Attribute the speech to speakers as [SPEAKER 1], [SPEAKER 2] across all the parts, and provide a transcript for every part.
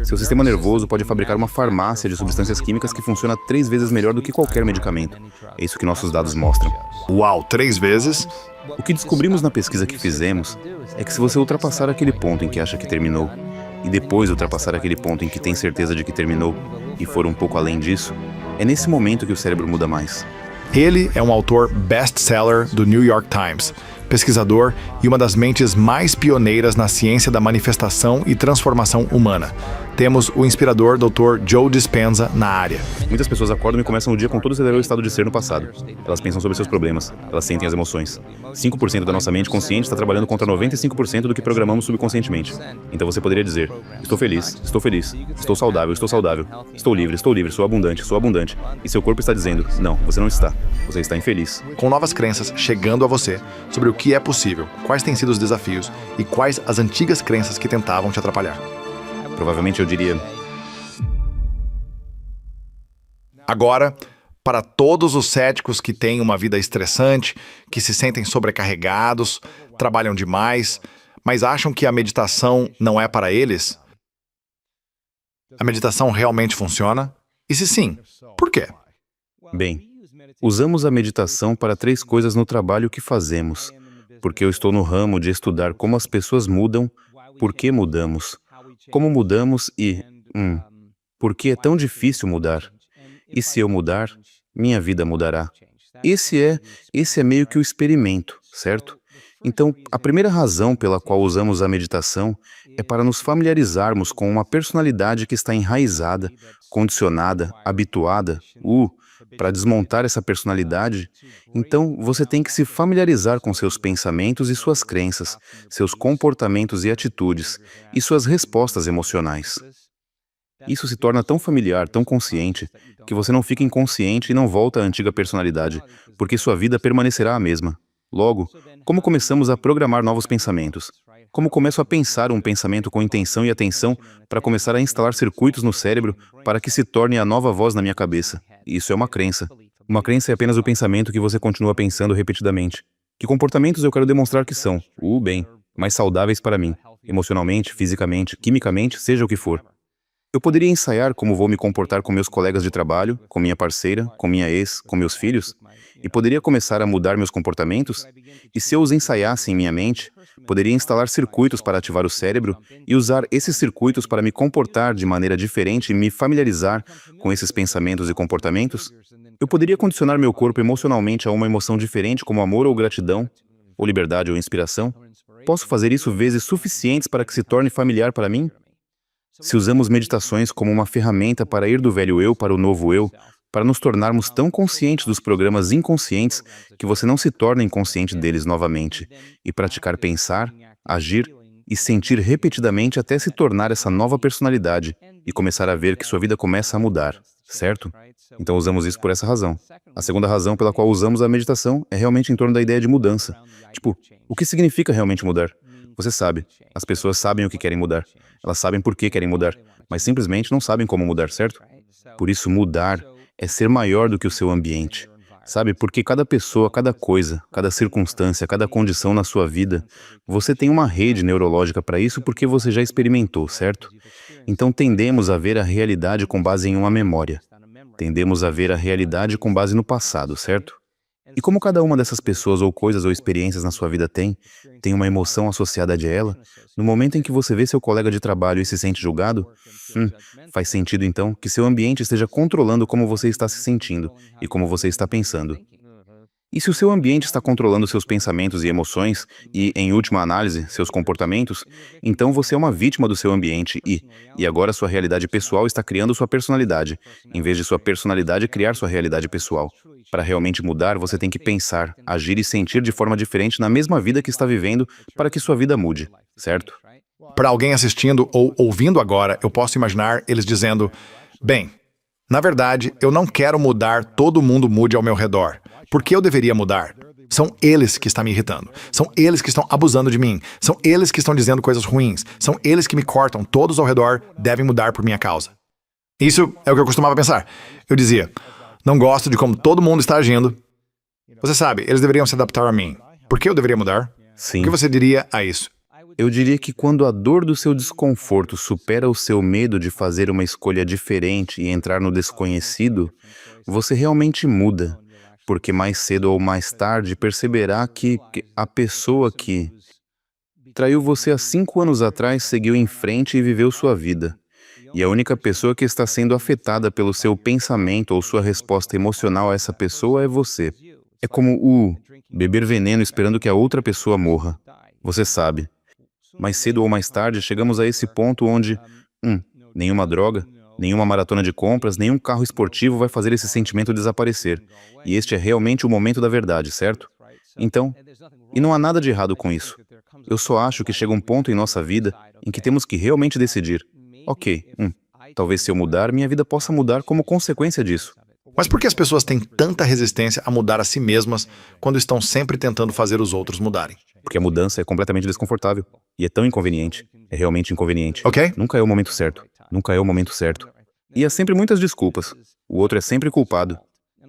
[SPEAKER 1] Seu sistema nervoso pode fabricar uma farmácia de substâncias químicas que funciona 3 vezes melhor do que qualquer medicamento. É isso que nossos dados mostram.
[SPEAKER 2] Uau, 3 vezes?
[SPEAKER 1] O que descobrimos na pesquisa que fizemos é que se você ultrapassar aquele ponto em que acha que terminou, e depois ultrapassar aquele ponto em que tem certeza de que terminou, e for um pouco além disso, é nesse momento que o cérebro muda mais.
[SPEAKER 2] Ele é um autor best-seller do New York Times, pesquisador e uma das mentes mais pioneiras na ciência da manifestação e transformação humana. Temos o inspirador Dr. Joe Dispenza na área.
[SPEAKER 1] Muitas pessoas acordam e começam o dia com todo o estado de ser no passado. Elas pensam sobre seus problemas, elas sentem as emoções. 5% da nossa mente consciente está trabalhando contra 95% do que programamos subconscientemente. Então você poderia dizer, estou feliz, estou saudável, estou livre, sou abundante. E seu corpo está dizendo, não, você não está. Você está infeliz.
[SPEAKER 2] Com novas crenças chegando a você sobre o que é possível, quais têm sido os desafios e quais as antigas crenças que tentavam te atrapalhar.
[SPEAKER 1] Provavelmente eu diria...
[SPEAKER 2] Agora, para todos os céticos que têm uma vida estressante, que se sentem sobrecarregados, trabalham demais, mas acham que a meditação não é para eles, a meditação realmente funciona? E se sim, por quê?
[SPEAKER 1] Bem, usamos a meditação para 3 coisas no trabalho que fazemos, porque eu estou no ramo de estudar como as pessoas mudam, por que mudamos, como mudamos e, por que é tão difícil mudar. E se eu mudar, minha vida mudará. Esse é meio que o experimento, certo? Então, a primeira razão pela qual usamos a meditação é para nos familiarizarmos com uma personalidade que está enraizada, condicionada, habituada, para desmontar essa personalidade, então você tem que se familiarizar com seus pensamentos e suas crenças, seus comportamentos e atitudes, e suas respostas emocionais. Isso se torna tão familiar, tão consciente, que você não fica inconsciente e não volta à antiga personalidade, porque sua vida permanecerá a mesma. Logo, como começamos a programar novos pensamentos? Como começo a pensar um pensamento com intenção e atenção para começar a instalar circuitos no cérebro para que se torne a nova voz na minha cabeça? Isso é uma crença. Uma crença é apenas o pensamento que você continua pensando repetidamente. Que comportamentos eu quero demonstrar que são, mais saudáveis para mim, emocionalmente, fisicamente, quimicamente, seja o que for. Eu poderia ensaiar como vou me comportar com meus colegas de trabalho, com minha parceira, com minha ex, com meus filhos, e poderia começar a mudar meus comportamentos, e se eu os ensaiasse em minha mente, poderia instalar circuitos para ativar o cérebro e usar esses circuitos para me comportar de maneira diferente e me familiarizar com esses pensamentos e comportamentos. Eu poderia condicionar meu corpo emocionalmente a uma emoção diferente como amor ou gratidão, ou liberdade ou inspiração. Posso fazer isso vezes suficientes para que se torne familiar para mim? Se usamos meditações como uma ferramenta para ir do velho eu para o novo eu, para nos tornarmos tão conscientes dos programas inconscientes que você não se torna inconsciente deles novamente, e praticar pensar, agir e sentir repetidamente até se tornar essa nova personalidade e começar a ver que sua vida começa a mudar, certo? Então usamos isso por essa razão. A segunda razão pela qual usamos a meditação é realmente em torno da ideia de mudança. O que significa realmente mudar? Você sabe, as pessoas sabem o que querem mudar, elas sabem por que querem mudar, mas simplesmente não sabem como mudar, certo? Por isso, mudar é ser maior do que o seu ambiente, sabe? Porque cada pessoa, cada coisa, cada circunstância, cada condição na sua vida, você tem uma rede neurológica para isso porque você já experimentou, certo? Então tendemos a ver a realidade com base em uma memória. Tendemos a ver a realidade com base no passado, certo? E como cada uma dessas pessoas ou coisas ou experiências na sua vida tem uma emoção associada a ela, no momento em que você vê seu colega de trabalho e se sente julgado, faz sentido então que seu ambiente esteja controlando como você está se sentindo e como você está pensando. E se o seu ambiente está controlando seus pensamentos e emoções e, em última análise, seus comportamentos, então você é uma vítima do seu ambiente e agora sua realidade pessoal está criando sua personalidade, em vez de sua personalidade criar sua realidade pessoal. Para realmente mudar, você tem que pensar, agir e sentir de forma diferente na mesma vida que está vivendo para que sua vida mude, certo?
[SPEAKER 2] Para alguém assistindo ou ouvindo agora, eu posso imaginar eles dizendo, bem, na verdade, eu não quero mudar, todo mundo mude ao meu redor. Por que eu deveria mudar? São eles que estão me irritando. São eles que estão abusando de mim. São eles que estão dizendo coisas ruins. São eles que me cortam. Todos ao redor devem mudar por minha causa. Isso é o que eu costumava pensar. Eu dizia, não gosto de como todo mundo está agindo. Você sabe, eles deveriam se adaptar a mim. Por que eu deveria mudar?
[SPEAKER 1] Sim.
[SPEAKER 2] O que você diria a isso?
[SPEAKER 1] Eu diria que quando a dor do seu desconforto supera o seu medo de fazer uma escolha diferente e entrar no desconhecido, você realmente muda, porque mais cedo ou mais tarde perceberá que a pessoa que traiu você há 5 anos atrás seguiu em frente e viveu sua vida. E a única pessoa que está sendo afetada pelo seu pensamento ou sua resposta emocional a essa pessoa é você. É como o beber veneno esperando que a outra pessoa morra. Você sabe. Mais cedo ou mais tarde, chegamos a esse ponto onde, nenhuma droga, nenhuma maratona de compras, nenhum carro esportivo vai fazer esse sentimento desaparecer. E este é realmente o momento da verdade, certo? Então, e não há nada de errado com isso. Eu só acho que chega um ponto em nossa vida em que temos que realmente decidir. Ok, talvez se eu mudar, minha vida possa mudar como consequência disso.
[SPEAKER 2] Mas por que as pessoas têm tanta resistência a mudar a si mesmas quando estão sempre tentando fazer os outros mudarem?
[SPEAKER 1] Porque a mudança é completamente desconfortável. E é tão inconveniente. É realmente inconveniente.
[SPEAKER 2] Ok?
[SPEAKER 1] Nunca é o momento certo. Nunca é o momento certo. E há sempre muitas desculpas. O outro é sempre culpado.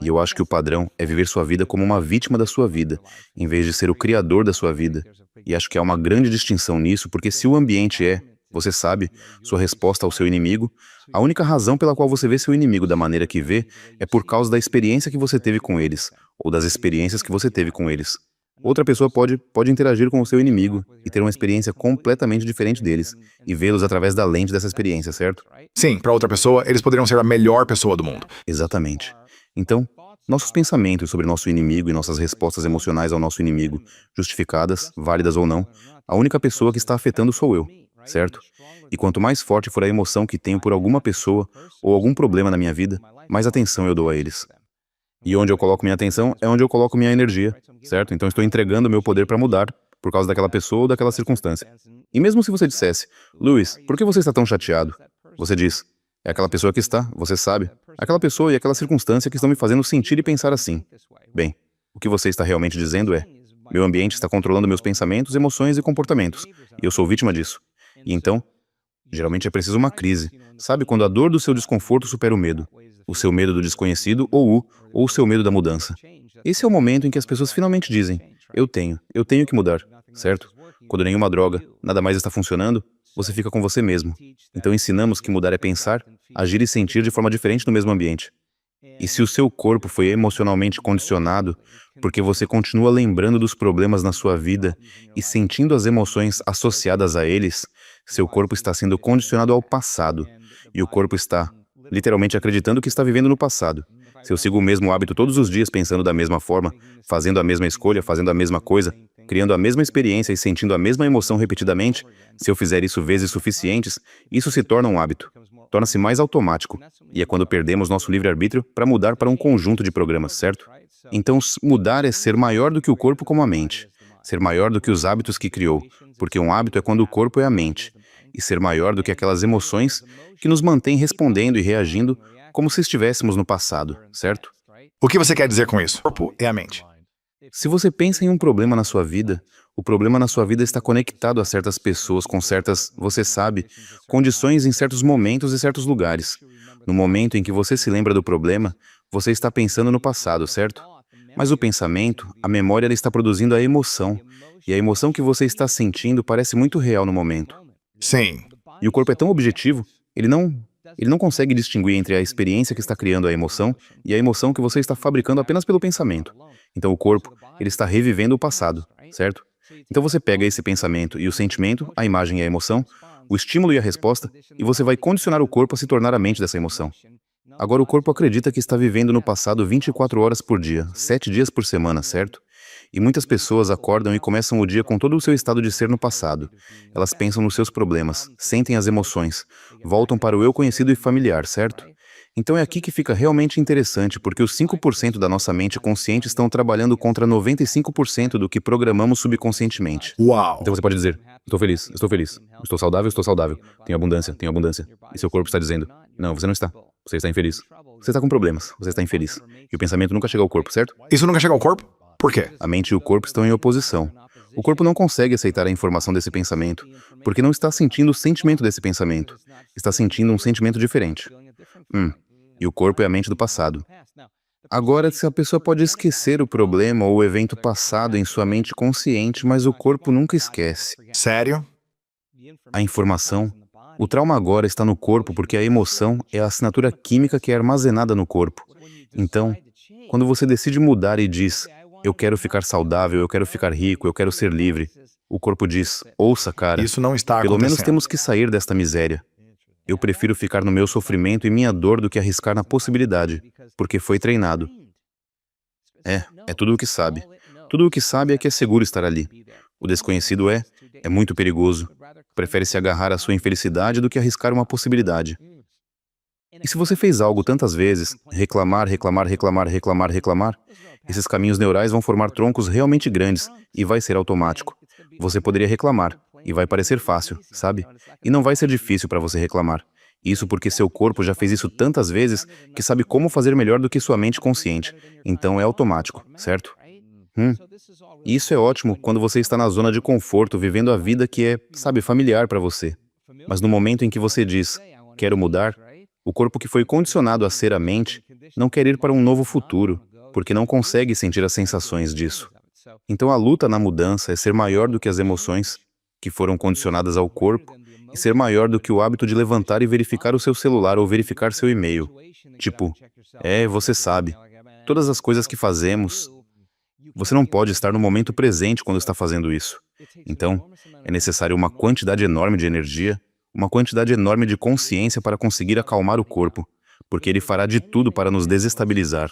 [SPEAKER 1] E eu acho que o padrão é viver sua vida como uma vítima da sua vida, em vez de ser o criador da sua vida. E acho que há uma grande distinção nisso, porque se o ambiente é, você sabe, sua resposta ao seu inimigo, a única razão pela qual você vê seu inimigo da maneira que vê é por causa da experiência que você teve com eles, ou das experiências que você teve com eles. Outra pessoa pode interagir com o seu inimigo e ter uma experiência completamente diferente deles, e vê-los através da lente dessa experiência, certo?
[SPEAKER 2] Sim, para outra pessoa, eles poderiam ser a melhor pessoa do mundo.
[SPEAKER 1] Exatamente. Então, nossos pensamentos sobre nosso inimigo e nossas respostas emocionais ao nosso inimigo, justificadas, válidas ou não, a única pessoa que está afetando sou eu, certo? E quanto mais forte for a emoção que tenho por alguma pessoa ou algum problema na minha vida, mais atenção eu dou a eles. E onde eu coloco minha atenção é onde eu coloco minha energia, certo? Então estou entregando meu poder para mudar por causa daquela pessoa ou daquela circunstância. E mesmo se você dissesse, Luiz, por que você está tão chateado? Você diz, é aquela pessoa que está, você sabe, aquela pessoa e aquela circunstância que estão me fazendo sentir e pensar assim. Bem, o que você está realmente dizendo é, meu ambiente está controlando meus pensamentos, emoções e comportamentos, e eu sou vítima disso. E então, geralmente é preciso uma crise. Sabe quando a dor do seu desconforto supera o seu medo do desconhecido ou o seu medo da mudança. Esse é o momento em que as pessoas finalmente dizem, eu tenho que mudar, certo? Quando nenhuma droga, nada mais está funcionando, você fica com você mesmo. Então ensinamos que mudar é pensar, agir e sentir de forma diferente no mesmo ambiente. E se o seu corpo foi emocionalmente condicionado, porque você continua lembrando dos problemas na sua vida e sentindo as emoções associadas a eles, seu corpo está sendo condicionado ao passado, e o corpo está, literalmente, acreditando que está vivendo no passado. Se eu sigo o mesmo hábito todos os dias pensando da mesma forma, fazendo a mesma escolha, fazendo a mesma coisa, criando a mesma experiência e sentindo a mesma emoção repetidamente, se eu fizer isso vezes suficientes, isso se torna um hábito. Torna-se mais automático. E é quando perdemos nosso livre-arbítrio para mudar para um conjunto de programas, certo? Então, mudar é ser maior do que o corpo como a mente. Ser maior do que os hábitos que criou, porque um hábito é quando o corpo é a mente. E ser maior do que aquelas emoções que nos mantêm respondendo e reagindo como se estivéssemos no passado, certo?
[SPEAKER 2] O que você quer dizer com isso? O corpo é a mente.
[SPEAKER 1] Se você pensa em um problema na sua vida, o problema na sua vida está conectado a certas pessoas com certas, você sabe, condições em certos momentos e certos lugares. No momento em que você se lembra do problema, você está pensando no passado, certo? Mas o pensamento, a memória, ela está produzindo a emoção. E a emoção que você está sentindo parece muito real no momento.
[SPEAKER 2] Sim.
[SPEAKER 1] E o corpo é tão objetivo, ele não consegue distinguir entre a experiência que está criando a emoção e a emoção que você está fabricando apenas pelo pensamento. Então o corpo, ele está revivendo o passado, certo? Então você pega esse pensamento e o sentimento, a imagem e a emoção, o estímulo e a resposta, e você vai condicionar o corpo a se tornar a mente dessa emoção. Agora o corpo acredita que está vivendo no passado 24 horas por dia, 7 dias por semana, certo? E muitas pessoas acordam e começam o dia com todo o seu estado de ser no passado. Elas pensam nos seus problemas, sentem as emoções, voltam para o eu conhecido e familiar, certo? Então é aqui que fica realmente interessante, porque os 5% da nossa mente consciente estão trabalhando contra 95% do que programamos subconscientemente.
[SPEAKER 2] Uau.
[SPEAKER 1] Então você pode dizer, estou feliz, estou saudável, tenho abundância. E seu corpo está dizendo, não, você não está, você está infeliz. Você está com problemas, você está infeliz. E o pensamento nunca chega ao corpo, certo?
[SPEAKER 2] Isso nunca chega ao corpo? Por quê?
[SPEAKER 1] A mente e o corpo estão em oposição. O corpo não consegue aceitar a informação desse pensamento, porque não está sentindo o sentimento desse pensamento. Está sentindo um sentimento diferente. E o corpo é a mente do passado. Agora, se a pessoa pode esquecer o problema ou o evento passado em sua mente consciente, mas o corpo nunca esquece.
[SPEAKER 2] Sério?
[SPEAKER 1] a informação. O trauma agora está no corpo porque a emoção é a assinatura química que é armazenada no corpo. Então, quando você decide mudar e diz, eu quero ficar saudável, eu quero ficar rico, eu quero ser livre, o corpo diz, ouça, cara,
[SPEAKER 2] Isso não está
[SPEAKER 1] pelo menos
[SPEAKER 2] acontecendo.
[SPEAKER 1] temos que sair desta miséria. Eu prefiro ficar no meu sofrimento e minha dor do que arriscar na possibilidade, porque foi treinado. É tudo o que sabe. Tudo o que sabe é que é seguro estar ali. O desconhecido é muito perigoso. Prefere se agarrar à sua infelicidade do que arriscar uma possibilidade. E se você fez algo tantas vezes, reclamar, reclamar, reclamar, reclamar, reclamar, esses caminhos neurais vão formar troncos realmente grandes e vai ser automático. Você poderia reclamar e vai parecer fácil, sabe? E não vai ser difícil para você reclamar. Isso porque seu corpo já fez isso tantas vezes que sabe como fazer melhor do que sua mente consciente. Então é automático, certo? E isso é ótimo quando você está na zona de conforto, vivendo a vida que é, sabe, familiar para você. Mas no momento em que você diz, quero mudar, o corpo que foi condicionado a ser a mente não quer ir para um novo futuro, porque não consegue sentir as sensações disso. Então a luta na mudança é ser maior do que as emoções, que foram condicionadas ao corpo, e ser maior do que o hábito de levantar e verificar o seu celular ou verificar seu e-mail. Tipo, você sabe, todas as coisas que fazemos, você não pode estar no momento presente quando está fazendo isso. Então, é necessário uma quantidade enorme de energia, uma quantidade enorme de consciência para conseguir acalmar o corpo, porque ele fará de tudo para nos desestabilizar.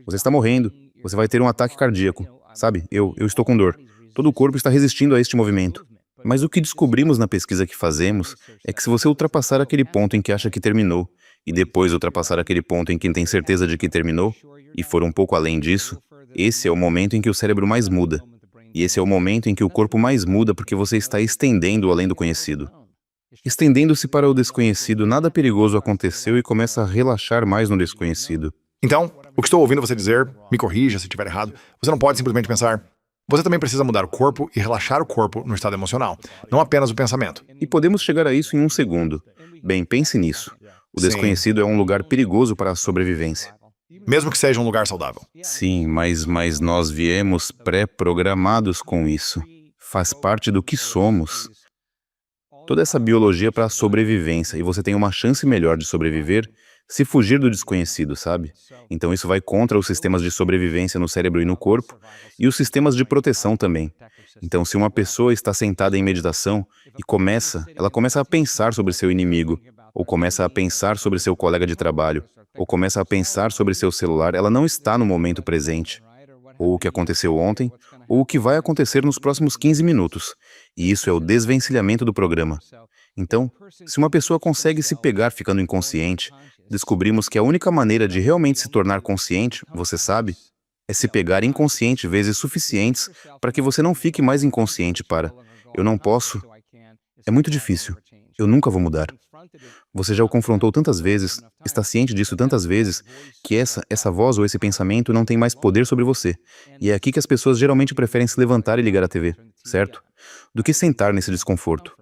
[SPEAKER 1] Você está morrendo, você vai ter um ataque cardíaco. Sabe, eu estou com dor. Todo o corpo está resistindo a este movimento. Mas o que descobrimos na pesquisa que fazemos é que se você ultrapassar aquele ponto em que acha que terminou, e depois ultrapassar aquele ponto em que tem certeza de que terminou, e for um pouco além disso, esse é o momento em que o cérebro mais muda. E esse é o momento em que o corpo mais muda porque você está estendendo além do conhecido. Estendendo-se para o desconhecido, nada perigoso aconteceu e começa a relaxar mais no desconhecido.
[SPEAKER 2] Então, o que estou ouvindo você dizer, me corrija se estiver errado, você não pode simplesmente pensar, você também precisa mudar o corpo e relaxar o corpo no estado emocional, não apenas o pensamento.
[SPEAKER 1] E podemos chegar a isso em um segundo. Bem, pense nisso. O
[SPEAKER 2] Sim.
[SPEAKER 1] desconhecido é um lugar perigoso para a sobrevivência.
[SPEAKER 2] Mesmo que seja um lugar saudável.
[SPEAKER 1] Sim, mas nós viemos pré-programados com isso. Faz parte do que somos. Toda essa biologia para a sobrevivência, e você tem uma chance melhor de sobreviver se fugir do desconhecido, sabe? Então isso vai contra os sistemas de sobrevivência no cérebro e no corpo, e os sistemas de proteção também. Então se uma pessoa está sentada em meditação e ela começa a pensar sobre seu inimigo, ou começa a pensar sobre seu colega de trabalho, ou começa a pensar sobre seu celular, ela não está no momento presente. Ou o que aconteceu ontem, ou o que vai acontecer nos próximos 15 minutos. E isso é o desvencilhamento do programa. Então, se uma pessoa consegue se pegar ficando inconsciente, descobrimos que a única maneira de realmente se tornar consciente, você sabe, é se pegar inconsciente vezes suficientes para que você não fique mais inconsciente para eu não posso, é muito difícil, eu nunca vou mudar. Você já o confrontou tantas vezes, está ciente disso tantas vezes, que essa voz ou esse pensamento não tem mais poder sobre você. E é aqui que as pessoas geralmente preferem se levantar e ligar a TV, certo? Do que sentar nesse desconforto.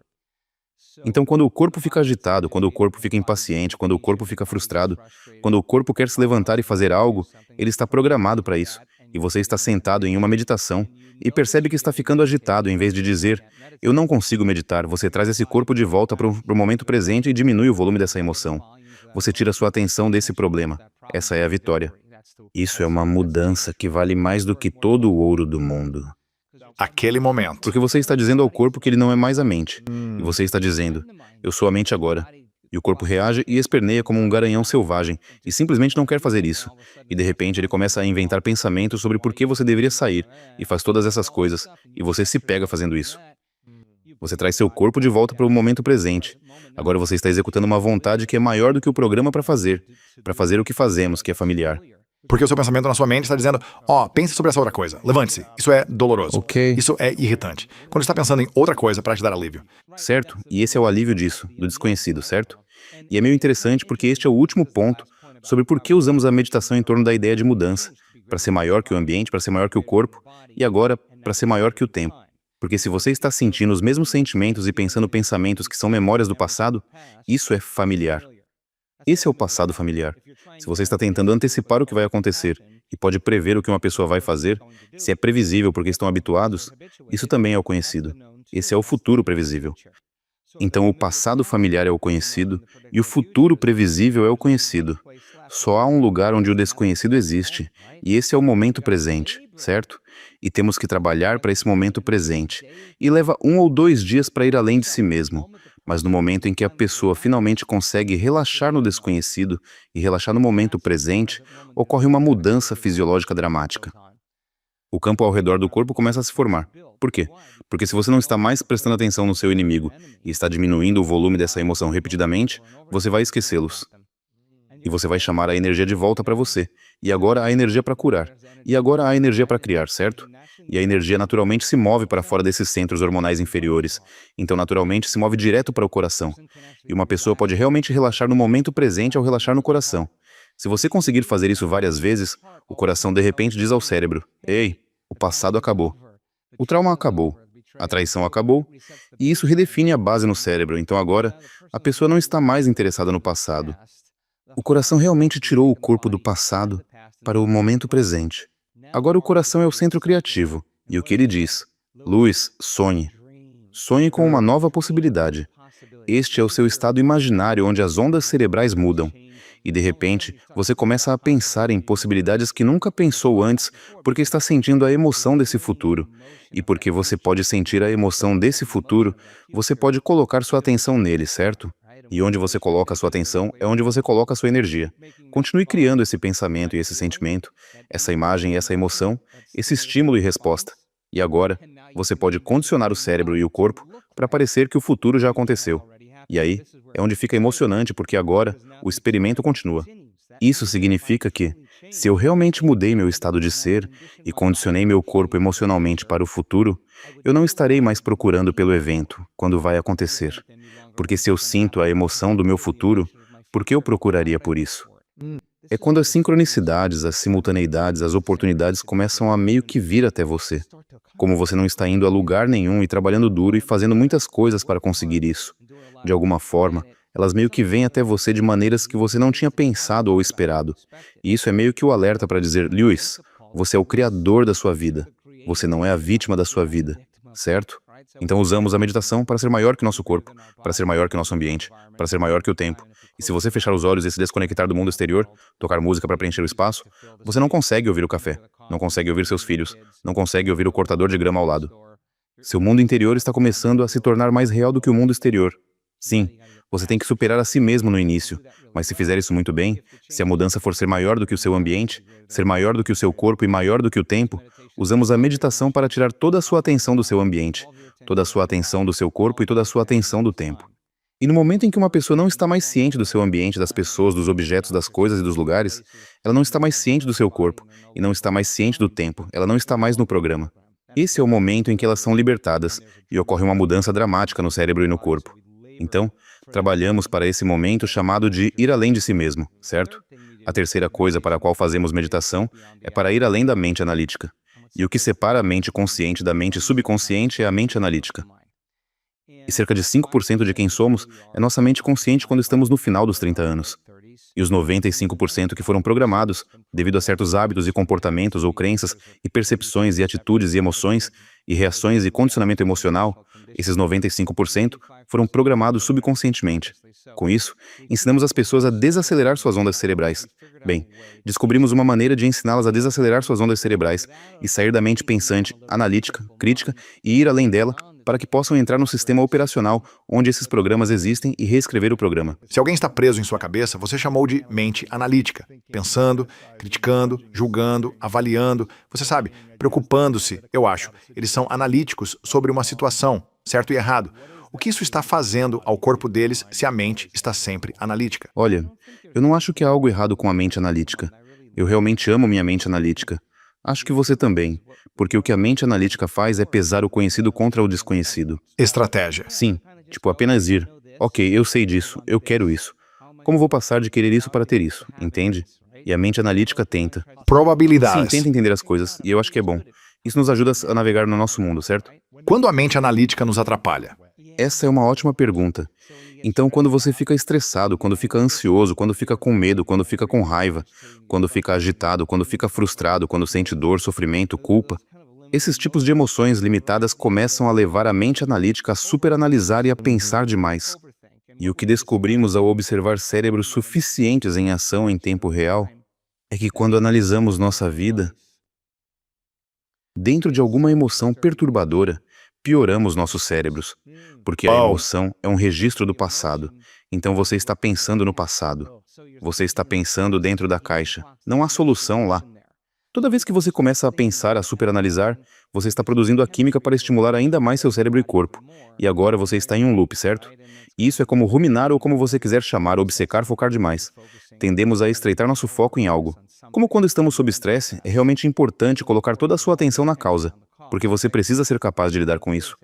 [SPEAKER 1] Então, quando o corpo fica agitado, quando o corpo fica impaciente, quando o corpo fica frustrado, quando o corpo quer se levantar e fazer algo, ele está programado para isso. E você está sentado em uma meditação e percebe que está ficando agitado em vez de dizer, eu não consigo meditar, você traz esse corpo de volta para o momento presente e diminui o volume dessa emoção. Você tira sua atenção desse problema. Essa é a vitória. Isso é uma mudança que vale mais do que todo o ouro do mundo.
[SPEAKER 2] Aquele momento.
[SPEAKER 1] Porque você está dizendo ao corpo que ele não é mais a mente. E você está dizendo, eu sou a mente agora. E o corpo reage e esperneia como um garanhão selvagem, e simplesmente não quer fazer isso. E de repente ele começa a inventar pensamentos sobre por que você deveria sair, e faz todas essas coisas, e você se pega fazendo isso. Você traz seu corpo de volta para o momento presente. Agora você está executando uma vontade que é maior do que o programa para fazer o que fazemos, que é familiar.
[SPEAKER 2] Porque o seu pensamento na sua mente está dizendo, pense sobre essa outra coisa, levante-se, isso é doloroso,
[SPEAKER 1] Ok.
[SPEAKER 2] isso é irritante. Quando está pensando em outra coisa para te dar alívio.
[SPEAKER 1] Certo? E esse é o alívio disso, do desconhecido, certo? E é meio interessante porque este é o último ponto sobre por que usamos a meditação em torno da ideia de mudança, para ser maior que o ambiente, para ser maior que o corpo, e agora para ser maior que o tempo. Porque se você está sentindo os mesmos sentimentos e pensando pensamentos que são memórias do passado, isso é familiar. Esse é o passado familiar. Se você está tentando antecipar o que vai acontecer e pode prever o que uma pessoa vai fazer, se é previsível porque estão habituados, isso também é o conhecido. Esse é o futuro previsível. Então o passado familiar é o conhecido e o futuro previsível é o conhecido. Só há um lugar onde o desconhecido existe, e esse é o momento presente, certo? E temos que trabalhar para esse momento presente. E leva 1 ou 2 dias para ir além de si mesmo. Mas no momento em que a pessoa finalmente consegue relaxar no desconhecido e relaxar no momento presente, ocorre uma mudança fisiológica dramática. O campo ao redor do corpo começa a se formar. Por quê? Porque se você não está mais prestando atenção no seu inimigo e está diminuindo o volume dessa emoção repetidamente, você vai esquecê-los. E você vai chamar a energia de volta para você. E agora a energia para curar. E agora a energia para criar, certo? E a energia naturalmente se move para fora desses centros hormonais inferiores. Então naturalmente se move direto para o coração. E uma pessoa pode realmente relaxar no momento presente ao relaxar no coração. Se você conseguir fazer isso várias vezes, o coração de repente diz ao cérebro: "Ei, o passado acabou. O trauma acabou. A traição acabou." E isso redefine a base no cérebro. Então agora, a pessoa não está mais interessada no passado. O coração realmente tirou o corpo do passado para o momento presente. Agora o coração é o centro criativo. E o que ele diz? Luiz, sonhe. Sonhe com uma nova possibilidade. Este é o seu estado imaginário onde as ondas cerebrais mudam. E de repente, você começa a pensar em possibilidades que nunca pensou antes porque está sentindo a emoção desse futuro. E porque você pode sentir a emoção desse futuro, você pode colocar sua atenção nele, certo? E onde você coloca a sua atenção é onde você coloca a sua energia. Continue criando esse pensamento e esse sentimento, essa imagem e essa emoção, esse estímulo e resposta. E agora, você pode condicionar o cérebro e o corpo para parecer que o futuro já aconteceu. E aí, é onde fica emocionante porque agora o experimento continua. Isso significa que, se eu realmente mudei meu estado de ser e condicionei meu corpo emocionalmente para o futuro, eu não estarei mais procurando pelo evento, quando vai acontecer. Porque se eu sinto a emoção do meu futuro, por que eu procuraria por isso? É quando as sincronicidades, as simultaneidades, as oportunidades começam a meio que vir até você. Como você não está indo a lugar nenhum e trabalhando duro e fazendo muitas coisas para conseguir isso. De alguma forma, elas meio que vêm até você de maneiras que você não tinha pensado ou esperado. E isso é meio que o alerta para dizer: Lewis, você é o criador da sua vida. Você não é a vítima da sua vida, certo? Então usamos a meditação para ser maior que nosso corpo, para ser maior que nosso ambiente, para ser maior que o tempo. E se você fechar os olhos e se desconectar do mundo exterior, tocar música para preencher o espaço, você não consegue ouvir o café, não consegue ouvir seus filhos, não consegue ouvir o cortador de grama ao lado. Seu mundo interior está começando a se tornar mais real do que o mundo exterior. Sim, você tem que superar a si mesmo no início, mas se fizer isso muito bem, se a mudança for ser maior do que o seu ambiente, ser maior do que o seu corpo e maior do que o tempo, usamos a meditação para tirar toda a sua atenção do seu ambiente, toda a sua atenção do seu corpo e toda a sua atenção do tempo. E no momento em que uma pessoa não está mais ciente do seu ambiente, das pessoas, dos objetos, das coisas e dos lugares, ela não está mais ciente do seu corpo e não está mais ciente do tempo, ela não está mais no programa. Esse é o momento em que elas são libertadas e ocorre uma mudança dramática no cérebro e no corpo. Então, trabalhamos para esse momento chamado de ir além de si mesmo, certo? A terceira coisa para a qual fazemos meditação é para ir além da mente analítica. E o que separa a mente consciente da mente subconsciente é a mente analítica. E cerca de 5% de quem somos é nossa mente consciente quando estamos no final dos 30 anos. E os 95% que foram programados, devido a certos hábitos e comportamentos ou crenças, e percepções e atitudes e emoções, e reações e condicionamento emocional, esses 95% foram programados subconscientemente. Com isso, ensinamos as pessoas a desacelerar suas ondas cerebrais. Bem, descobrimos uma maneira de ensiná-las a desacelerar suas ondas cerebrais e sair da mente pensante, analítica, crítica e ir além dela para que possam entrar no sistema operacional onde esses programas existem e reescrever o programa.
[SPEAKER 2] Se alguém está preso em sua cabeça, você chamou de mente analítica, pensando, criticando, julgando, avaliando, você sabe, preocupando-se, eu acho. Eles são analíticos sobre uma situação, certo e errado. O que isso está fazendo ao corpo deles se a mente está sempre analítica?
[SPEAKER 1] Olha, eu não acho que há algo errado com a mente analítica. Eu realmente amo minha mente analítica. Acho que você também, porque o que a mente analítica faz é pesar o conhecido contra o desconhecido.
[SPEAKER 2] Estratégia.
[SPEAKER 1] Sim, tipo apenas ir. Ok, eu sei disso, eu quero isso. Como vou passar de querer isso para ter isso, entende? E a mente analítica tenta. Sim,
[SPEAKER 2] Probabilidades.
[SPEAKER 1] tenta entender as coisas, e eu acho que é bom. Isso nos ajuda a navegar no nosso mundo, certo?
[SPEAKER 2] Quando a mente analítica nos atrapalha?
[SPEAKER 1] Essa é uma ótima pergunta. Então, quando você fica estressado, quando fica ansioso, quando fica com medo, quando fica com raiva, quando fica agitado, quando fica frustrado, quando sente dor, sofrimento, culpa, Esses tipos de emoções limitadas começam a levar a mente analítica a superanalisar e a pensar demais. E o que descobrimos ao observar cérebros suficientes em ação em tempo real é que quando analisamos nossa vida, dentro de alguma emoção perturbadora, pioramos nossos cérebros, porque a
[SPEAKER 2] Uau!
[SPEAKER 1] emoção é um registro do passado. Então você está pensando no passado. Você está pensando dentro da caixa. Não há solução lá. Toda vez que você começa a pensar, a superanalisar, você está produzindo a química para estimular ainda mais seu cérebro e corpo. E agora você está em um loop, certo? E isso é como ruminar ou como você quiser chamar, obcecar, focar demais. Tendemos a estreitar nosso foco em algo. Como quando estamos sob estresse, é realmente importante colocar toda a sua atenção na causa, porque você precisa ser capaz de lidar com isso.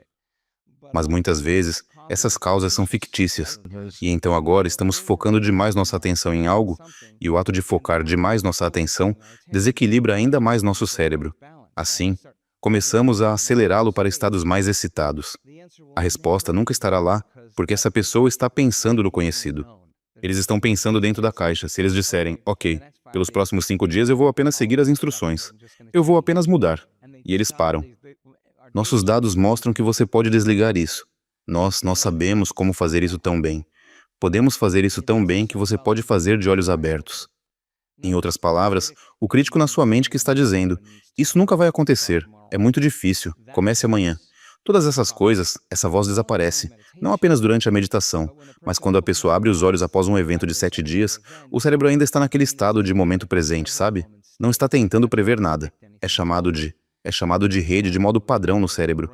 [SPEAKER 1] Mas muitas vezes, essas causas são fictícias. E então agora estamos focando demais nossa atenção em algo, e o ato de focar demais nossa atenção desequilibra ainda mais nosso cérebro. Assim, começamos a acelerá-lo para estados mais excitados. A resposta nunca estará lá, porque essa pessoa está pensando no conhecido. Eles estão pensando dentro da caixa. Se eles disserem, ok, pelos próximos 5 dias eu vou apenas seguir as instruções. Eu vou apenas mudar. E eles param. Nossos dados mostram que você pode desligar isso. Nós sabemos como fazer isso tão bem. Podemos fazer isso tão bem que você pode fazer de olhos abertos. Em outras palavras, o crítico na sua mente que está dizendo, isso nunca vai acontecer, é muito difícil, comece amanhã. Todas essas coisas, essa voz desaparece, não apenas durante a meditação, mas quando a pessoa abre os olhos após um evento de 7 dias, o cérebro ainda está naquele estado de momento presente, sabe? Não está tentando prever nada. É chamado de rede de modo padrão no cérebro.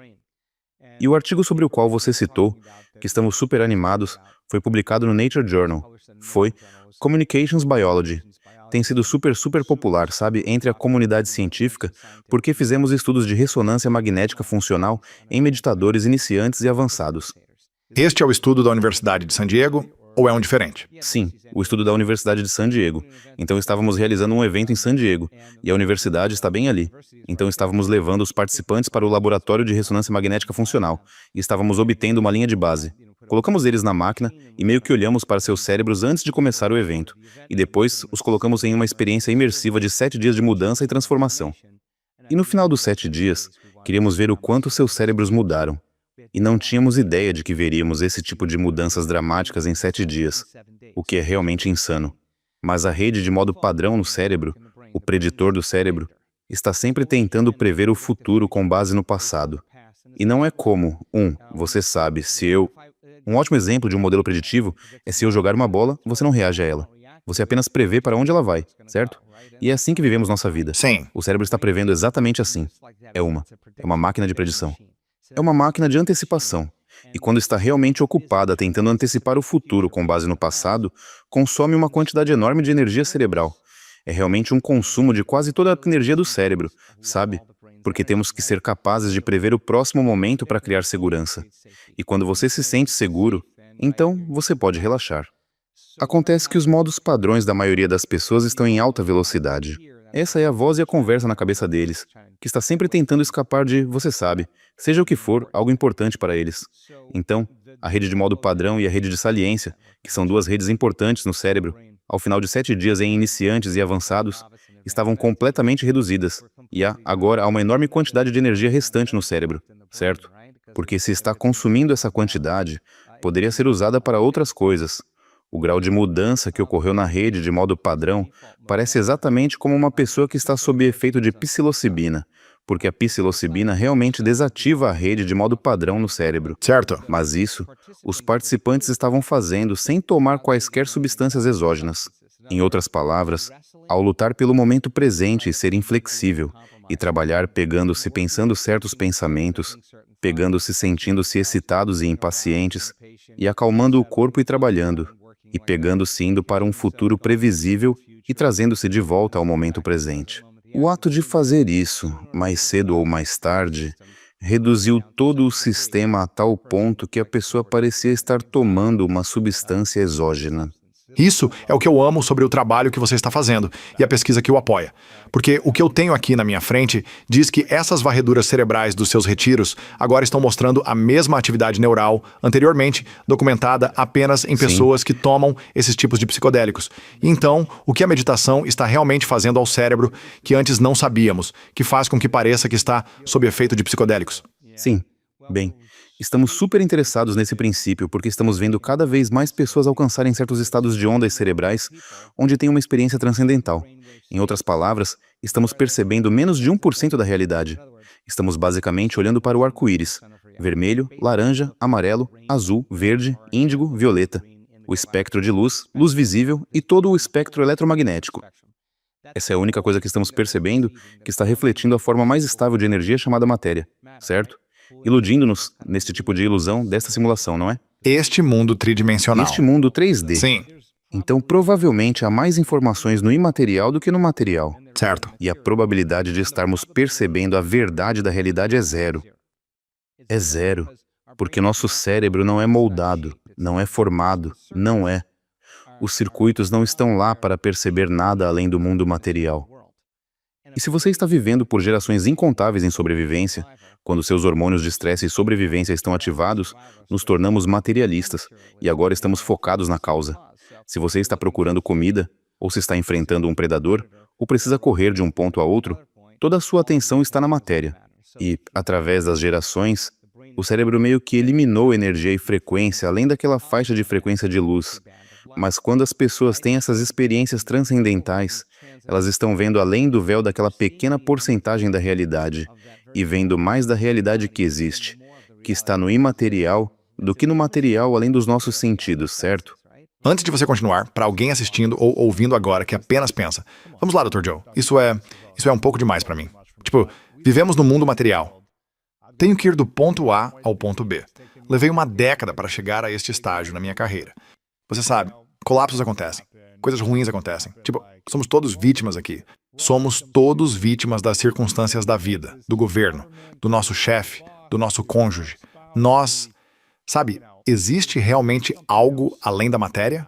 [SPEAKER 1] E o artigo sobre o qual você citou, que estamos super animados, foi publicado no Nature Journal. Foi Communications Biology. Tem sido super popular, sabe, entre a comunidade científica, porque fizemos estudos de ressonância magnética funcional em meditadores iniciantes e avançados.
[SPEAKER 2] Este é o estudo da Universidade de San Diego ou é um diferente?
[SPEAKER 1] Sim, o estudo da Universidade de San Diego. Então estávamos realizando um evento em San Diego, e a universidade está bem ali. Então estávamos levando os participantes para o laboratório de ressonância magnética funcional, e estávamos obtendo uma linha de base. Colocamos eles na máquina e meio que olhamos para seus cérebros antes de começar o evento, e depois os colocamos em uma experiência imersiva de 7 dias de mudança e transformação. E no final dos 7 dias, queríamos ver o quanto seus cérebros mudaram. E não tínhamos ideia de que veríamos esse tipo de mudanças dramáticas em 7 dias, o que é realmente insano. Mas a rede de modo padrão no cérebro, o preditor do cérebro, está sempre tentando prever o futuro com base no passado. E não é como, você sabe, se eu... Um ótimo exemplo de um modelo preditivo é se eu jogar uma bola, você não reage a ela. Você apenas prevê para onde ela vai, certo? E é assim que vivemos nossa vida.
[SPEAKER 2] Sim.
[SPEAKER 1] O cérebro está prevendo exatamente assim. É uma máquina de predição. É uma máquina de antecipação. E quando está realmente ocupada tentando antecipar o futuro com base no passado, consome uma quantidade enorme de energia cerebral. É realmente um consumo de quase toda a energia do cérebro, sabe? Porque temos que ser capazes de prever o próximo momento para criar segurança. E quando você se sente seguro, então você pode relaxar. Acontece que os modos padrões da maioria das pessoas estão em alta velocidade. Essa é a voz e a conversa na cabeça deles, que está sempre tentando escapar de, você sabe, seja o que for, algo importante para eles. Então, a rede de modo padrão e a rede de saliência, que são 2 redes importantes no cérebro, ao final de 7 dias em iniciantes e avançados, estavam completamente reduzidas, e agora há uma enorme quantidade de energia restante no cérebro, certo? Porque se está consumindo essa quantidade, poderia ser usada para outras coisas. O grau de mudança que ocorreu na rede de modo padrão parece exatamente como uma pessoa que está sob efeito de psilocibina, porque a psilocibina realmente desativa a rede de modo padrão no cérebro.
[SPEAKER 2] Certo.
[SPEAKER 1] Mas isso, os participantes estavam fazendo sem tomar quaisquer substâncias exógenas. Em outras palavras, ao lutar pelo momento presente e ser inflexível, e trabalhar pegando-se pensando certos pensamentos, pegando-se sentindo-se excitados e impacientes, e acalmando o corpo e trabalhando, e pegando-se indo para um futuro previsível e trazendo-se de volta ao momento presente. O ato de fazer isso, mais cedo ou mais tarde, reduziu todo o sistema a tal ponto que a pessoa parecia estar tomando uma substância exógena.
[SPEAKER 2] Isso é o que eu amo sobre o trabalho que você está fazendo e a pesquisa que o apoia. Porque o que eu tenho aqui na minha frente diz que essas varreduras cerebrais dos seus retiros agora estão mostrando a mesma atividade neural anteriormente documentada apenas em
[SPEAKER 1] Sim.
[SPEAKER 2] pessoas que tomam esses tipos de psicodélicos. E então, o que a meditação está realmente fazendo ao cérebro que antes não sabíamos, que faz com que pareça que está sob efeito de psicodélicos?
[SPEAKER 1] Sim. Bem, estamos super interessados nesse princípio porque estamos vendo cada vez mais pessoas alcançarem certos estados de ondas cerebrais onde têm uma experiência transcendental. Em outras palavras, estamos percebendo menos de 1% da realidade. Estamos basicamente olhando para o arco-íris: vermelho, laranja, amarelo, azul, verde, índigo, violeta. O espectro de luz, luz visível e todo o espectro eletromagnético. Essa é a única coisa que estamos percebendo que está refletindo a forma mais estável de energia chamada matéria, certo? Iludindo-nos neste tipo de ilusão desta simulação, não é?
[SPEAKER 2] Este mundo tridimensional.
[SPEAKER 1] Este mundo 3D.
[SPEAKER 2] Sim,
[SPEAKER 1] Então, provavelmente há mais informações no imaterial do que no material.
[SPEAKER 2] certo.
[SPEAKER 1] E a probabilidade de estarmos percebendo a verdade da realidade é zero. É zero. Porque nosso cérebro não é moldado, não é formado, não é. Os circuitos não estão lá para perceber nada além do mundo material. E se você está vivendo por gerações incontáveis em sobrevivência, quando seus hormônios de estresse e sobrevivência estão ativados, nos tornamos materialistas e agora estamos focados na causa. Se você está procurando comida, ou se está enfrentando um predador, ou precisa correr de um ponto a outro, toda a sua atenção está na matéria. E, através das gerações, o cérebro meio que eliminou energia e frequência além daquela faixa de frequência de luz. Mas quando as pessoas têm essas experiências transcendentais, elas estão vendo além do véu daquela pequena porcentagem da realidade e vendo mais da realidade que existe, que está no imaterial do que no material além dos nossos sentidos, certo?
[SPEAKER 2] Antes de você continuar, para alguém assistindo ou ouvindo agora que apenas pensa, vamos lá, Dr. Joe, isso é um pouco demais para mim. Tipo, vivemos no mundo material. Tenho que ir do ponto A ao ponto B. Levei uma década para chegar a este estágio na minha carreira. Você sabe, colapsos acontecem, coisas ruins acontecem. Tipo, somos todos vítimas aqui. Somos todos vítimas das circunstâncias da vida, do governo, do nosso chefe, do nosso cônjuge. Nós, sabe, existe realmente algo além da matéria?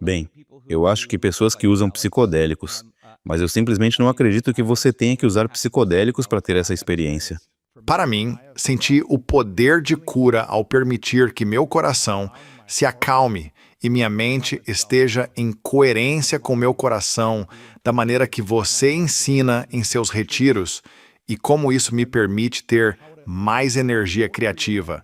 [SPEAKER 1] Bem, eu acho que pessoas que usam psicodélicos, mas eu simplesmente não acredito que você tenha que usar psicodélicos para ter essa experiência.
[SPEAKER 2] Para mim, senti o poder de cura ao permitir que meu coração se acalme e minha mente esteja em coerência com meu coração, da maneira que você ensina em seus retiros, e como isso me permite ter mais energia criativa,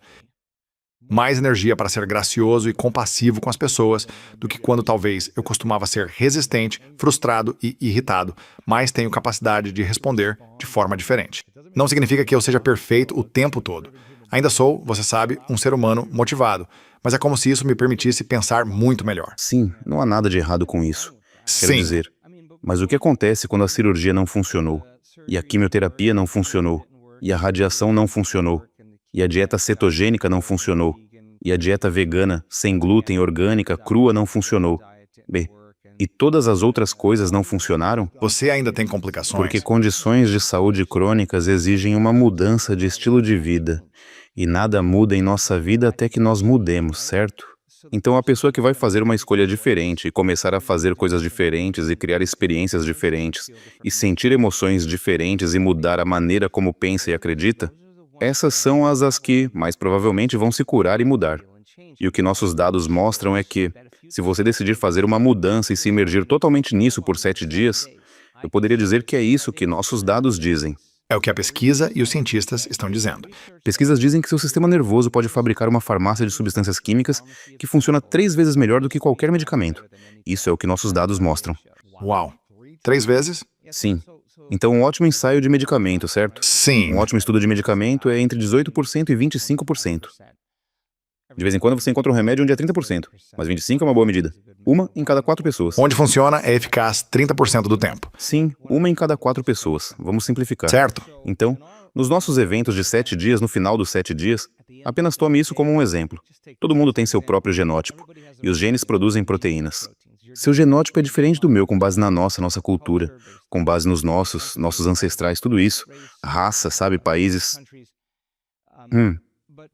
[SPEAKER 2] mais energia para ser gracioso e compassivo com as pessoas do que quando talvez eu costumava ser resistente, frustrado e irritado, mas tenho capacidade de responder de forma diferente. Não significa que eu seja perfeito o tempo todo. Ainda sou, você sabe, um ser humano motivado, mas é como se isso me permitisse pensar muito melhor.
[SPEAKER 1] Sim, não há nada de errado com isso. Quero
[SPEAKER 2] Sim,
[SPEAKER 1] dizer, mas o que acontece quando a cirurgia não funcionou, e a quimioterapia não funcionou, e a radiação não funcionou, e a dieta cetogênica não funcionou, e a dieta vegana, sem glúten, orgânica, crua não funcionou? Bem, e todas as outras coisas não funcionaram?
[SPEAKER 2] você ainda tem complicações.
[SPEAKER 1] Porque condições de saúde crônicas exigem uma mudança de estilo de vida. E nada muda em nossa vida até que nós mudemos, certo? Então a pessoa que vai fazer uma escolha diferente e começar a fazer coisas diferentes e criar experiências diferentes e sentir emoções diferentes e mudar a maneira como pensa e acredita, essas são as que, mais provavelmente, vão se curar e mudar. E o que nossos dados mostram é que, se você decidir fazer uma mudança e se imergir totalmente nisso por 7 dias, eu poderia dizer que é isso que nossos dados dizem.
[SPEAKER 2] É o que a pesquisa e os cientistas estão dizendo.
[SPEAKER 1] Pesquisas dizem que seu sistema nervoso pode fabricar uma farmácia de substâncias químicas que funciona 3 vezes melhor do que qualquer medicamento. Isso é o que nossos dados mostram.
[SPEAKER 2] Uau. 3 vezes?
[SPEAKER 1] Sim. Então, um ótimo ensaio de medicamento, certo?
[SPEAKER 2] Sim.
[SPEAKER 1] Um ótimo estudo de medicamento é entre 18% e 25%. De vez em quando você encontra um remédio onde é 30%, mas 25% é uma boa medida. Uma em cada 4 pessoas.
[SPEAKER 2] Onde funciona é eficaz 30% do tempo.
[SPEAKER 1] Sim, uma em cada 4 pessoas. Vamos simplificar.
[SPEAKER 2] Certo?
[SPEAKER 1] Então, nos nossos eventos de 7 dias, no final dos 7 dias, apenas tome isso como um exemplo. Todo mundo tem seu próprio genótipo, e os genes produzem proteínas. Seu genótipo é diferente do meu com base na nossa cultura, com base nos nossos ancestrais, tudo isso. Raça, sabe, países.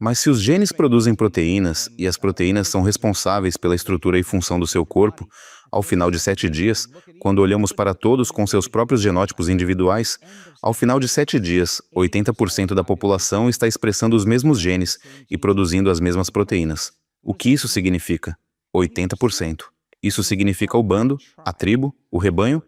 [SPEAKER 1] Mas se os genes produzem proteínas e as proteínas são responsáveis pela estrutura e função do seu corpo, ao final de 7 dias, quando olhamos para todos com seus próprios genótipos individuais, ao final de 7 dias, 80% da população está expressando os mesmos genes e produzindo as mesmas proteínas. O que isso significa? 80%. Isso significa o bando, a tribo, o rebanho?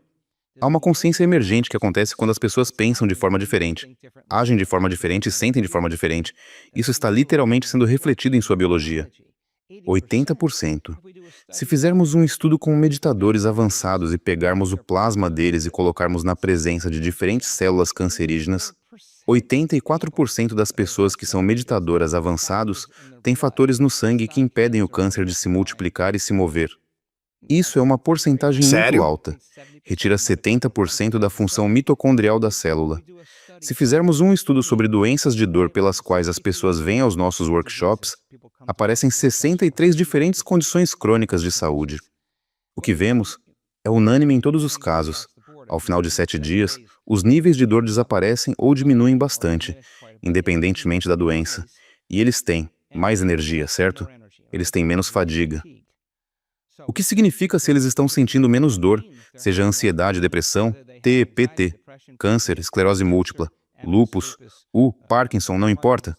[SPEAKER 1] Há uma consciência emergente que acontece quando as pessoas pensam de forma diferente, agem de forma diferente e sentem de forma diferente. Isso está literalmente sendo refletido em sua biologia. 80%. Se fizermos um estudo com meditadores avançados e pegarmos o plasma deles e colocarmos na presença de diferentes células cancerígenas, 84% das pessoas que são meditadoras avançados têm fatores no sangue que impedem o câncer de se multiplicar e se mover. Isso é uma porcentagem
[SPEAKER 2] Sério?
[SPEAKER 1] muito alta. Retira 70% da função mitocondrial da célula. Se fizermos um estudo sobre doenças de dor pelas quais as pessoas vêm aos nossos workshops, aparecem 63 diferentes condições crônicas de saúde. O que vemos é unânime em todos os casos. Ao final de 7 dias, os níveis de dor desaparecem ou diminuem bastante, independentemente da doença. E eles têm mais energia, certo? Eles têm menos fadiga. O que significa se eles estão sentindo menos dor, seja ansiedade, depressão, TEPT, câncer, esclerose múltipla, lúpus, Parkinson, não importa?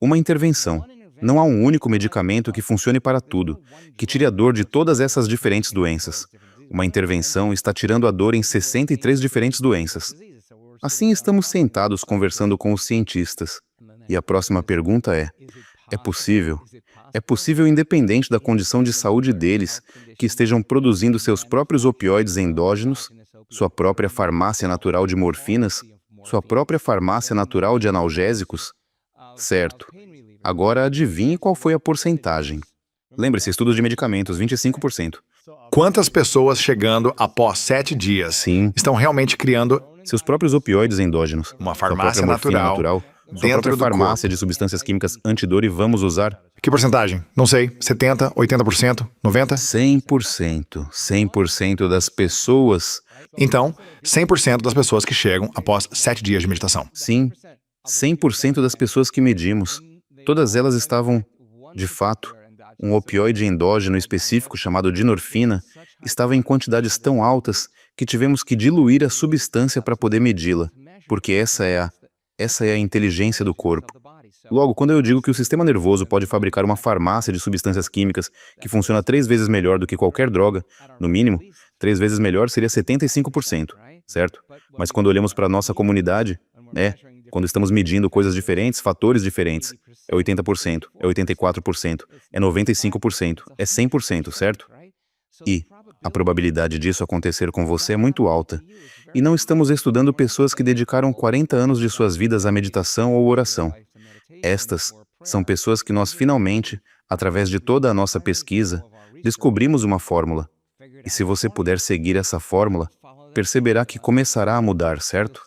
[SPEAKER 1] Uma intervenção. Não há um único medicamento que funcione para tudo, que tire a dor de todas essas diferentes doenças. Uma intervenção está tirando a dor em 63 diferentes doenças. Assim estamos sentados conversando com os cientistas. E a próxima pergunta é possível? É possível independente da condição de saúde deles, que estejam produzindo seus próprios opioides endógenos, sua própria farmácia natural de morfinas, sua própria farmácia natural de analgésicos? Certo. Agora adivinhe qual foi a porcentagem. Lembre-se, estudos de medicamentos, 25%.
[SPEAKER 2] Quantas pessoas chegando após 7 dias
[SPEAKER 1] Sim.
[SPEAKER 2] estão realmente criando
[SPEAKER 1] Seus próprios opioides endógenos.
[SPEAKER 2] uma
[SPEAKER 1] Sua
[SPEAKER 2] farmácia
[SPEAKER 1] própria morfina
[SPEAKER 2] natural
[SPEAKER 1] sua
[SPEAKER 2] dentro
[SPEAKER 1] própria
[SPEAKER 2] do
[SPEAKER 1] farmácia
[SPEAKER 2] corpo?
[SPEAKER 1] de substâncias químicas antidor e vamos usar
[SPEAKER 2] Que porcentagem? Não sei. 70%, 80%, 90%?
[SPEAKER 1] 100%. 100% das pessoas.
[SPEAKER 2] Então, 100% das pessoas que chegam após 7 dias de meditação.
[SPEAKER 1] Sim, 100% das pessoas que medimos. Todas elas estavam, de fato, um opioide endógeno específico chamado dinorfina estava em quantidades tão altas que tivemos que diluir a substância para poder medi-la, porque essa é a inteligência do corpo. Logo, quando eu digo que o sistema nervoso pode fabricar uma farmácia de substâncias químicas que funciona 3 vezes melhor do que qualquer droga, no mínimo, 3 vezes melhor seria 75%, certo? Mas quando olhamos para a nossa comunidade, quando estamos medindo coisas diferentes, fatores diferentes, é 80%, é 84%, é 95%, é 100%, certo? E a probabilidade disso acontecer com você é muito alta. E não estamos estudando pessoas que dedicaram 40 anos de suas vidas à meditação ou oração. Estas são pessoas que nós finalmente, através de toda a nossa pesquisa, descobrimos uma fórmula. E se você puder seguir essa fórmula, perceberá que começará a mudar, certo?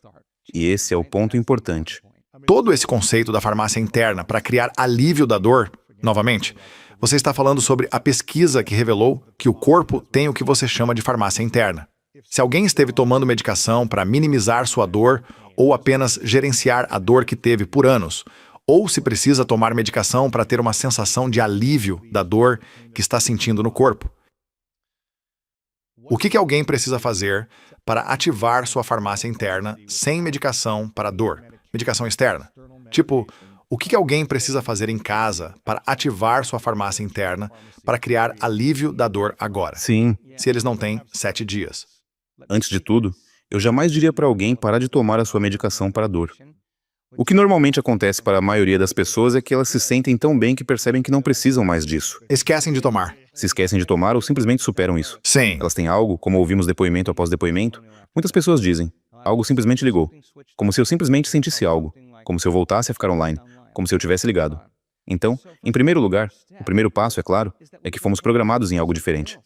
[SPEAKER 1] E esse é o ponto importante.
[SPEAKER 2] Todo esse conceito da farmácia interna para criar alívio da dor, novamente, você está falando sobre a pesquisa que revelou que o corpo tem o que você chama de farmácia interna. Se alguém esteve tomando medicação para minimizar sua dor ou apenas gerenciar a dor que teve por anos, ou se precisa tomar medicação para ter uma sensação de alívio da dor que está sentindo no corpo. O que alguém precisa fazer para ativar sua farmácia interna sem medicação para dor? Medicação externa? Tipo, o que alguém precisa fazer em casa para ativar sua farmácia interna para criar alívio da dor agora?
[SPEAKER 1] Sim.
[SPEAKER 2] Se eles não têm 7 dias.
[SPEAKER 1] Antes de tudo, eu jamais diria para alguém parar de tomar a sua medicação para a dor. O que normalmente acontece para a maioria das pessoas é que elas se sentem tão bem que percebem que não precisam mais disso.
[SPEAKER 2] Esquecem de tomar.
[SPEAKER 1] Se esquecem de tomar ou simplesmente superam isso.
[SPEAKER 2] Sim.
[SPEAKER 1] Elas têm algo, como ouvimos depoimento após depoimento, muitas pessoas dizem, algo simplesmente ligou. Como se eu simplesmente sentisse algo. Como se eu voltasse a ficar online. Como se eu tivesse ligado. Então, em primeiro lugar, o primeiro passo, é claro, é que fomos programados em algo diferente.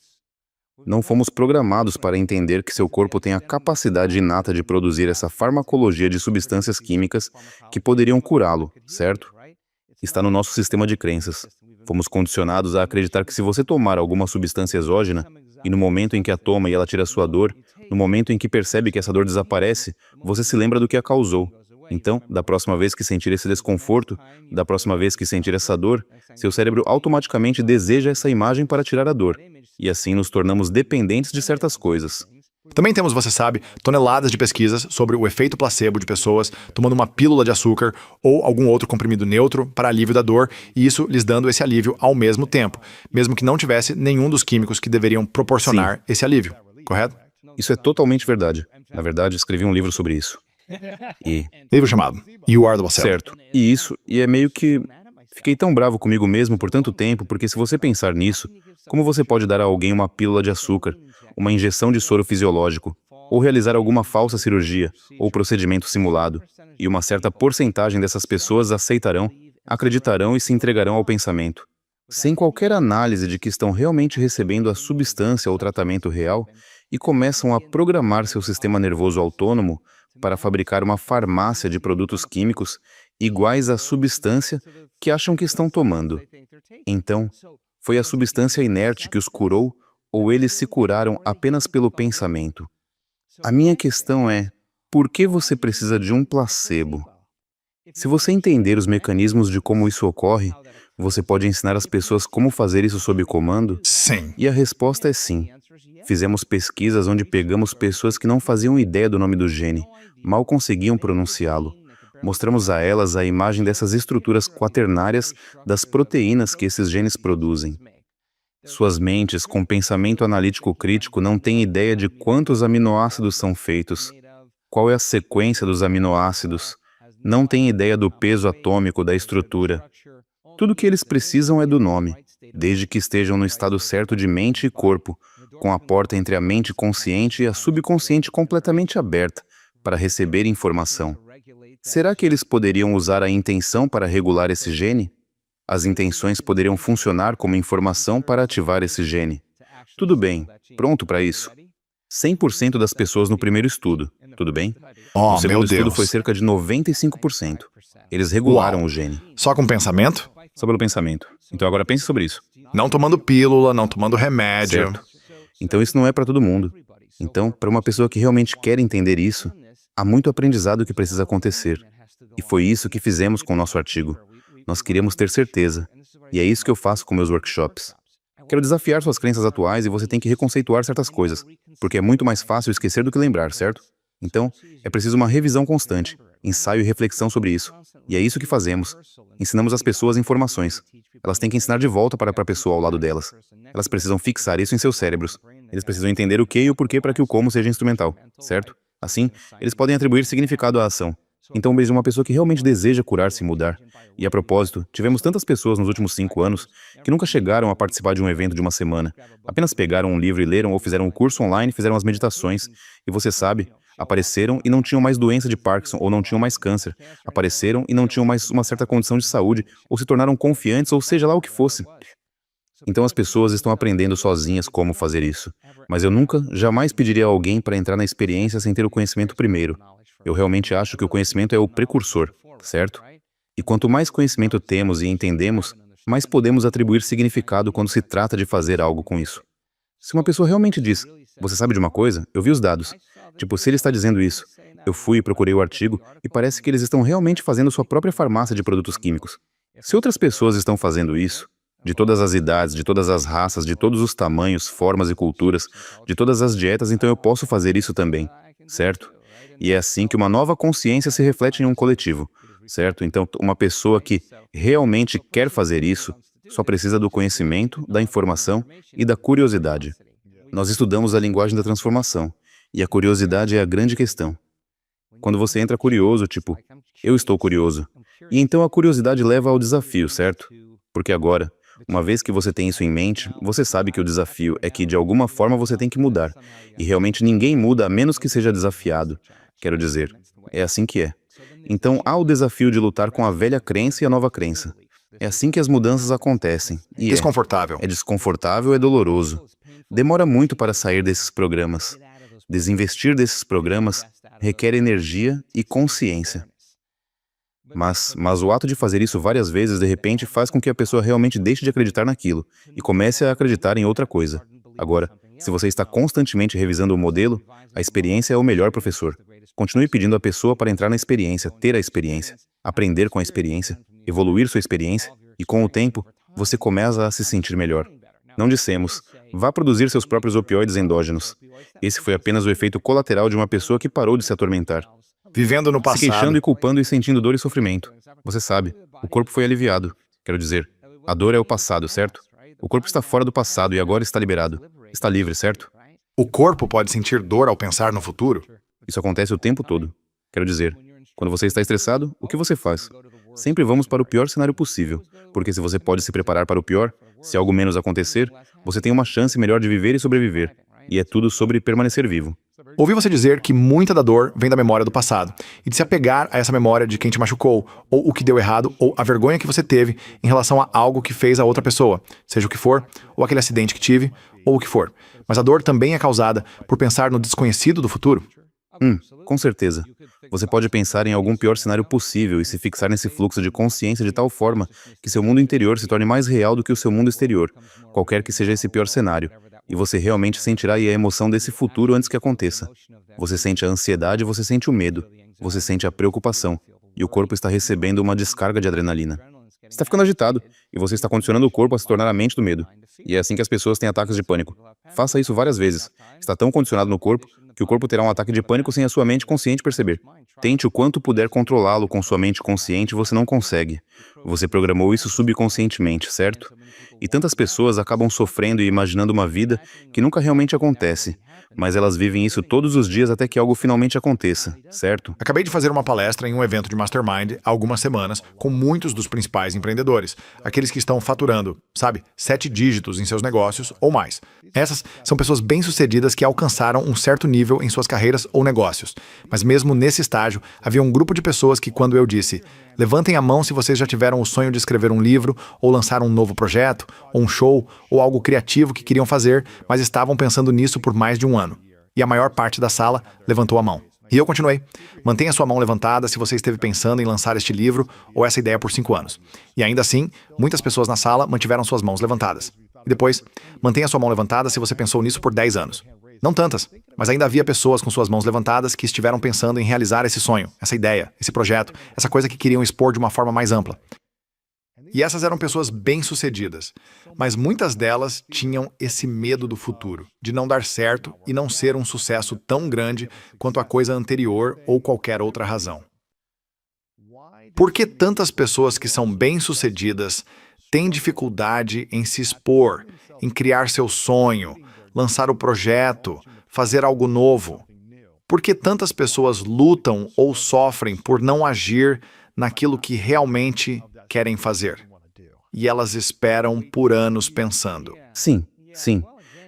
[SPEAKER 1] Não fomos programados para entender que seu corpo tem a capacidade inata de produzir essa farmacologia de substâncias químicas que poderiam curá-lo, certo? Está no nosso sistema de crenças. Fomos condicionados a acreditar que se você tomar alguma substância exógena, e no momento em que a toma e ela tira sua dor, no momento em que percebe que essa dor desaparece, você se lembra do que a causou. Então, da próxima vez que sentir esse desconforto, da próxima vez que sentir essa dor, seu cérebro automaticamente deseja essa imagem para tirar a dor. E assim nos tornamos dependentes de certas coisas.
[SPEAKER 2] Também temos, você sabe, toneladas de pesquisas sobre o efeito placebo de pessoas tomando uma pílula de açúcar ou algum outro comprimido neutro para alívio da dor, e isso lhes dando esse alívio ao mesmo tempo, mesmo que não tivesse nenhum dos químicos que deveriam proporcionar esse alívio, correto?
[SPEAKER 1] Isso é totalmente verdade. Na verdade, escrevi um livro sobre isso. E,
[SPEAKER 2] Livro chamado You Are the Placebo.
[SPEAKER 1] certo, e é meio que... Fiquei tão bravo comigo mesmo por tanto tempo, porque se você pensar nisso, como você pode dar a alguém uma pílula de açúcar, uma injeção de soro fisiológico, ou realizar alguma falsa cirurgia, ou procedimento simulado, e uma certa porcentagem dessas pessoas aceitarão, acreditarão e se entregarão ao pensamento, sem qualquer análise de que estão realmente recebendo a substância ou tratamento real, e começam a programar seu sistema nervoso autônomo para fabricar uma farmácia de produtos químicos iguais à substância que acham que estão tomando. Então, foi a substância inerte que os curou ou eles se curaram apenas pelo pensamento? A minha questão é, por que você precisa de um placebo? Se você entender os mecanismos de como isso ocorre, você pode ensinar as pessoas como fazer isso sob comando?
[SPEAKER 2] Sim.
[SPEAKER 1] E a resposta é sim. Fizemos pesquisas onde pegamos pessoas que não faziam ideia do nome do gene, mal conseguiam pronunciá-lo. Mostramos a elas a imagem dessas estruturas quaternárias das proteínas que esses genes produzem. Suas mentes, com pensamento analítico crítico, não têm ideia de quantos aminoácidos são feitos, qual é a sequência dos aminoácidos, não têm ideia do peso atômico da estrutura. Tudo o que eles precisam é do nome, desde que estejam no estado certo de mente e corpo, com a porta entre a mente consciente e a subconsciente completamente aberta para receber informação. Será que eles poderiam usar a intenção para regular esse gene? As intenções poderiam funcionar como informação para ativar esse gene. Tudo bem, pronto para isso. 100% das pessoas no primeiro estudo, tudo bem?
[SPEAKER 2] Oh,
[SPEAKER 1] No segundo
[SPEAKER 2] meu
[SPEAKER 1] estudo
[SPEAKER 2] Deus.
[SPEAKER 1] foi cerca de 95%. Eles regularam
[SPEAKER 2] Uau.
[SPEAKER 1] o gene,
[SPEAKER 2] Só com pensamento?
[SPEAKER 1] só pelo pensamento. Então agora pense sobre isso.
[SPEAKER 2] Não tomando pílula, não tomando remédio.
[SPEAKER 1] Certo. Então isso não é para todo mundo. Então, para uma pessoa que realmente quer entender isso, há muito aprendizado que precisa acontecer. E foi isso que fizemos com o nosso artigo. Nós queríamos ter certeza. E é isso que eu faço com meus workshops. Quero desafiar suas crenças atuais e você tem que reconceituar certas coisas, porque é muito mais fácil esquecer do que lembrar, certo? Então, é preciso uma revisão constante, ensaio e reflexão sobre isso. E é isso que fazemos. Ensinamos as pessoas informações. Elas têm que ensinar de volta para a pessoa ao lado delas. Elas precisam fixar isso em seus cérebros. Eles precisam entender o que e o porquê para que o como seja instrumental, certo? Assim, eles podem atribuir significado à ação. Então, veja uma pessoa que realmente deseja curar-se e mudar. E a propósito, tivemos tantas pessoas nos últimos 5 anos que nunca chegaram a participar de um evento de uma semana. Apenas pegaram um livro e leram ou fizeram um curso online, fizeram as meditações. E você sabe, apareceram e não tinham mais doença de Parkinson ou não tinham mais câncer. Apareceram e não tinham mais uma certa condição de saúde ou se tornaram confiantes ou seja lá o que fosse. Então as pessoas estão aprendendo sozinhas como fazer isso. Mas eu nunca, jamais pediria a alguém para entrar na experiência sem ter o conhecimento primeiro. Eu realmente acho que o conhecimento é o precursor, certo? E quanto mais conhecimento temos e entendemos, mais podemos atribuir significado quando se trata de fazer algo com isso. Se uma pessoa realmente diz, você sabe de uma coisa? Eu vi os dados. Tipo, se ele está dizendo isso, eu fui e procurei o artigo e parece que eles estão realmente fazendo sua própria farmácia de produtos químicos. Se outras pessoas estão fazendo isso, de todas as idades, de todas as raças, de todos os tamanhos, formas e culturas, de todas as dietas, então eu posso fazer isso também, certo? E é assim que uma nova consciência se reflete em um coletivo, certo? Então, uma pessoa que realmente quer fazer isso só precisa do conhecimento, da informação e da curiosidade. Nós estudamos a linguagem da transformação, e a curiosidade é a grande questão. Quando você entra curioso, tipo, eu estou curioso. E então a curiosidade leva ao desafio, certo? Porque agora, uma vez que você tem isso em mente, você sabe que o desafio é que de alguma forma você tem que mudar. E realmente ninguém muda a menos que seja desafiado. Quero dizer, é assim que é. Então há o desafio de lutar com a velha crença e a nova crença. É assim que as mudanças acontecem. E
[SPEAKER 2] Desconfortável.
[SPEAKER 1] é desconfortável, é doloroso. Demora muito para sair desses programas. Desinvestir desses programas requer energia e consciência. Mas o ato de fazer isso várias vezes, de repente, faz com que a pessoa realmente deixe de acreditar naquilo e comece a acreditar em outra coisa. Agora, se você está constantemente revisando o modelo, a experiência é o melhor professor. Continue pedindo à pessoa para entrar na experiência, ter a experiência, aprender com a experiência, evoluir sua experiência, e com o tempo, você começa a se sentir melhor. Não dissemos, vá produzir seus próprios opioides endógenos. Esse foi apenas o efeito colateral de uma pessoa que parou de se atormentar,
[SPEAKER 2] Vivendo no
[SPEAKER 1] se queixando
[SPEAKER 2] passado.
[SPEAKER 1] e culpando e sentindo dor e sofrimento. Você sabe, o corpo foi aliviado. Quero dizer, a dor é o passado, certo? O corpo está fora do passado e agora está liberado. Está livre, certo?
[SPEAKER 2] O corpo pode sentir dor ao pensar no futuro?
[SPEAKER 1] Isso acontece o tempo todo. Quero dizer, quando você está estressado, o que você faz? Sempre vamos para o pior cenário possível, porque se você pode se preparar para o pior, se algo menos acontecer, você tem uma chance melhor de viver e sobreviver. E é tudo sobre permanecer vivo.
[SPEAKER 2] Ouvi você dizer que muita da dor vem da memória do passado, e de se apegar a essa memória de quem te machucou, ou o que deu errado, ou a vergonha que você teve em relação a algo que fez a outra pessoa, seja o que for, ou aquele acidente que tive, ou o que for. Mas a dor também é causada por pensar no desconhecido do futuro?
[SPEAKER 1] Com certeza. Você pode pensar em algum pior cenário possível e se fixar nesse fluxo de consciência de tal forma que seu mundo interior se torne mais real do que o seu mundo exterior, qualquer que seja esse pior cenário, e você realmente sentirá aí a emoção desse futuro antes que aconteça. Você sente a ansiedade, você sente o medo, você sente a preocupação, e o corpo está recebendo uma descarga de adrenalina. Está ficando agitado, e você está condicionando o corpo a se tornar a mente do medo. E é assim que as pessoas têm ataques de pânico. Faça isso várias vezes. Está tão condicionado no corpo que o corpo terá um ataque de pânico sem a sua mente consciente perceber. Tente o quanto puder controlá-lo com sua mente consciente, você não consegue. Você programou isso subconscientemente, certo? E tantas pessoas acabam sofrendo e imaginando uma vida que nunca realmente acontece, mas elas vivem isso todos os dias até que algo finalmente aconteça, certo?
[SPEAKER 2] Acabei de fazer uma palestra em um evento de Mastermind há algumas semanas com muitos dos principais empreendedores, aqueles que estão faturando, 7 dígitos em seus negócios ou mais. Essas são pessoas bem-sucedidas que alcançaram um certo nível em suas carreiras ou negócios. Mas mesmo nesse estágio, havia um grupo de pessoas que, quando eu disse, levantem a mão se vocês já tiveram o sonho de escrever um livro, ou lançar um novo projeto, ou um show, ou algo criativo que queriam fazer, mas estavam pensando nisso por mais de um ano. E a maior parte da sala levantou a mão. E eu continuei. Mantenha sua mão levantada se você esteve pensando em lançar este livro ou essa ideia por 5 anos. E ainda assim, muitas pessoas na sala mantiveram suas mãos levantadas. E depois, mantenha sua mão levantada se você pensou nisso por 10 anos. Não tantas, mas ainda havia pessoas com suas mãos levantadas que estiveram pensando em realizar esse sonho, essa ideia, esse projeto, essa coisa que queriam expor de uma forma mais ampla. E essas eram pessoas bem-sucedidas, mas muitas delas tinham esse medo do futuro, de não dar certo e não ser um sucesso tão grande quanto a coisa anterior ou qualquer outra razão. Por que tantas pessoas que são bem-sucedidas têm dificuldade em se expor, em criar seu sonho, lançar o projeto, fazer algo novo? Por que tantas pessoas lutam ou sofrem por não agir naquilo que realmente querem fazer? E elas esperam por anos pensando.
[SPEAKER 1] Sim, sim.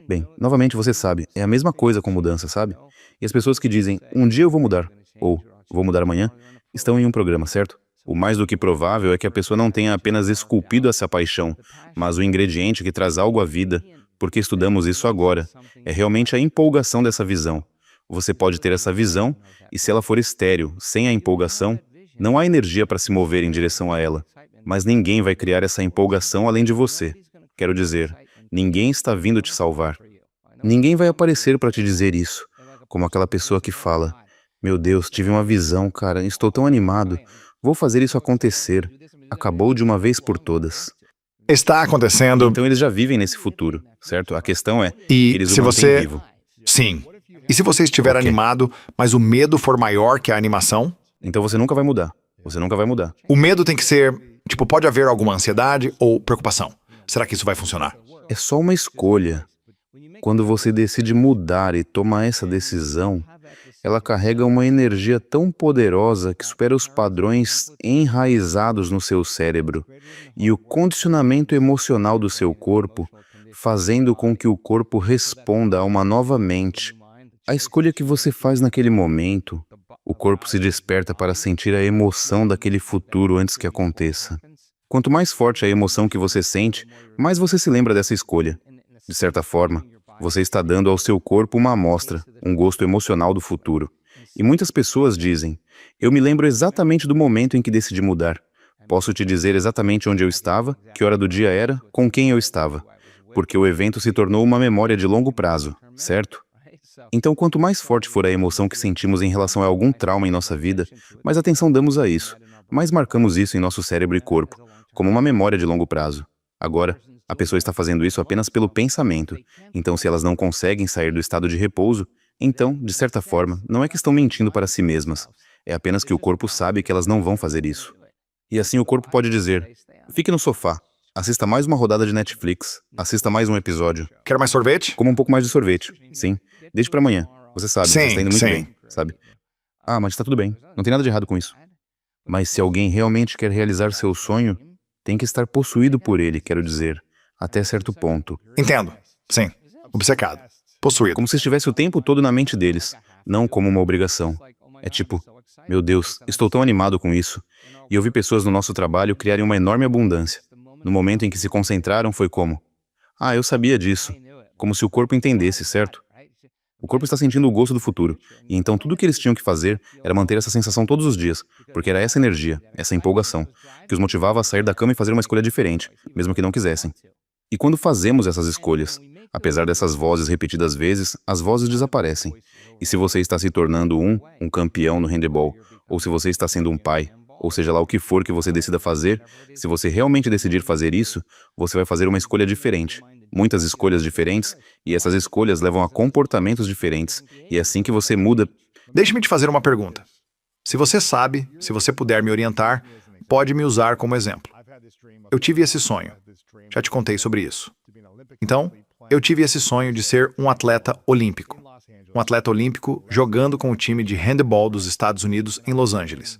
[SPEAKER 1] Bem, novamente você sabe, é a mesma coisa com mudança, sabe? E as pessoas que dizem, um dia eu vou mudar, ou vou mudar amanhã, estão em um programa, certo? O mais do que provável é que a pessoa não tenha apenas esculpido essa paixão, mas o ingrediente que traz algo à vida, porque estudamos isso agora, é realmente a empolgação dessa visão. Você pode ter essa visão, e se ela for estéril, sem a empolgação, não há energia para se mover em direção a ela. Mas ninguém vai criar essa empolgação além de você. Quero dizer, ninguém está vindo te salvar. Ninguém vai aparecer para te dizer isso, como aquela pessoa que fala, meu Deus, tive uma visão, cara, estou tão animado, vou fazer isso acontecer. Acabou de uma vez por todas.
[SPEAKER 2] Está acontecendo.
[SPEAKER 1] Então eles já vivem nesse futuro, certo? A questão é,
[SPEAKER 2] E
[SPEAKER 1] eles
[SPEAKER 2] se
[SPEAKER 1] o mantêm
[SPEAKER 2] você...
[SPEAKER 1] vivo.
[SPEAKER 2] Sim. E se você estiver
[SPEAKER 1] Ok.
[SPEAKER 2] animado, mas o medo for maior que a animação?
[SPEAKER 1] Então você nunca vai mudar. Você nunca vai mudar.
[SPEAKER 2] O medo tem que ser... pode haver alguma ansiedade ou preocupação. Será que isso vai funcionar?
[SPEAKER 1] É só uma escolha. Quando você decide mudar e toma essa decisão, ela carrega uma energia tão poderosa que supera os padrões enraizados no seu cérebro e o condicionamento emocional do seu corpo, fazendo com que o corpo responda a uma nova mente. A escolha que você faz naquele momento, o corpo se desperta para sentir a emoção daquele futuro antes que aconteça. Quanto mais forte a emoção que você sente, mais você se lembra dessa escolha. De certa forma, você está dando ao seu corpo uma amostra, um gosto emocional do futuro. E muitas pessoas dizem, eu me lembro exatamente do momento em que decidi mudar. Posso te dizer exatamente onde eu estava, que hora do dia era, com quem eu estava. Porque o evento se tornou uma memória de longo prazo, certo? Então, quanto mais forte for a emoção que sentimos em relação a algum trauma em nossa vida, mais atenção damos a isso, mais marcamos isso em nosso cérebro e corpo, como uma memória de longo prazo. Agora, a pessoa está fazendo isso apenas pelo pensamento, então se elas não conseguem sair do estado de repouso, então, de certa forma, não é que estão mentindo para si mesmas, é apenas que o corpo sabe que elas não vão fazer isso. E assim o corpo pode dizer: fique no sofá, assista mais uma rodada de Netflix, assista mais um episódio,
[SPEAKER 2] Quer mais sorvete?
[SPEAKER 1] coma um pouco mais de sorvete, sim, deixe para amanhã, você sabe, você está
[SPEAKER 2] Sim,
[SPEAKER 1] indo muito
[SPEAKER 2] sim.
[SPEAKER 1] bem, sabe? Ah, mas está tudo bem, não tem nada de errado com isso. Mas se alguém realmente quer realizar seu sonho, tem que estar possuído por ele, quero dizer, até certo ponto.
[SPEAKER 2] Entendo. Sim. Obcecado. Possuído.
[SPEAKER 1] Como se estivesse o tempo todo na mente deles, não como uma obrigação. É tipo, meu Deus, estou tão animado com isso. E eu vi pessoas no nosso trabalho criarem uma enorme abundância. No momento em que se concentraram, foi como: ah, eu sabia disso. Como se o corpo entendesse, certo? O corpo está sentindo o gosto do futuro. E então tudo o que eles tinham que fazer era manter essa sensação todos os dias, porque era essa energia, essa empolgação, que os motivava a sair da cama e fazer uma escolha diferente, mesmo que não quisessem. E quando fazemos essas escolhas, apesar dessas vozes repetidas vezes, as vozes desaparecem. E se você está se tornando um campeão no handebol, ou se você está sendo um pai, ou seja lá o que for que você decida fazer, se você realmente decidir fazer isso, você vai fazer uma escolha diferente. Muitas escolhas diferentes, e essas escolhas levam a comportamentos diferentes, e é assim que você muda.
[SPEAKER 2] Deixe-me te fazer uma pergunta. Se você sabe, se você puder me orientar, pode me usar como exemplo. Eu tive esse sonho. Já te contei sobre isso. Então, eu tive esse sonho de ser um atleta olímpico. Um atleta olímpico jogando com o time de handebol dos Estados Unidos em Los Angeles.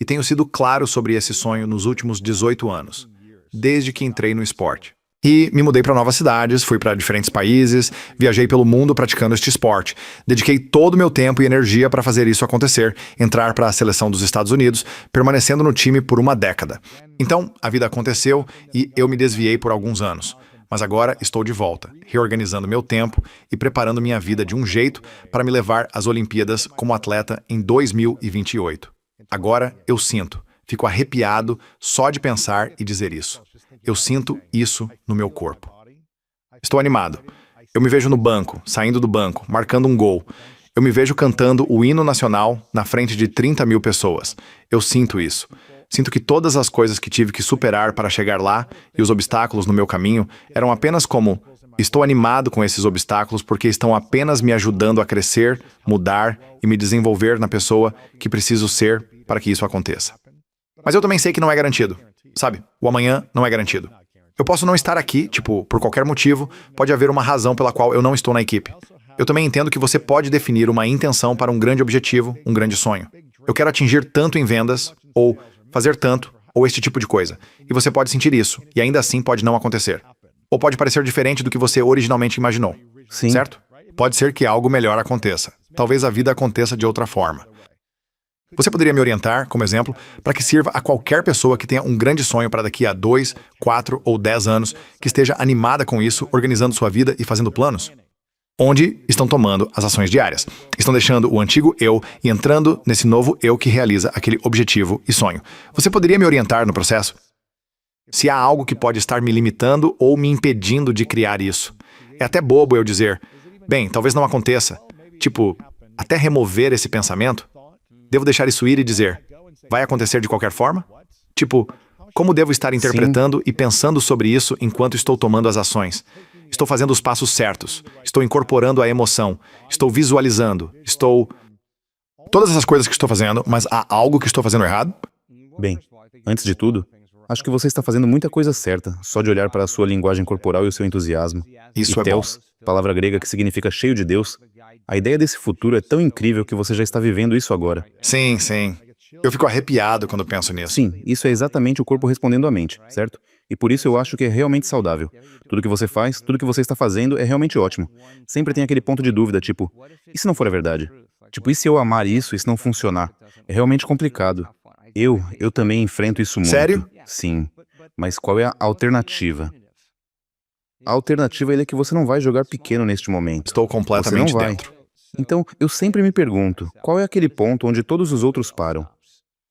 [SPEAKER 2] E tenho sido claro sobre esse sonho nos últimos 18 anos, desde que entrei no esporte. E me mudei para novas cidades, fui para diferentes países, viajei pelo mundo praticando este esporte. Dediquei todo o meu tempo e energia para fazer isso acontecer, entrar para a seleção dos Estados Unidos, permanecendo no time por uma década. Então, a vida aconteceu e eu me desviei por alguns anos. Mas agora estou de volta, reorganizando meu tempo e preparando minha vida de um jeito para me levar às Olimpíadas como atleta em 2028. Agora eu sinto, fico arrepiado só de pensar e dizer isso. Eu sinto isso no meu corpo. Estou animado. Eu me vejo no banco, saindo do banco, marcando um gol. Eu me vejo cantando o hino nacional na frente de 30 mil pessoas. Eu sinto isso. Sinto que todas as coisas que tive que superar para chegar lá e os obstáculos no meu caminho eram apenas como: estou animado com esses obstáculos porque estão apenas me ajudando a crescer, mudar e me desenvolver na pessoa que preciso ser para que isso aconteça. Mas eu também sei que não é garantido. Sabe, o amanhã não é garantido. Eu posso não estar aqui, por qualquer motivo, pode haver uma razão pela qual eu não estou na equipe. Eu também entendo que você pode definir uma intenção para um grande objetivo, um grande sonho. Eu quero atingir tanto em vendas, ou fazer tanto, ou este tipo de coisa. E você pode sentir isso, e ainda assim pode não acontecer. Ou pode parecer diferente do que você originalmente imaginou.
[SPEAKER 1] Sim.
[SPEAKER 2] Certo? Pode ser que algo melhor aconteça. Talvez a vida aconteça de outra forma. Você poderia me orientar, como exemplo, para que sirva a qualquer pessoa que tenha um grande sonho para daqui a 2, 4 ou 10 anos, que esteja animada com isso, organizando sua vida e fazendo planos? Onde estão tomando as ações diárias? Estão deixando o antigo eu e entrando nesse novo eu que realiza aquele objetivo e sonho. Você poderia me orientar no processo? Se há algo que pode estar me limitando ou me impedindo de criar isso. É até bobo eu dizer: bem, talvez não aconteça. Até remover esse pensamento. Devo deixar isso ir e dizer: vai acontecer de qualquer forma? Como devo estar interpretando e pensando sobre isso enquanto estou tomando as ações? Estou fazendo os passos certos. Estou incorporando a emoção. Estou visualizando. Todas essas coisas que estou fazendo, mas há algo que estou fazendo errado?
[SPEAKER 1] Bem, antes de tudo, acho que você está fazendo muita coisa certa, só de olhar para a sua linguagem corporal e o seu entusiasmo.
[SPEAKER 2] Isso
[SPEAKER 1] E
[SPEAKER 2] é bom.
[SPEAKER 1] Theos, palavra grega que significa cheio de Deus, a ideia desse futuro é tão incrível que você já está vivendo isso agora.
[SPEAKER 2] Sim, sim. Eu fico arrepiado quando penso nisso.
[SPEAKER 1] Sim, isso é exatamente o corpo respondendo à mente, certo? E por isso eu acho que é realmente saudável. Tudo que você faz, tudo que você está fazendo é realmente ótimo. Sempre tem aquele ponto de dúvida, e se não for a verdade? E se eu amar isso e se não funcionar? É realmente complicado. Eu também enfrento isso muito.
[SPEAKER 2] Sério?
[SPEAKER 1] Sim. Mas qual é a alternativa? A alternativa é que você não vai jogar pequeno neste momento.
[SPEAKER 2] Estou completamente
[SPEAKER 1] Você não vai.
[SPEAKER 2] dentro.
[SPEAKER 1] Então, eu sempre me pergunto, qual é aquele ponto onde todos os outros param?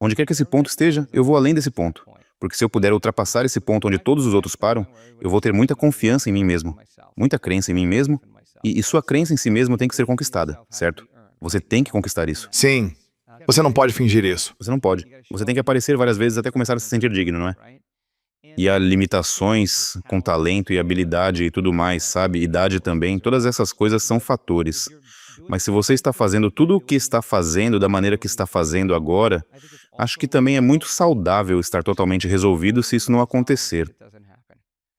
[SPEAKER 1] Onde quer que esse ponto esteja, eu vou além desse ponto. Porque se eu puder ultrapassar esse ponto onde todos os outros param, eu vou ter muita confiança em mim mesmo, muita crença em mim mesmo E sua crença em si mesmo tem que ser conquistada, certo? Você tem que conquistar isso.
[SPEAKER 2] Sim, você não pode fingir isso.
[SPEAKER 1] Você não pode. Você tem que aparecer várias vezes até começar a se sentir digno, não é? E há limitações com talento e habilidade e tudo mais, sabe? Idade também. Todas essas coisas são fatores. Mas se você está fazendo tudo o que está fazendo da maneira que está fazendo agora, acho que também é muito saudável estar totalmente resolvido se isso não acontecer.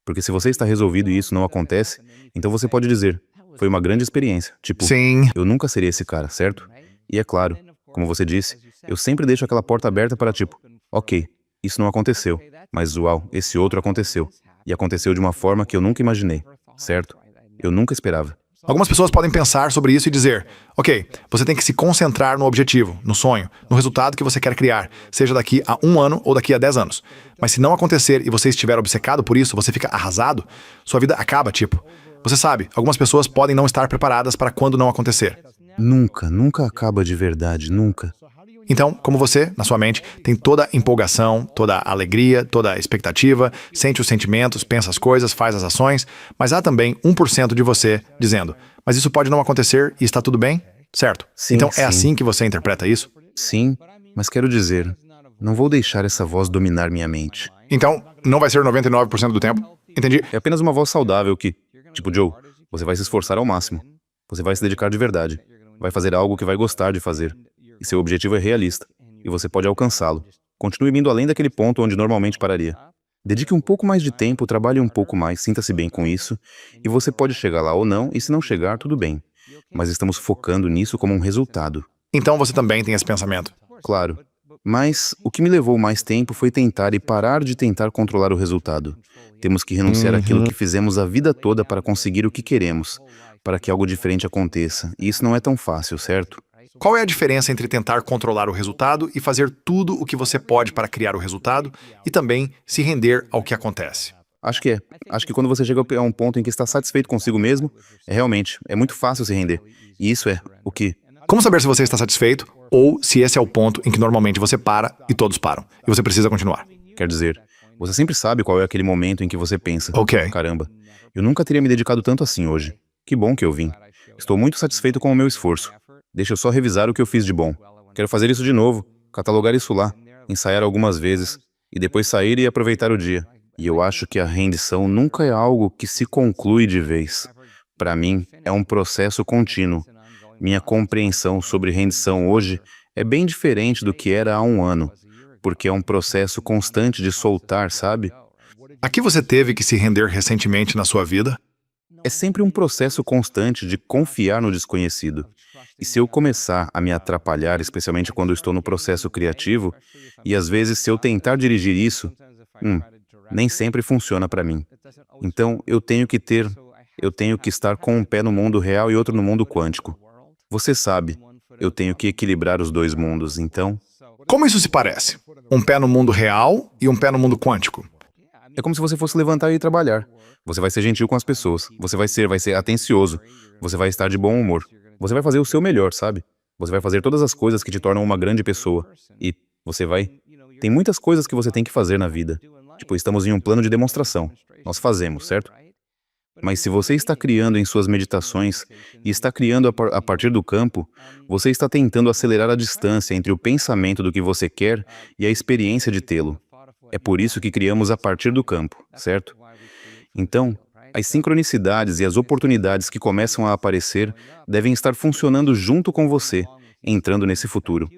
[SPEAKER 1] Porque se você está resolvido e isso não acontece, então você pode dizer, foi uma grande experiência. Tipo,
[SPEAKER 2] Sim,
[SPEAKER 1] eu nunca seria esse cara, certo? E é claro, como você disse, eu sempre deixo aquela porta aberta para tipo, ok, isso não aconteceu, mas uau, esse outro aconteceu. E aconteceu de uma forma que eu nunca imaginei, certo? Eu nunca esperava.
[SPEAKER 2] algumas pessoas podem pensar sobre isso e dizer, ok, você tem que se concentrar no objetivo, no sonho, no resultado que você quer criar, seja daqui a 1 ano ou daqui a 10 anos. Mas se não acontecer e você estiver obcecado por isso, você fica arrasado, sua vida acaba, tipo. Você sabe, algumas pessoas podem não estar preparadas para quando não acontecer.
[SPEAKER 1] Nunca, nunca acaba de verdade, nunca.
[SPEAKER 2] Então, como você, na sua mente, tem toda a empolgação, toda a alegria, toda a expectativa, sente os sentimentos, pensa as coisas, faz as ações, mas há também 1% de você dizendo, mas isso pode não acontecer e está tudo bem? Certo?
[SPEAKER 1] Sim,
[SPEAKER 2] Então é
[SPEAKER 1] sim.
[SPEAKER 2] assim que você interpreta isso?
[SPEAKER 1] Sim, mas quero dizer, não vou deixar essa voz dominar minha mente.
[SPEAKER 2] Então, não vai ser 99% do tempo? Entendi?
[SPEAKER 1] É apenas uma voz saudável que, tipo, Joe, você vai se esforçar ao máximo. Você vai se dedicar de verdade. Vai fazer algo que vai gostar de fazer. E seu objetivo é realista. E você pode alcançá-lo. Continue indo além daquele ponto onde normalmente pararia. Dedique um pouco mais de tempo, trabalhe um pouco mais, sinta-se bem com isso. E você pode chegar lá ou não, e se não chegar, tudo bem. Mas estamos focando nisso como um resultado.
[SPEAKER 2] Então você também tem esse pensamento.
[SPEAKER 1] Claro. Mas o que me levou mais tempo foi tentar e parar de tentar controlar o resultado. Temos que renunciar àquilo que fizemos a vida toda para conseguir o que queremos, para que algo diferente aconteça. E isso não é tão fácil, certo?
[SPEAKER 2] Qual é a diferença entre tentar controlar o resultado e fazer tudo o que você pode para criar o resultado e também se render ao que acontece?
[SPEAKER 1] Acho que é. Acho que quando você chega a um ponto em que está satisfeito consigo mesmo, é muito fácil se render. E isso é o que...
[SPEAKER 2] Como saber se você está satisfeito ou se esse é o ponto em que normalmente você para e todos param e você precisa continuar?
[SPEAKER 1] Quer dizer, você sempre sabe qual é aquele momento em que você pensa,
[SPEAKER 2] Ok.
[SPEAKER 1] caramba, eu nunca teria me dedicado tanto assim hoje. Que bom que eu vim. Estou muito satisfeito com o meu esforço. Deixa eu só revisar o que eu fiz de bom. Quero fazer isso de novo, catalogar isso lá, ensaiar algumas vezes, e depois sair e aproveitar o dia. E eu acho que a rendição nunca é algo que se conclui de vez. Para mim, é um processo contínuo. Minha compreensão sobre rendição hoje é bem diferente do que era há 1 ano, porque é um processo constante de soltar, sabe?
[SPEAKER 2] A que você teve que se render recentemente na sua vida?
[SPEAKER 1] É sempre um processo constante de confiar no desconhecido. E se eu começar a me atrapalhar, especialmente quando estou no processo criativo, e às vezes se eu tentar dirigir isso, nem sempre funciona para mim. Então eu tenho que estar com um pé no mundo real e outro no mundo quântico. Você sabe, eu tenho que equilibrar os dois mundos, então...
[SPEAKER 2] Como isso se parece? Um pé no mundo real e um pé no mundo quântico.
[SPEAKER 1] É como se você fosse levantar e ir trabalhar. Você vai ser gentil com as pessoas. Você vai ser atencioso. Você vai estar de bom humor. Você vai fazer o seu melhor, sabe? Você vai fazer todas as coisas que te tornam uma grande pessoa. E você vai... Tem muitas coisas que você tem que fazer na vida. Tipo, estamos em um plano de demonstração. Nós fazemos, certo? Mas se você está criando em suas meditações e está criando a partir do campo, você está tentando acelerar a distância entre o pensamento do que você quer e a experiência de tê-lo. É por isso que criamos a partir do campo, certo? Então, as sincronicidades e as oportunidades que começam a aparecer devem estar funcionando junto com você, entrando nesse futuro.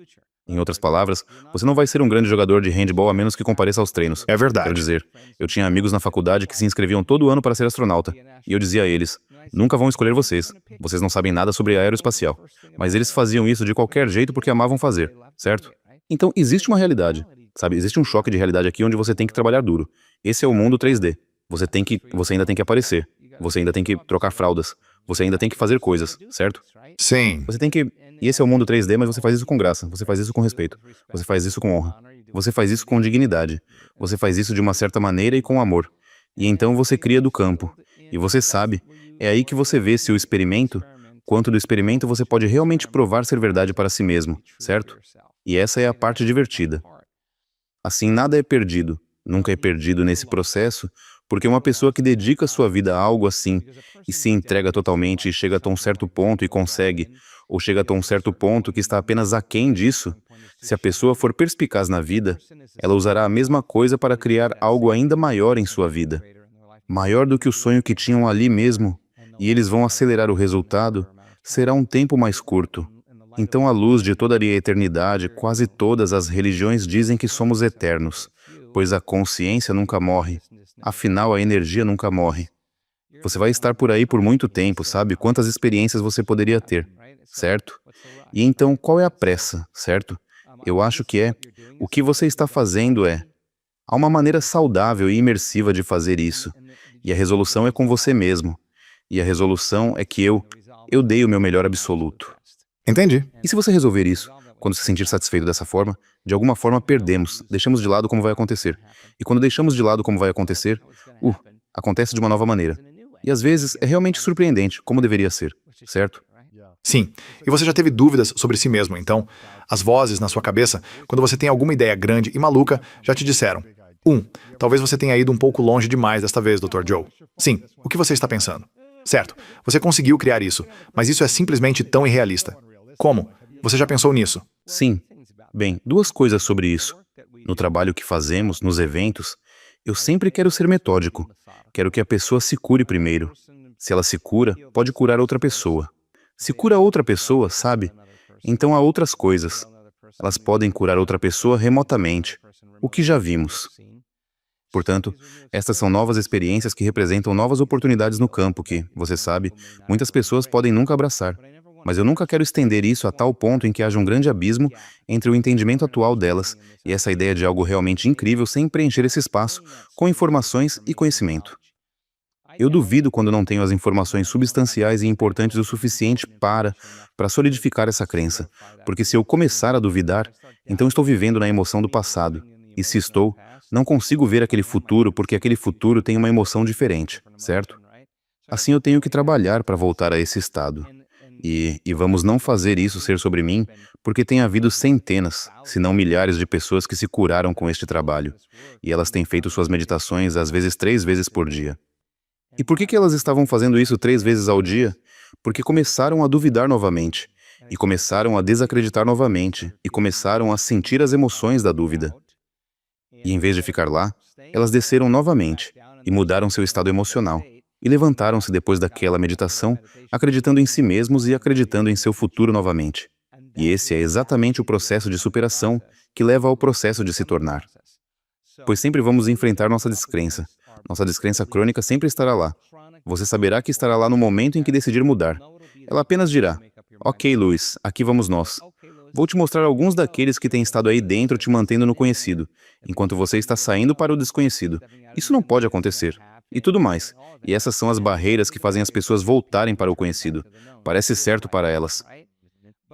[SPEAKER 1] Em outras palavras, você não vai ser um grande jogador de handball a menos que compareça aos treinos.
[SPEAKER 2] É verdade.
[SPEAKER 1] Quero dizer, eu tinha amigos na faculdade que se inscreviam todo ano para ser astronauta. E eu dizia a eles, nunca vão escolher vocês. Vocês não sabem nada sobre aeroespacial. Mas eles faziam isso de qualquer jeito porque amavam fazer, certo? Então, existe uma realidade, sabe? Existe um choque de realidade aqui onde você tem que trabalhar duro. Esse é o mundo 3D. Você ainda tem que aparecer. Você ainda tem que trocar fraldas. Você ainda tem que fazer coisas, certo?
[SPEAKER 2] Sim.
[SPEAKER 1] Você tem que... E esse é o mundo 3D, mas você faz isso com graça. Você faz isso com respeito. Você faz isso com honra. Você faz isso com dignidade. Você faz isso de uma certa maneira e com amor. E então você cria do campo. E você sabe, é aí que você vê se o experimento, quanto do experimento você pode realmente provar ser verdade para si mesmo, certo? E essa é a parte divertida. Assim, nada é perdido. Nunca é perdido nesse processo, Porque uma pessoa que dedica sua vida a algo assim, e se entrega totalmente e chega a um certo ponto e consegue, ou chega a um certo ponto que está apenas aquém disso, se a pessoa for perspicaz na vida, ela usará a mesma coisa para criar algo ainda maior em sua vida. Maior do que o sonho que tinham ali mesmo, e eles vão acelerar o resultado, será um tempo mais curto. Então, à luz de toda a eternidade, quase todas as religiões dizem que somos eternos, pois a consciência nunca morre. Afinal, a energia nunca morre. Você vai estar por aí por muito tempo, sabe? Quantas experiências você poderia ter, certo? E então, qual é a pressa, certo? Eu acho que o que você está fazendo há uma maneira saudável e imersiva de fazer isso. E a resolução é com você mesmo. E a resolução é que eu dei o meu melhor absoluto.
[SPEAKER 2] Entendi.
[SPEAKER 1] E se você resolver isso, quando se sentir satisfeito dessa forma, de alguma forma perdemos, deixamos de lado como vai acontecer. E quando deixamos de lado como vai acontecer, acontece de uma nova maneira. E às vezes é realmente surpreendente, como deveria ser, certo?
[SPEAKER 2] Sim. E você já teve dúvidas sobre si mesmo, então? As vozes na sua cabeça, quando você tem alguma ideia grande e maluca, já te disseram. Talvez você tenha ido um pouco longe demais desta vez, Dr. Joe. Sim, o que você está pensando? Certo, você conseguiu criar isso, mas isso é simplesmente tão irrealista. Como? Você já pensou nisso?
[SPEAKER 1] Sim. Bem, duas coisas sobre isso. No trabalho que fazemos, nos eventos, eu sempre quero ser metódico. Quero que a pessoa se cure primeiro. Se ela se cura, pode curar outra pessoa. Se cura outra pessoa, sabe? Então há outras coisas. Elas podem curar outra pessoa remotamente, o que já vimos. Portanto, estas são novas experiências que representam novas oportunidades no campo que, você sabe, muitas pessoas podem nunca abraçar. Mas eu nunca quero estender isso a tal ponto em que haja um grande abismo entre o entendimento atual delas e essa ideia de algo realmente incrível sem preencher esse espaço com informações e conhecimento. Eu duvido quando não tenho as informações substanciais e importantes o suficiente para solidificar essa crença, porque se eu começar a duvidar, então estou vivendo na emoção do passado. E se estou, não consigo ver aquele futuro porque aquele futuro tem uma emoção diferente, certo? Assim eu tenho que trabalhar para voltar a esse estado. E vamos não fazer isso ser sobre mim, porque tem havido centenas, se não milhares de pessoas que se curaram com este trabalho. E elas têm feito suas meditações às vezes 3 vezes por dia. E por que elas estavam fazendo isso 3 vezes ao dia? Porque começaram a duvidar novamente, e começaram a desacreditar novamente, e começaram a sentir as emoções da dúvida. E em vez de ficar lá, elas desceram novamente, e mudaram seu estado emocional, e levantaram-se depois daquela meditação, acreditando em si mesmos e acreditando em seu futuro novamente. E esse é exatamente o processo de superação que leva ao processo de se tornar. Pois sempre vamos enfrentar nossa descrença. Nossa descrença crônica sempre estará lá. Você saberá que estará lá no momento em que decidir mudar. Ela apenas dirá, ok, Luiz, aqui vamos nós. Vou te mostrar alguns daqueles que têm estado aí dentro te mantendo no conhecido, enquanto você está saindo para o desconhecido. Isso não pode acontecer. E tudo mais. E essas são as barreiras que fazem as pessoas voltarem para o conhecido. Parece certo para elas.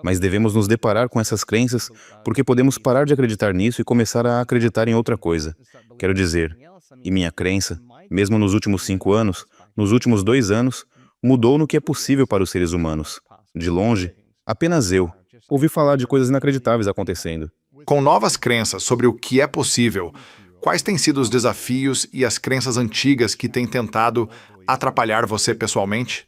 [SPEAKER 1] Mas devemos nos deparar com essas crenças porque podemos parar de acreditar nisso e começar a acreditar em outra coisa. Quero dizer, e minha crença, mesmo nos últimos 5 anos, nos últimos 2 anos, mudou no que é possível para os seres humanos. De longe, apenas eu ouvi falar de coisas inacreditáveis acontecendo.
[SPEAKER 2] Com novas crenças sobre o que é possível, quais têm sido os desafios e as crenças antigas que têm tentado atrapalhar você pessoalmente?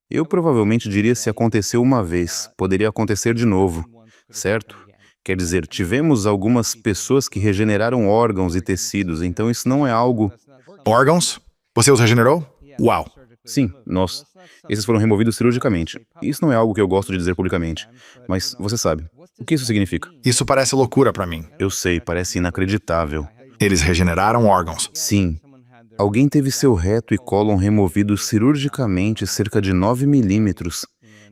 [SPEAKER 1] Eu provavelmente diria se aconteceu uma vez, poderia acontecer de novo, certo? Quer dizer, tivemos algumas pessoas que regeneraram órgãos e tecidos, então isso não é algo...
[SPEAKER 2] Órgãos? Você os regenerou? Uau!
[SPEAKER 1] Sim, esses foram removidos cirurgicamente. Isso não é algo que eu gosto de dizer publicamente, mas você sabe. O que isso significa?
[SPEAKER 2] Isso parece loucura pra mim.
[SPEAKER 1] Eu sei, parece inacreditável.
[SPEAKER 2] Eles regeneraram órgãos.
[SPEAKER 1] Sim. Alguém teve seu reto e cólon removidos cirurgicamente cerca de 9 milímetros,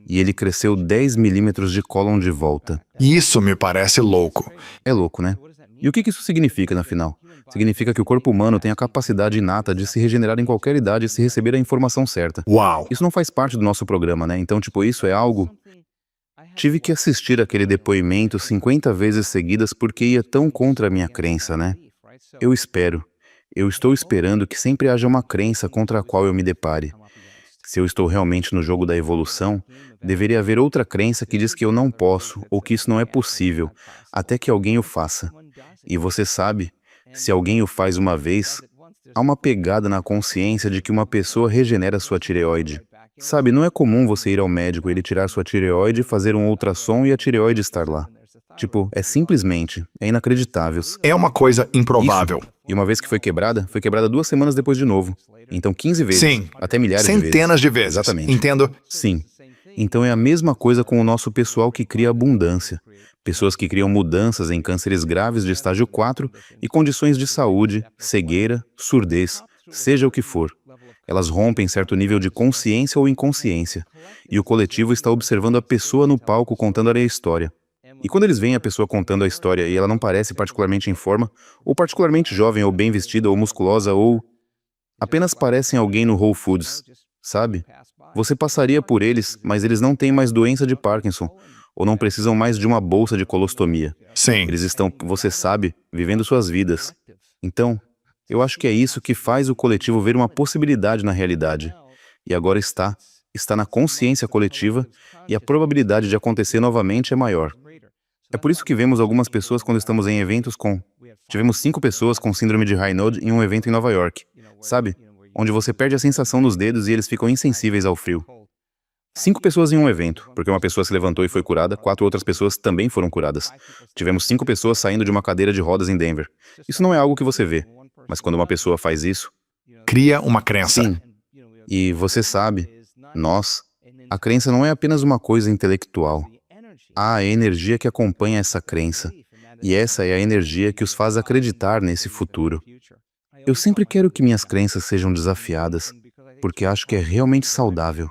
[SPEAKER 1] e ele cresceu 10 milímetros de cólon de volta.
[SPEAKER 2] Isso me parece louco.
[SPEAKER 1] É louco, né? E o que isso significa, na final? Significa que o corpo humano tem a capacidade inata de se regenerar em qualquer idade se receber a informação certa.
[SPEAKER 2] Uau!
[SPEAKER 1] Isso não faz parte do nosso programa, né? Então, isso é algo... Tive que assistir aquele depoimento 50 vezes seguidas porque ia tão contra a minha crença, né? Eu estou esperando que sempre haja uma crença contra a qual eu me depare. Se eu estou realmente no jogo da evolução, deveria haver outra crença que diz que eu não posso ou que isso não é possível, até que alguém o faça. E você sabe, se alguém o faz uma vez, Há uma pegada na consciência de que uma pessoa regenera sua tireoide. Sabe, não é comum você ir ao médico, ele tirar sua tireoide, fazer um ultrassom e a tireoide estar lá. Tipo, é inacreditável.
[SPEAKER 2] É uma coisa improvável.
[SPEAKER 1] Isso. E uma vez que foi quebrada 2 semanas depois de novo. Então 15 vezes,
[SPEAKER 2] Sim.
[SPEAKER 1] até milhares de vezes.
[SPEAKER 2] Centenas de vezes.
[SPEAKER 1] Exatamente.
[SPEAKER 2] Entendo.
[SPEAKER 1] Sim. Então é a mesma coisa com o nosso pessoal que cria abundância. Pessoas que criam mudanças em cânceres graves de estágio 4 e condições de saúde, cegueira, surdez, seja o que for. Elas rompem certo nível de consciência ou inconsciência. E o coletivo está observando a pessoa no palco contando a história. E quando eles veem a pessoa contando a história e ela não parece particularmente em forma, ou particularmente jovem, ou bem vestida, ou musculosa, ou apenas parecem alguém no Whole Foods, sabe? Você passaria por eles, mas eles não têm mais doença de Parkinson, ou não precisam mais de uma bolsa de colostomia.
[SPEAKER 2] Sim.
[SPEAKER 1] Eles estão, você sabe, vivendo suas vidas. Então, eu acho que é isso que faz o coletivo ver uma possibilidade na realidade. E agora está na consciência coletiva, e a probabilidade de acontecer novamente é maior. É por isso que vemos algumas pessoas quando estamos em eventos com... Tivemos 5 pessoas com síndrome de Raynaud em um evento em Nova York, sabe? Onde você perde a sensação nos dedos e eles ficam insensíveis ao frio. 5 pessoas em um evento, porque uma pessoa se levantou e foi curada, 4 outras pessoas também foram curadas. Tivemos 5 pessoas saindo de uma cadeira de rodas em Denver. Isso não é algo que você vê, mas quando uma pessoa faz isso...
[SPEAKER 2] Cria uma crença.
[SPEAKER 1] Sim. E você sabe, a crença não é apenas uma coisa intelectual. Há a energia que acompanha essa crença, e essa é a energia que os faz acreditar nesse futuro. Eu sempre quero que minhas crenças sejam desafiadas, porque acho que é realmente saudável,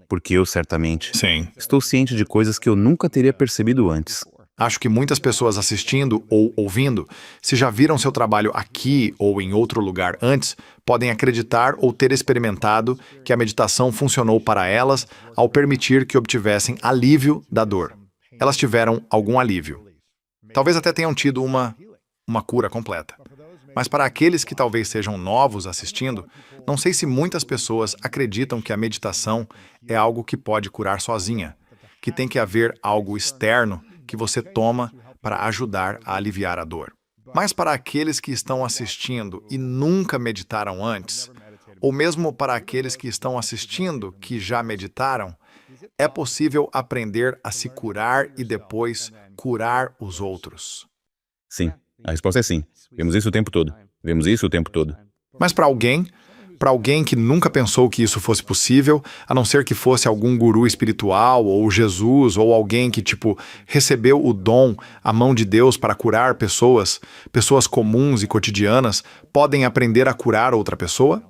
[SPEAKER 1] porque eu, certamente,
[SPEAKER 2] Sim.
[SPEAKER 1] estou ciente de coisas que eu nunca teria percebido antes.
[SPEAKER 2] Acho que muitas pessoas assistindo ou ouvindo, se já viram seu trabalho aqui ou em outro lugar antes, podem acreditar ou ter experimentado que a meditação funcionou para elas ao permitir que obtivessem alívio da dor. Elas tiveram algum alívio. Talvez até tenham tido uma cura completa. Mas para aqueles que talvez sejam novos assistindo, não sei se muitas pessoas acreditam que a meditação é algo que pode curar sozinha, que tem que haver algo externo que você toma para ajudar a aliviar a dor. Mas para aqueles que estão assistindo e nunca meditaram antes, ou mesmo para aqueles que estão assistindo que já meditaram, é possível aprender a se curar e depois curar os outros.
[SPEAKER 1] Sim, a resposta é sim. Vemos isso o tempo todo. Vemos isso o tempo todo.
[SPEAKER 2] Mas para alguém que nunca pensou que isso fosse possível, a não ser que fosse algum guru espiritual, ou Jesus, ou alguém que, recebeu o dom, a mão de Deus para curar pessoas comuns e cotidianas, podem aprender a curar outra pessoa?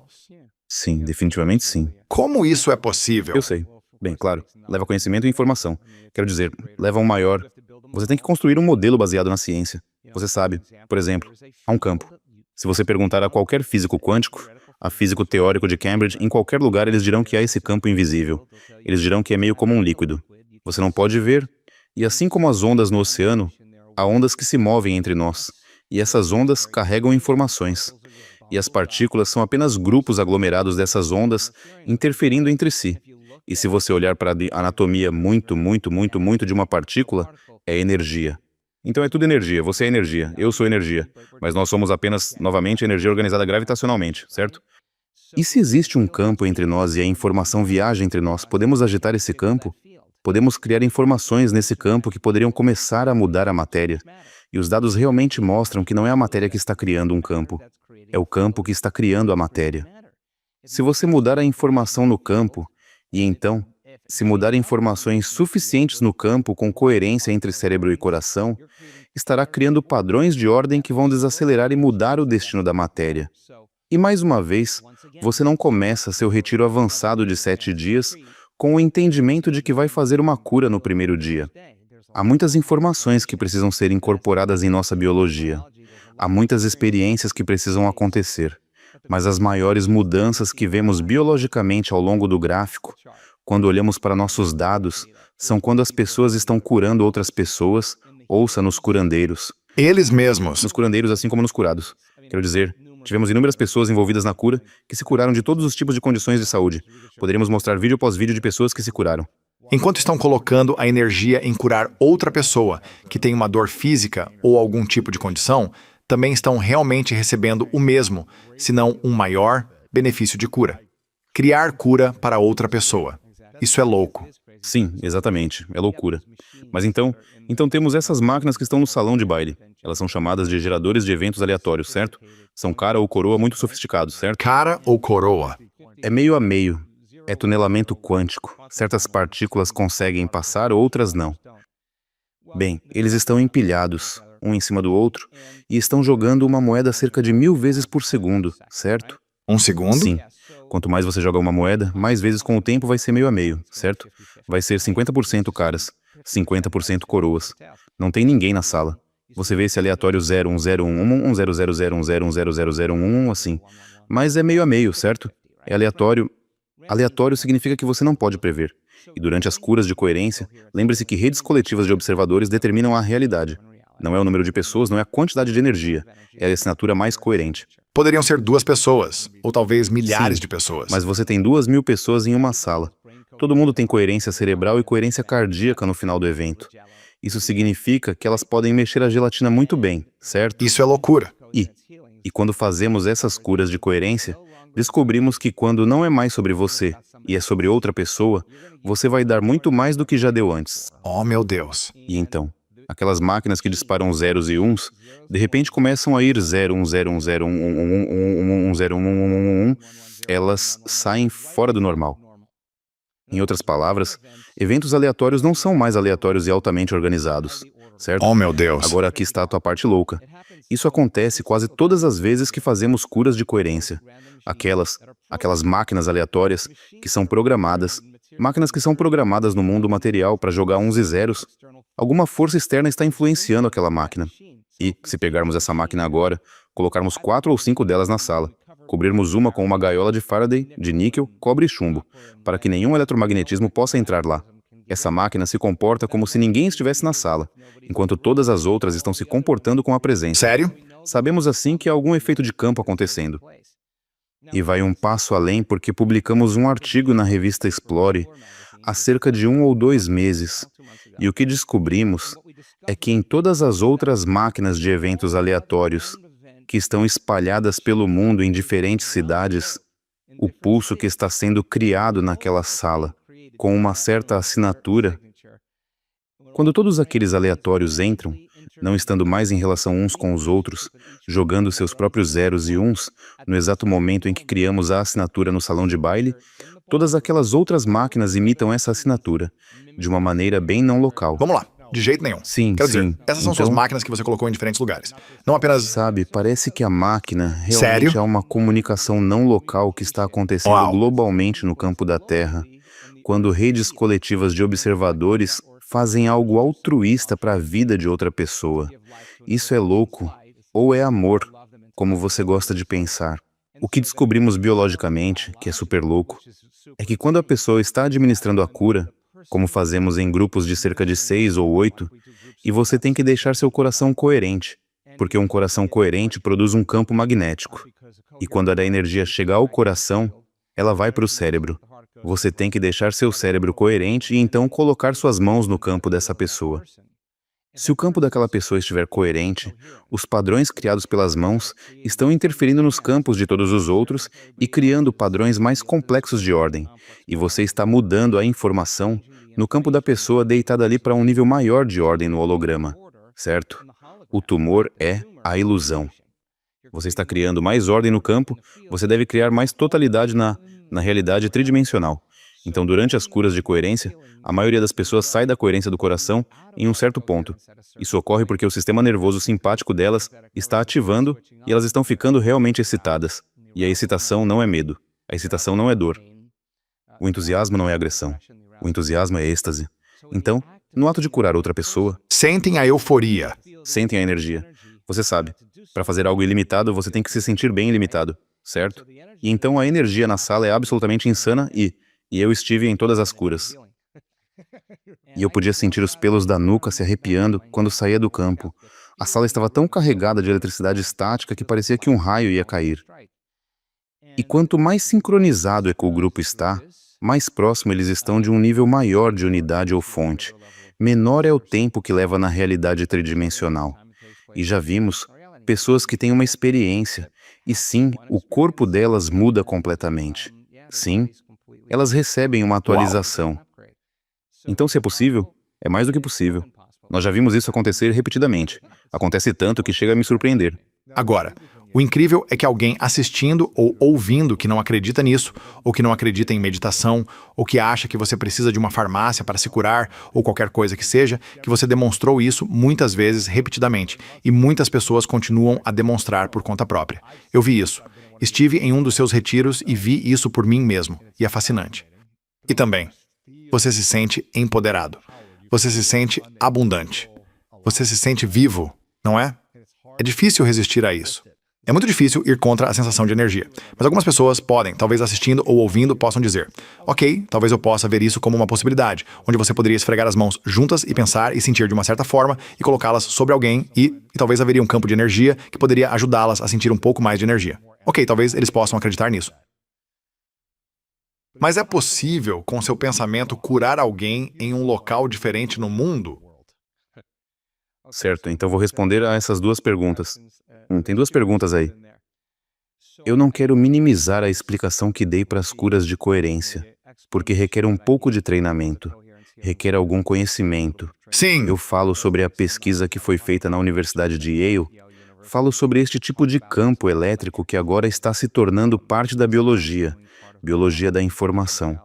[SPEAKER 1] Sim, definitivamente sim.
[SPEAKER 2] Como isso é possível?
[SPEAKER 1] Eu sei. Bem, claro, leva conhecimento e informação. Quero dizer, leva um maior... Você tem que construir um modelo baseado na ciência. Você sabe, por exemplo, há um campo. Se você perguntar a qualquer físico quântico, a físico teórico de Cambridge, em qualquer lugar eles dirão que há esse campo invisível. Eles dirão que é meio como um líquido. Você não pode ver. E assim como as ondas no oceano, há ondas que se movem entre nós. E essas ondas carregam informações. E as partículas são apenas grupos aglomerados dessas ondas interferindo entre si. E se você olhar para a anatomia muito de uma partícula, é energia. Então é tudo energia, você é energia, eu sou energia, mas nós somos apenas, novamente, energia organizada gravitacionalmente, certo? E se existe um campo entre nós e a informação viaja entre nós, podemos agitar esse campo? Podemos criar informações nesse campo que poderiam começar a mudar a matéria. E os dados realmente mostram que não é a matéria que está criando um campo, é o campo que está criando a matéria. Se você mudar a informação no campo, e então, se mudar informações suficientes no campo com coerência entre cérebro e coração, estará criando padrões de ordem que vão desacelerar e mudar o destino da matéria. E mais uma vez, você não começa seu retiro avançado de 7 dias com o entendimento de que vai fazer uma cura no primeiro dia. Há muitas informações que precisam ser incorporadas em nossa biologia. Há muitas experiências que precisam acontecer. Mas as maiores mudanças que vemos biologicamente ao longo do gráfico, quando olhamos para nossos dados, são quando as pessoas estão curando outras pessoas, ouça nos curandeiros.
[SPEAKER 2] Eles mesmos.
[SPEAKER 1] Nos curandeiros, assim como nos curados. Quero dizer, tivemos inúmeras pessoas envolvidas na cura que se curaram de todos os tipos de condições de saúde. Poderíamos mostrar vídeo após vídeo de pessoas que se curaram.
[SPEAKER 2] Enquanto estão colocando a energia em curar outra pessoa que tem uma dor física ou algum tipo de condição, também estão realmente recebendo o mesmo, se não um maior, benefício de cura. Criar cura para outra pessoa. Isso é louco.
[SPEAKER 1] Sim, exatamente. É loucura. Mas então temos essas máquinas que estão no salão de baile. Elas são chamadas de geradores de eventos aleatórios, certo? São cara ou coroa muito sofisticados, certo?
[SPEAKER 2] Cara ou coroa?
[SPEAKER 1] É meio a meio. É tunelamento quântico. Certas partículas conseguem passar, outras não. Bem, eles estão empilhados, um em cima do outro, e estão jogando uma moeda cerca de 1000 vezes por segundo, certo?
[SPEAKER 2] Um segundo?
[SPEAKER 1] Sim. Quanto mais você joga uma moeda, mais vezes com o tempo vai ser meio a meio, certo? Vai ser 50% caras, 50% coroas. Não tem ninguém na sala. Você vê esse aleatório 0, 1, 0, 1, 1, 1, 0, 0, 0, 1, 0, 1, 0, 0, 0, 1, 1, assim. Mas é meio a meio, certo? É aleatório. Aleatório significa que você não pode prever. E durante as curas de coerência, lembre-se que redes coletivas de observadores determinam a realidade. Não é o número de pessoas, não é a quantidade de energia. É a assinatura mais coerente.
[SPEAKER 2] Poderiam ser 2 pessoas, ou talvez milhares
[SPEAKER 1] Sim,
[SPEAKER 2] de pessoas.
[SPEAKER 1] Mas você tem 2000 pessoas em uma sala. Todo mundo tem coerência cerebral e coerência cardíaca no final do evento. Isso significa que elas podem mexer a gelatina muito bem, certo?
[SPEAKER 2] Isso é loucura.
[SPEAKER 1] E quando fazemos essas curas de coerência, descobrimos que quando não é mais sobre você e é sobre outra pessoa, você vai dar muito mais do que já deu antes.
[SPEAKER 2] Oh, meu Deus.
[SPEAKER 1] E então, aquelas máquinas que disparam zeros e uns, de repente começam a ir 0, 1, 0, 1, 0, 1, 1, 1, 1, 1, 0, 1, 1, 1, 1, elas saem fora do normal. Em outras palavras, eventos aleatórios não são mais aleatórios e altamente organizados, certo?
[SPEAKER 2] Oh, meu Deus.
[SPEAKER 1] Agora aqui está a tua parte louca. Isso acontece quase todas as vezes que fazemos curas de coerência. Aquelas máquinas aleatórias que são programadas, máquinas que são programadas no mundo material para jogar uns e zeros. Alguma força externa está influenciando aquela máquina. E, se pegarmos essa máquina agora, colocarmos 4 ou 5 delas na sala, cobrirmos uma com uma gaiola de Faraday, de níquel, cobre e chumbo, para que nenhum eletromagnetismo possa entrar lá. Essa máquina se comporta como se ninguém estivesse na sala, enquanto todas as outras estão se comportando com a presença.
[SPEAKER 2] Sério?
[SPEAKER 1] Sabemos assim que há algum efeito de campo acontecendo. E vai um passo além porque publicamos um artigo na revista Explore há cerca de 1 ou 2 meses. E o que descobrimos é que em todas as outras máquinas de eventos aleatórios que estão espalhadas pelo mundo em diferentes cidades, o pulso que está sendo criado naquela sala, com uma certa assinatura, quando todos aqueles aleatórios entram, não estando mais em relação uns com os outros, jogando seus próprios zeros e uns, no exato momento em que criamos a assinatura no salão de baile, todas aquelas outras máquinas imitam essa assinatura, de uma maneira bem não local.
[SPEAKER 2] Vamos lá. De jeito nenhum.
[SPEAKER 1] Sim,
[SPEAKER 2] Quero dizer,
[SPEAKER 1] sim.
[SPEAKER 2] essas são suas máquinas que você colocou em diferentes lugares. Não apenas...
[SPEAKER 1] Sabe, parece que a máquina realmente
[SPEAKER 2] Sério?
[SPEAKER 1] é uma comunicação não local que está acontecendo
[SPEAKER 2] Uau.
[SPEAKER 1] globalmente no campo da Terra, quando redes coletivas de observadores fazem algo altruísta para a vida de outra pessoa. Isso é louco, ou é amor, como você gosta de pensar. O que descobrimos biologicamente, que é super louco, é que quando a pessoa está administrando a cura, como fazemos em grupos de cerca de 6 ou 8, e você tem que deixar seu coração coerente, porque um coração coerente produz um campo magnético. E quando a energia chega ao coração, ela vai para o cérebro. Você tem que deixar seu cérebro coerente e então colocar suas mãos no campo dessa pessoa. Se o campo daquela pessoa estiver coerente, os padrões criados pelas mãos estão interferindo nos campos de todos os outros e criando padrões mais complexos de ordem, e você está mudando a informação no campo da pessoa deitada ali para um nível maior de ordem no holograma, certo? O tumor é a ilusão. Você está criando mais ordem no campo, você deve criar mais totalidade na realidade tridimensional. Então, durante as curas de coerência, a maioria das pessoas sai da coerência do coração em um certo ponto. Isso ocorre porque o sistema nervoso simpático delas está ativando e elas estão ficando realmente excitadas. E a excitação não é medo. A excitação não é dor. O entusiasmo não é agressão. O entusiasmo é êxtase. Então, no ato de curar outra pessoa,
[SPEAKER 2] Sentem a euforia.
[SPEAKER 1] sentem a energia. Você sabe, para fazer algo ilimitado, você tem que se sentir bem ilimitado, certo? E então a energia na sala é absolutamente insana e eu estive em todas as curas. E eu podia sentir os pelos da nuca se arrepiando quando saía do campo. A sala estava tão carregada de eletricidade estática que parecia que um raio ia cair. E quanto mais sincronizado é que o grupo está, mais próximo eles estão de um nível maior de unidade ou fonte. Menor é o tempo que leva na realidade tridimensional. E já vimos, pessoas que têm uma experiência, e sim, o corpo delas muda completamente. Sim, elas recebem uma atualização. Então, se é possível, é mais do que possível. Nós já vimos isso acontecer repetidamente. Acontece tanto que chega a me surpreender.
[SPEAKER 2] Agora, o incrível é que alguém assistindo ou ouvindo que não acredita nisso, ou que não acredita em meditação, ou que acha que você precisa de uma farmácia para se curar, ou qualquer coisa que seja, que você demonstrou isso muitas vezes, repetidamente, e muitas pessoas continuam a demonstrar por conta própria. Eu vi isso. Estive em um dos seus retiros e vi isso por mim mesmo, e é fascinante. E também, você se sente empoderado. Você se sente abundante. Você se sente vivo, não é? É difícil resistir a isso. É muito difícil ir contra a sensação de energia. Mas algumas pessoas podem, talvez assistindo ou ouvindo, possam dizer: ok, talvez eu possa ver isso como uma possibilidade, onde você poderia esfregar as mãos juntas e pensar e sentir de uma certa forma e colocá-las sobre alguém e talvez haveria um campo de energia que poderia ajudá-las a sentir um pouco mais de energia. Ok, talvez eles possam acreditar nisso. Mas é possível, com seu pensamento, curar alguém em um local diferente no mundo?
[SPEAKER 1] Certo, então vou responder a essas duas perguntas. Tem duas perguntas aí. Eu não quero minimizar a explicação que dei para as curas de coerência, porque requer um pouco de treinamento, requer algum conhecimento.
[SPEAKER 2] Sim.
[SPEAKER 1] Eu falo sobre a pesquisa que foi feita na Universidade de Yale, falo sobre este tipo de campo elétrico que agora está se tornando parte da biologia, biologia da informação.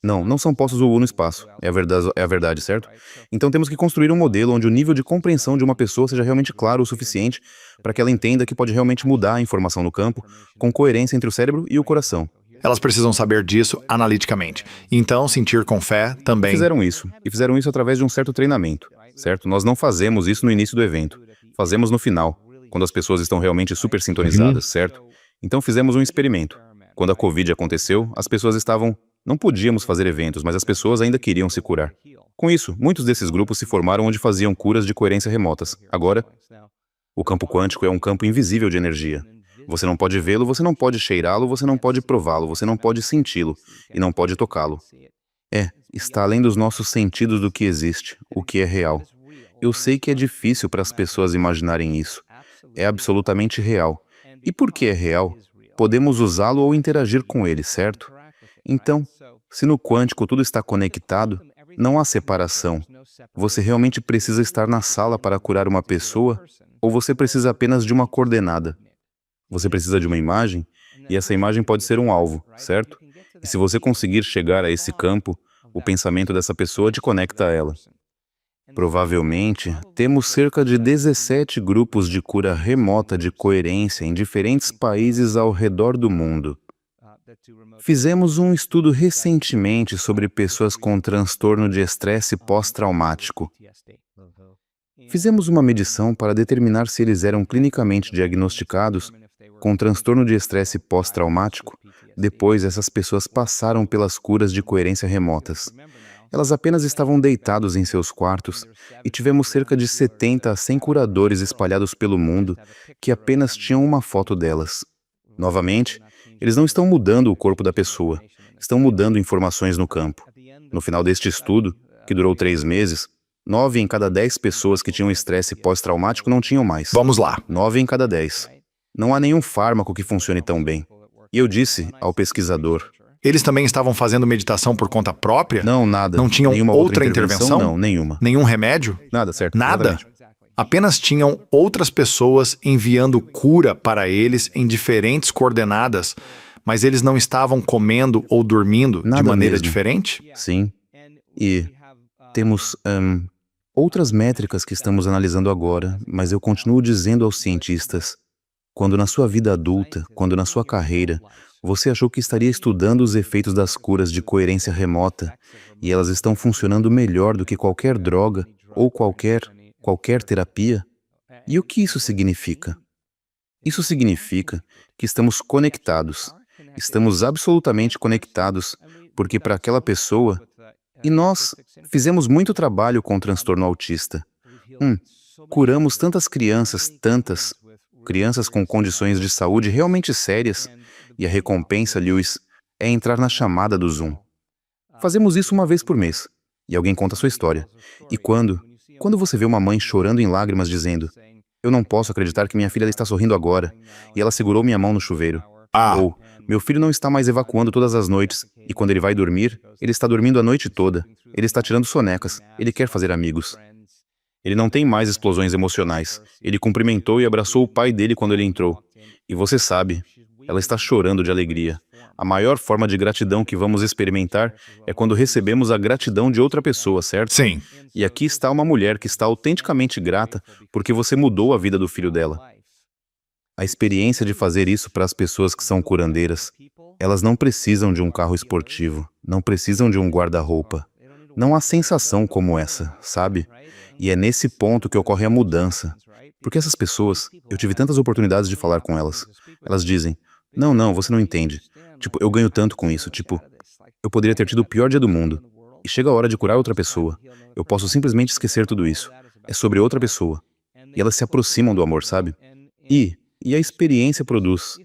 [SPEAKER 1] Não são postos voando no espaço, é a verdade, certo? Então temos que construir um modelo onde o nível de compreensão de uma pessoa seja realmente claro o suficiente para que ela entenda que pode realmente mudar a informação no campo, com coerência entre o cérebro e o coração.
[SPEAKER 2] Elas precisam saber disso analiticamente. Então, sentir com fé também.
[SPEAKER 1] E fizeram isso através de um certo treinamento, certo? Nós não fazemos isso no início do evento, fazemos no final, quando as pessoas estão realmente super sintonizadas, certo? Então fizemos um experimento. Quando a Covid aconteceu, as pessoas estavam... Não podíamos fazer eventos, mas as pessoas ainda queriam se curar. Com isso, muitos desses grupos se formaram onde faziam curas de coerência remotas. Agora, o campo quântico é um campo invisível de energia. Você não pode vê-lo, você não pode cheirá-lo, você não pode prová-lo, você não pode senti-lo e não pode tocá-lo. Está além dos nossos sentidos do que existe, o que é real. Eu sei que é difícil para as pessoas imaginarem isso. É absolutamente real. E por que é real? Podemos usá-lo ou interagir com ele, certo? Então, se no quântico tudo está conectado, não há separação. Você realmente precisa estar na sala para curar uma pessoa, ou você precisa apenas de uma coordenada? Você precisa de uma imagem, e essa imagem pode ser um alvo, certo? E se você conseguir chegar a esse campo, o pensamento dessa pessoa te conecta a ela. Provavelmente, temos cerca de 17 grupos de cura remota de coerência em diferentes países ao redor do mundo. Fizemos um estudo recentemente sobre pessoas com transtorno de estresse pós-traumático. Fizemos uma medição para determinar se eles eram clinicamente diagnosticados com transtorno de estresse pós-traumático. Depois, essas pessoas passaram pelas curas de coerência remotas. Elas apenas estavam deitados em seus quartos e tivemos cerca de 70 a 100 curadores espalhados pelo mundo que apenas tinham uma foto delas. Novamente, eles não estão mudando o corpo da pessoa, estão mudando informações no campo. No final deste estudo, que durou 3 meses, 9 em cada 10 pessoas que tinham estresse pós-traumático não tinham mais.
[SPEAKER 2] Vamos lá.
[SPEAKER 1] 9 em cada 10. Não há nenhum fármaco que funcione tão bem. E eu disse ao pesquisador...
[SPEAKER 2] Eles também estavam fazendo meditação por conta própria?
[SPEAKER 1] Não, nada.
[SPEAKER 2] Não tinham
[SPEAKER 1] Nenhuma
[SPEAKER 2] outra intervenção?
[SPEAKER 1] Não, nenhuma.
[SPEAKER 2] Nenhum remédio?
[SPEAKER 1] Nada, certo?
[SPEAKER 2] Nada?
[SPEAKER 1] Exatamente.
[SPEAKER 2] Apenas tinham outras pessoas enviando cura para eles em diferentes coordenadas, mas eles não estavam comendo ou dormindo
[SPEAKER 1] Nada
[SPEAKER 2] de maneira
[SPEAKER 1] mesmo.
[SPEAKER 2] diferente?
[SPEAKER 1] Sim. E temos outras métricas que estamos analisando agora, mas eu continuo dizendo aos cientistas, quando na sua vida adulta, quando na sua carreira, você achou que estaria estudando os efeitos das curas de coerência remota, e elas estão funcionando melhor do que qualquer droga ou qualquer terapia? E o que isso significa? Isso significa que estamos conectados. Estamos absolutamente conectados, porque para aquela pessoa... E nós fizemos muito trabalho com o transtorno autista. Curamos tantas crianças com condições de saúde realmente sérias, e a recompensa, Lewis, é entrar na chamada do Zoom. Fazemos isso uma vez por mês, e alguém conta a sua história. E quando você vê uma mãe chorando em lágrimas dizendo, Eu não posso acreditar que minha filha está sorrindo agora, e ela segurou minha mão no chuveiro.
[SPEAKER 2] Ah,
[SPEAKER 1] Ou, meu filho não está mais evacuando todas as noites, e quando ele vai dormir, ele está dormindo a noite toda. Ele está tirando sonecas, ele quer fazer amigos. Ele não tem mais explosões emocionais. Ele cumprimentou e abraçou o pai dele quando ele entrou. E você sabe, ela está chorando de alegria. A maior forma de gratidão que vamos experimentar é quando recebemos a gratidão de outra pessoa, certo?
[SPEAKER 2] sim.
[SPEAKER 1] E aqui está uma mulher que está autenticamente grata porque você mudou a vida do filho dela. A experiência de fazer isso para as pessoas que são curandeiras, elas não precisam de um carro esportivo, não precisam de um guarda-roupa. Não há sensação como essa, sabe? E é nesse ponto que ocorre a mudança. Porque essas pessoas, eu tive tantas oportunidades de falar com elas. Elas dizem, não, não, você não entende. Tipo, eu ganho tanto com isso. Tipo, eu poderia ter tido o pior dia do mundo. E chega a hora de curar outra pessoa. Eu posso simplesmente esquecer tudo isso. É sobre outra pessoa. E elas se aproximam do amor, sabe? E a experiência produz.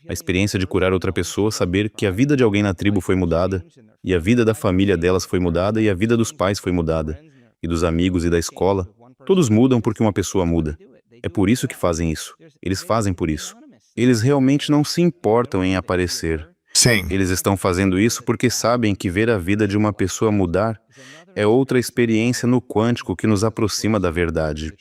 [SPEAKER 1] A experiência de curar outra pessoa, saber que a vida de alguém na tribo foi mudada, e a vida da família delas foi mudada, e a vida dos pais foi mudada, e dos amigos e da escola. Todos mudam porque uma pessoa muda. É por isso que fazem isso. Eles fazem por isso. Eles realmente não se importam em aparecer.
[SPEAKER 2] Sim.
[SPEAKER 1] Eles estão fazendo isso porque sabem que ver a vida de uma pessoa mudar é outra experiência no quântico que nos aproxima da verdade.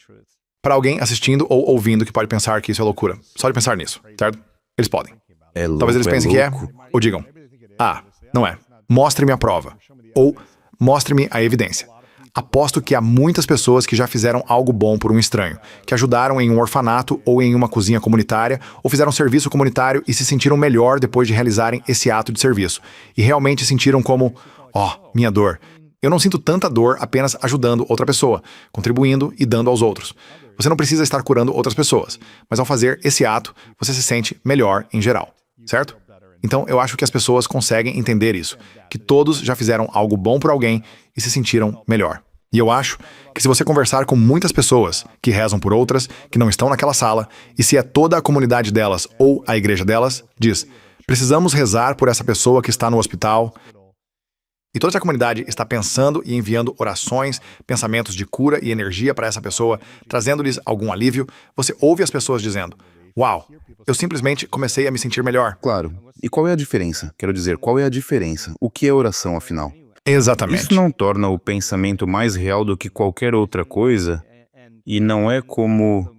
[SPEAKER 2] Para alguém assistindo ou ouvindo que pode pensar que isso é loucura, só de pensar nisso, certo? Eles podem.
[SPEAKER 1] É louco,
[SPEAKER 2] Talvez eles pensem que é,
[SPEAKER 1] louco.
[SPEAKER 2] ou digam, ah, não é. Mostre-me a prova. Ou mostre-me a evidência. Aposto que há muitas pessoas que já fizeram algo bom por um estranho, que ajudaram em um orfanato ou em uma cozinha comunitária, ou fizeram serviço comunitário e se sentiram melhor depois de realizarem esse ato de serviço. E realmente sentiram como, minha dor. Eu não sinto tanta dor apenas ajudando outra pessoa, contribuindo e dando aos outros. Você não precisa estar curando outras pessoas, mas ao fazer esse ato, você se sente melhor em geral, certo? Então, eu acho que as pessoas conseguem entender isso, que todos já fizeram algo bom por alguém e se sentiram melhor. E eu acho que se você conversar com muitas pessoas que rezam por outras, que não estão naquela sala, e se é toda a comunidade delas ou a igreja delas, diz, precisamos rezar por essa pessoa que está no hospital, e toda essa comunidade está pensando e enviando orações, pensamentos de cura e energia para essa pessoa, trazendo-lhes algum alívio, você ouve as pessoas dizendo, uau, eu simplesmente comecei a me sentir melhor.
[SPEAKER 1] Claro. E qual é a diferença? Quero dizer, qual é a diferença? O que é oração, afinal?
[SPEAKER 2] Exatamente.
[SPEAKER 1] Isso não torna o pensamento mais real do que qualquer outra coisa? E não é como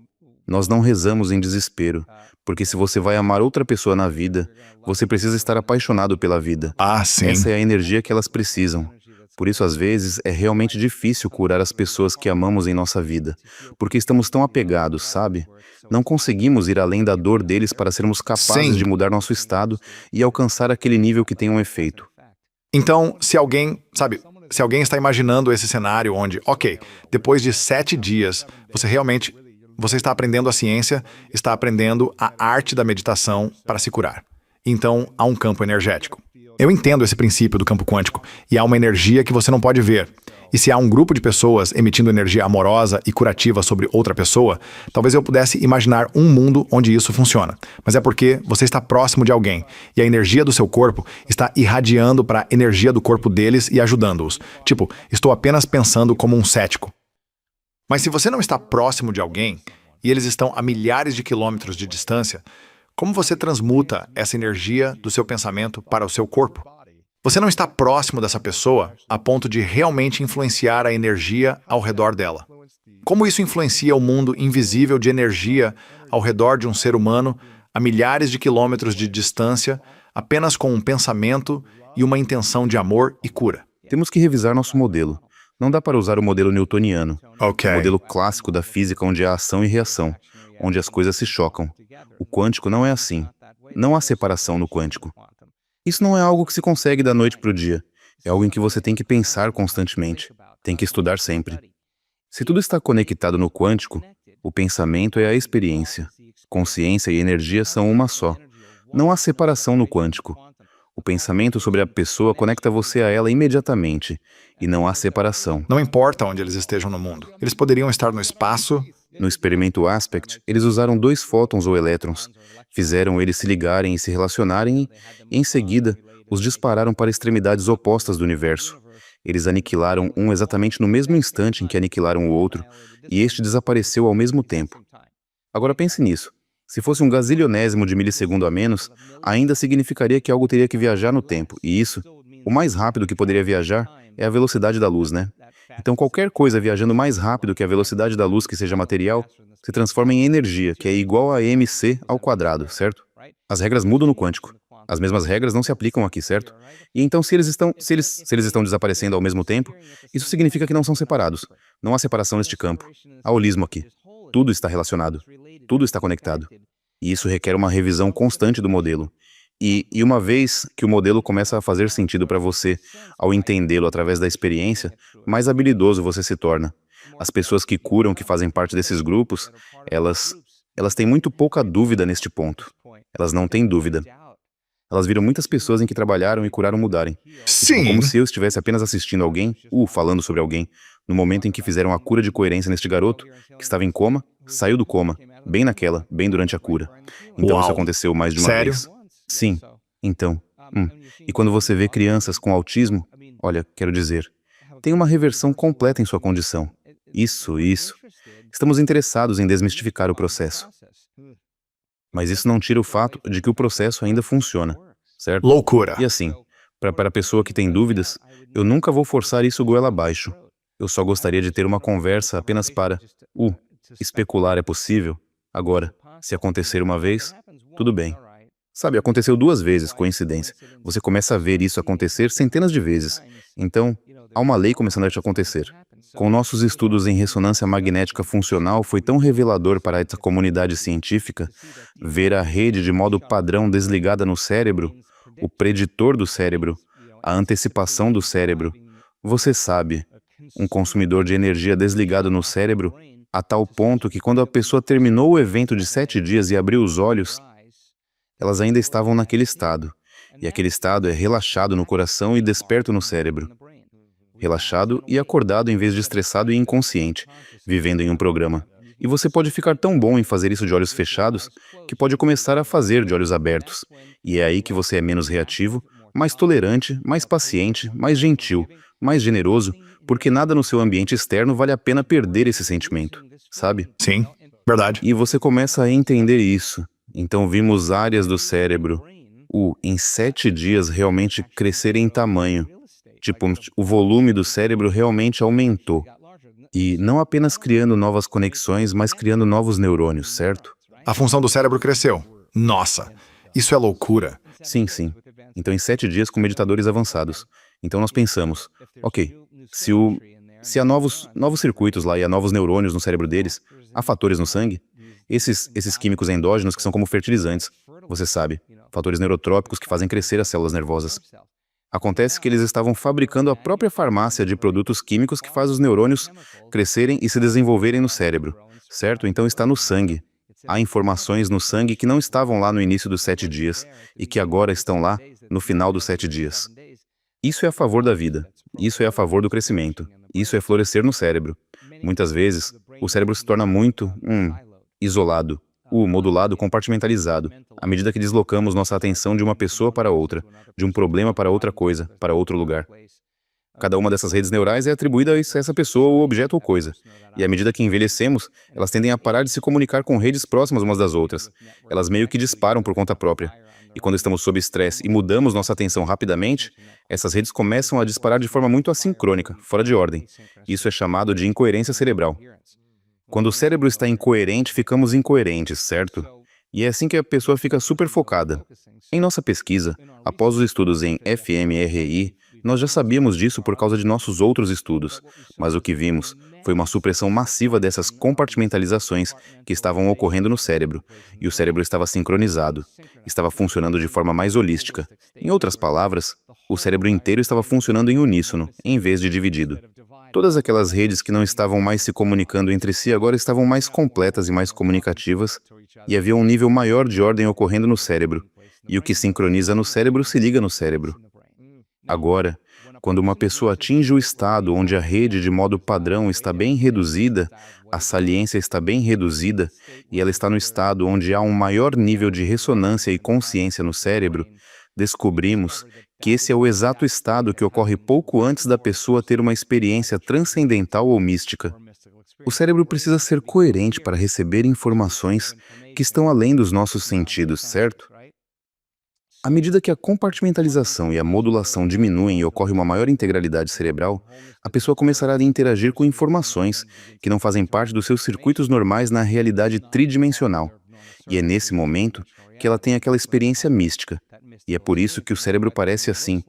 [SPEAKER 1] nós não rezamos em desespero. Porque se você vai amar outra pessoa na vida, você precisa estar apaixonado pela vida.
[SPEAKER 2] Ah, sim.
[SPEAKER 1] Essa é a energia que elas precisam. Por isso, às vezes, é realmente difícil curar as pessoas que amamos em nossa vida, porque estamos tão apegados, sabe? Não conseguimos ir além da dor deles para sermos capazes
[SPEAKER 2] Sim.
[SPEAKER 1] de mudar nosso estado e alcançar aquele nível que tem um efeito.
[SPEAKER 2] Então, se alguém está imaginando esse cenário onde, ok, depois de 7 dias, você está aprendendo a ciência, está aprendendo a arte da meditação para se curar. Então, há um campo energético. Eu entendo esse princípio do campo quântico, e há uma energia que você não pode ver. E se há um grupo de pessoas emitindo energia amorosa e curativa sobre outra pessoa, talvez eu pudesse imaginar um mundo onde isso funciona. Mas é porque você está próximo de alguém, e a energia do seu corpo está irradiando para a energia do corpo deles e ajudando-os. Tipo, estou apenas pensando como um cético. Mas se você não está próximo de alguém, e eles estão a milhares de quilômetros de distância, como você transmuta essa energia do seu pensamento para o seu corpo? Você não está próximo dessa pessoa a ponto de realmente influenciar a energia ao redor dela. Como isso influencia o mundo invisível de energia ao redor de um ser humano a milhares de quilômetros de distância, apenas com um pensamento e uma intenção de amor e cura?
[SPEAKER 1] Temos que revisar nosso modelo. Não dá para usar o modelo newtoniano,
[SPEAKER 2] Ok.
[SPEAKER 1] o modelo clássico da física onde há ação e reação, onde as coisas se chocam. O quântico não é assim. Não há separação no quântico. Isso não é algo que se consegue da noite para o dia. É algo em que você tem que pensar constantemente. Tem que estudar sempre. Se tudo está conectado no quântico, o pensamento é a experiência. Consciência e energia são uma só. Não há separação no quântico. O pensamento sobre a pessoa conecta você a ela imediatamente, e não há separação.
[SPEAKER 2] Não importa onde eles estejam no mundo. Eles poderiam estar no espaço.
[SPEAKER 1] No experimento Aspect, eles usaram 2 fótons ou elétrons, fizeram eles se ligarem e se relacionarem e, em seguida, os dispararam para extremidades opostas do universo. Eles aniquilaram um exatamente no mesmo instante em que aniquilaram o outro, e este desapareceu ao mesmo tempo. Agora pense nisso. Se fosse um gazilionésimo de milissegundo a menos, ainda significaria que algo teria que viajar no tempo. E isso, o mais rápido que poderia viajar, é a velocidade da luz, né? Então qualquer coisa viajando mais rápido que a velocidade da luz que seja material, se transforma em energia, que é igual a mc ao quadrado, certo? As regras mudam no quântico. As mesmas regras não se aplicam aqui, certo? E então se eles estão desaparecendo ao mesmo tempo, isso significa que não são separados. Não há separação neste campo. Há holismo aqui. Tudo está relacionado. Tudo está conectado. E isso requer uma revisão constante do modelo. E uma vez que o modelo começa a fazer sentido para você, ao entendê-lo através da experiência, mais habilidoso você se torna. As pessoas que curam, que fazem parte desses grupos, elas têm muito pouca dúvida neste ponto. Elas não têm dúvida. Elas viram muitas pessoas em que trabalharam e curaram mudarem.
[SPEAKER 2] Sim.
[SPEAKER 1] Como se eu estivesse apenas assistindo alguém, falando sobre alguém, no momento em que fizeram a cura de coerência neste garoto, que estava em coma, saiu do coma, bem durante a cura. Então
[SPEAKER 2] Uau.
[SPEAKER 1] isso aconteceu mais de uma
[SPEAKER 2] Sério?
[SPEAKER 1] vez. Sim. Então, E quando você vê crianças com autismo, olha, quero dizer, tem uma reversão completa em sua condição. Isso. Estamos interessados em desmistificar o processo. Mas isso não tira o fato de que o processo ainda funciona, certo?
[SPEAKER 2] Loucura.
[SPEAKER 1] E assim, para a pessoa que tem dúvidas, eu nunca vou forçar isso goela abaixo. Eu só gostaria de ter uma conversa apenas para, especular é possível? Agora, se acontecer uma vez, tudo bem. Sabe, aconteceu 2 vezes, coincidência. Você começa a ver isso acontecer centenas de vezes. Então, há uma lei começando a te acontecer. Com nossos estudos em ressonância magnética funcional, foi tão revelador para essa comunidade científica ver a rede de modo padrão desligada no cérebro, o preditor do cérebro, a antecipação do cérebro. Você sabe, um consumidor de energia desligado no cérebro, a tal ponto que quando a pessoa terminou o evento de 7 dias e abriu os olhos, elas ainda estavam naquele estado. E aquele estado é relaxado no coração e desperto no cérebro. Relaxado e acordado em vez de estressado e inconsciente, vivendo em um programa. E você pode ficar tão bom em fazer isso de olhos fechados, que pode começar a fazer de olhos abertos. E é aí que você é menos reativo, mais tolerante, mais paciente, mais gentil, mais generoso, porque nada no seu ambiente externo vale a pena perder esse sentimento, sabe?
[SPEAKER 2] Sim, verdade.
[SPEAKER 1] E você começa a entender isso. Então vimos áreas do cérebro, em 7 dias realmente crescerem em tamanho. Tipo, o volume do cérebro realmente aumentou. E não apenas criando novas conexões, mas criando novos neurônios, certo?
[SPEAKER 2] A função do cérebro cresceu. Nossa, isso é loucura.
[SPEAKER 1] Sim. Então em 7 dias com meditadores avançados. Então nós pensamos, ok, se há novos circuitos lá e há novos neurônios no cérebro deles, há fatores no sangue, esses químicos endógenos que são como fertilizantes, você sabe, fatores neurotrópicos que fazem crescer as células nervosas. Acontece que eles estavam fabricando a própria farmácia de produtos químicos que faz os neurônios crescerem e se desenvolverem no cérebro, certo? Então está no sangue. Há informações no sangue que não estavam lá no início dos 7 dias e que agora estão lá no final dos 7 dias. Isso é a favor da vida. Isso é a favor do crescimento. Isso é florescer no cérebro. Muitas vezes, o cérebro se torna muito, isolado, modulado, compartimentalizado, à medida que deslocamos nossa atenção de uma pessoa para outra, de um problema para outra coisa, para outro lugar. Cada uma dessas redes neurais é atribuída a essa pessoa ou objeto ou coisa. E à medida que envelhecemos, elas tendem a parar de se comunicar com redes próximas umas das outras. Elas meio que disparam por conta própria. E quando estamos sob estresse e mudamos nossa atenção rapidamente, essas redes começam a disparar de forma muito assincrônica, fora de ordem. Isso é chamado de incoerência cerebral. Quando o cérebro está incoerente, ficamos incoerentes, certo? E é assim que a pessoa fica super focada. Em nossa pesquisa, após os estudos em fMRI, nós já sabíamos disso por causa de nossos outros estudos, mas o que vimos foi uma supressão massiva dessas compartimentalizações que estavam ocorrendo no cérebro, e o cérebro estava sincronizado, estava funcionando de forma mais holística. Em outras palavras, o cérebro inteiro estava funcionando em uníssono, em vez de dividido. Todas aquelas redes que não estavam mais se comunicando entre si agora estavam mais completas e mais comunicativas, e havia um nível maior de ordem ocorrendo no cérebro, e o que sincroniza no cérebro se liga no cérebro. Agora, quando uma pessoa atinge o estado onde a rede de modo padrão está bem reduzida, a saliência está bem reduzida, e ela está no estado onde há um maior nível de ressonância e consciência no cérebro, descobrimos que esse é o exato estado que ocorre pouco antes da pessoa ter uma experiência transcendental ou mística. O cérebro precisa ser coerente para receber informações que estão além dos nossos sentidos, certo? À medida que a compartimentalização e a modulação diminuem e ocorre uma maior integralidade cerebral, a pessoa começará a interagir com informações que não fazem parte dos seus circuitos normais na realidade tridimensional. E é nesse momento que ela tem aquela experiência mística. E é por isso que o cérebro parece assim.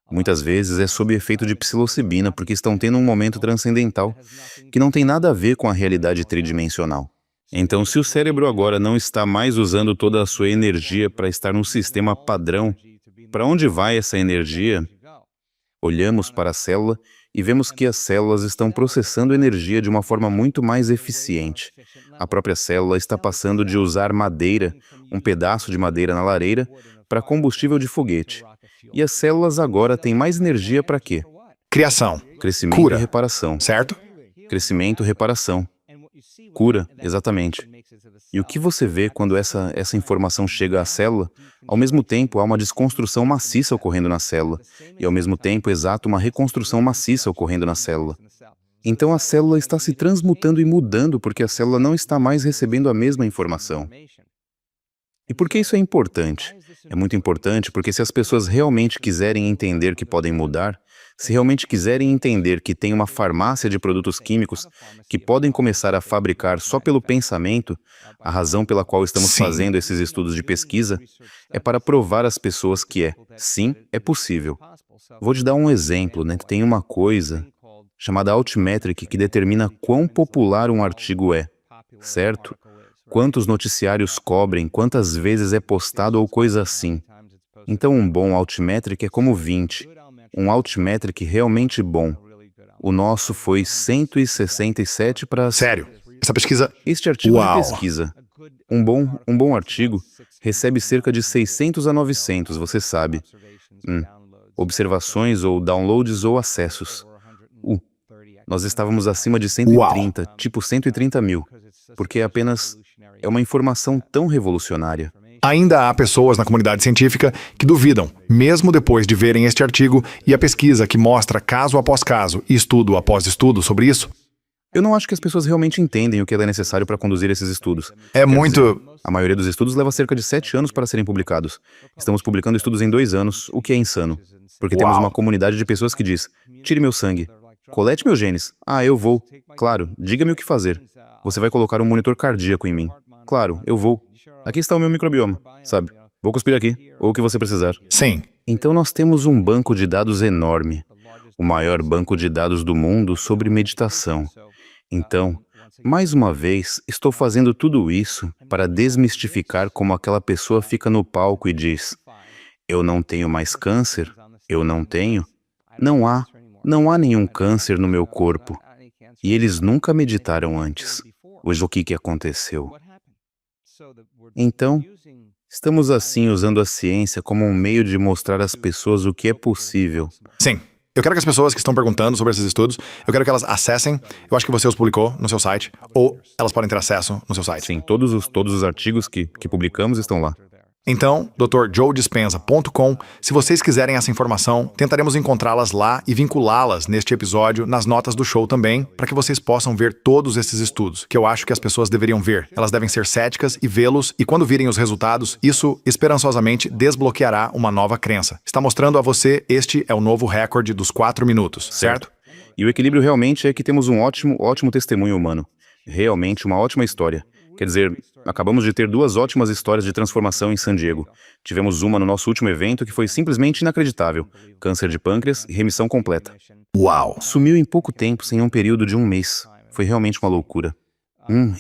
[SPEAKER 1] Muitas vezes é sob efeito de psilocibina, porque estão tendo um momento transcendental que não tem nada a ver com a realidade tridimensional. Então, se o cérebro agora não está mais usando toda a sua energia para estar num sistema padrão, para onde vai essa energia? Olhamos para a célula e vemos que as células estão processando energia de uma forma muito mais eficiente. A própria célula está passando de usar madeira, um pedaço de madeira na lareira, para combustível de foguete. E as células agora têm mais energia para quê?
[SPEAKER 2] Criação,
[SPEAKER 1] Crescimento
[SPEAKER 2] cura,
[SPEAKER 1] e reparação.
[SPEAKER 2] certo?
[SPEAKER 1] Crescimento, reparação. Cura, exatamente. E o que você vê quando essa informação chega à célula? Ao mesmo tempo, há uma desconstrução maciça ocorrendo na célula. E ao mesmo tempo, exato, uma reconstrução maciça ocorrendo na célula. Então a célula está se transmutando e mudando porque a célula não está mais recebendo a mesma informação. E por que isso é importante? É muito importante porque se as pessoas realmente quiserem entender que podem mudar, se realmente quiserem entender que tem uma farmácia de produtos químicos que podem começar a fabricar só pelo pensamento, a razão pela qual estamos
[SPEAKER 2] Sim.
[SPEAKER 1] fazendo esses estudos de pesquisa é para provar às pessoas que sim, é possível. Vou te dar um exemplo, né? Tem uma coisa chamada Altmetric que determina quão popular um artigo é, certo? Quantos noticiários cobrem, quantas vezes é postado ou coisa assim. Então um bom Altmetric é como 20. Um Altmetric realmente bom. O nosso foi 167 para...
[SPEAKER 2] Sério, essa pesquisa...
[SPEAKER 1] Este artigo
[SPEAKER 2] Uau.
[SPEAKER 1] de pesquisa, um bom artigo, recebe cerca de 600 a 900, você sabe. Observações ou downloads ou acessos. Nós estávamos acima de 130, tipo 130 mil, porque é uma informação tão revolucionária.
[SPEAKER 2] Ainda há pessoas na comunidade científica que duvidam, mesmo depois de verem este artigo e a pesquisa que mostra caso após caso e estudo após estudo sobre isso.
[SPEAKER 1] Eu não acho que as pessoas realmente entendem o que é necessário para conduzir esses estudos.
[SPEAKER 2] É muito...
[SPEAKER 1] A maioria dos estudos leva cerca de 7 anos para serem publicados. Estamos publicando estudos em 2 anos, o que é insano. Porque temos uma comunidade de pessoas que diz, tire meu sangue, colete meus genes. Ah, eu vou. Claro, diga-me o que fazer. Você vai colocar um monitor cardíaco em mim. Claro, eu vou. Aqui está o meu microbioma, sabe? Vou cuspir aqui, ou o que você precisar.
[SPEAKER 2] Sim.
[SPEAKER 1] Então nós temos um banco de dados enorme, o maior banco de dados do mundo sobre meditação. Então, mais uma vez, estou fazendo tudo isso para desmistificar como aquela pessoa fica no palco e diz, eu não tenho mais câncer, eu não tenho, não há nenhum câncer no meu corpo. E eles nunca meditaram antes. Hoje o que aconteceu? Então, estamos assim usando a ciência como um meio de mostrar às pessoas o que é possível.
[SPEAKER 2] Sim. Eu quero que as pessoas que estão perguntando sobre esses estudos, eu quero que elas acessem, eu acho que você os publicou no seu site, ou elas podem ter acesso no seu site.
[SPEAKER 1] Sim, todos os artigos que publicamos estão lá.
[SPEAKER 2] Então, drjoedispenza.com, se vocês quiserem essa informação, tentaremos encontrá-las lá e vinculá-las neste episódio, nas notas do show também, para que vocês possam ver todos esses estudos, que eu acho que as pessoas deveriam ver. Elas devem ser céticas e vê-los, e quando virem os resultados, isso, esperançosamente, desbloqueará uma nova crença. Está mostrando a você, este é o novo recorde dos 4 minutos, certo?
[SPEAKER 1] E o equilíbrio realmente é que temos um ótimo testemunho humano. Realmente uma ótima história. Quer dizer, acabamos de ter 2 ótimas histórias de transformação em San Diego. Tivemos uma no nosso último evento que foi simplesmente inacreditável. Câncer de pâncreas e remissão completa.
[SPEAKER 2] Uau!
[SPEAKER 1] Sumiu em pouco tempo, sem um período de 1 mês. Foi realmente uma loucura.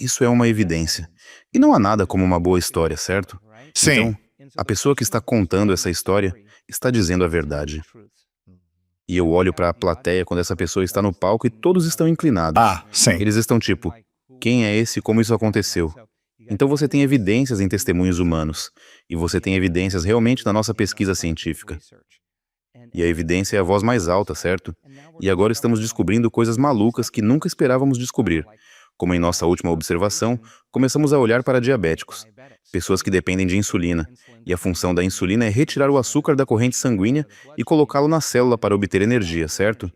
[SPEAKER 1] Isso é uma evidência. E não há nada como uma boa história, certo?
[SPEAKER 2] Sim.
[SPEAKER 1] Então, a pessoa que está contando essa história está dizendo a verdade. E eu olho para a plateia quando essa pessoa está no palco e todos estão inclinados.
[SPEAKER 2] Sim.
[SPEAKER 1] Eles estão tipo, quem é esse e como isso aconteceu? Então você tem evidências em testemunhos humanos, e você tem evidências realmente na nossa pesquisa científica. E a evidência é a voz mais alta, certo? E agora estamos descobrindo coisas malucas que nunca esperávamos descobrir. Como em nossa última observação, começamos a olhar para diabéticos, pessoas que dependem de insulina, e a função da insulina é retirar o açúcar da corrente sanguínea e colocá-lo na célula para obter energia, certo?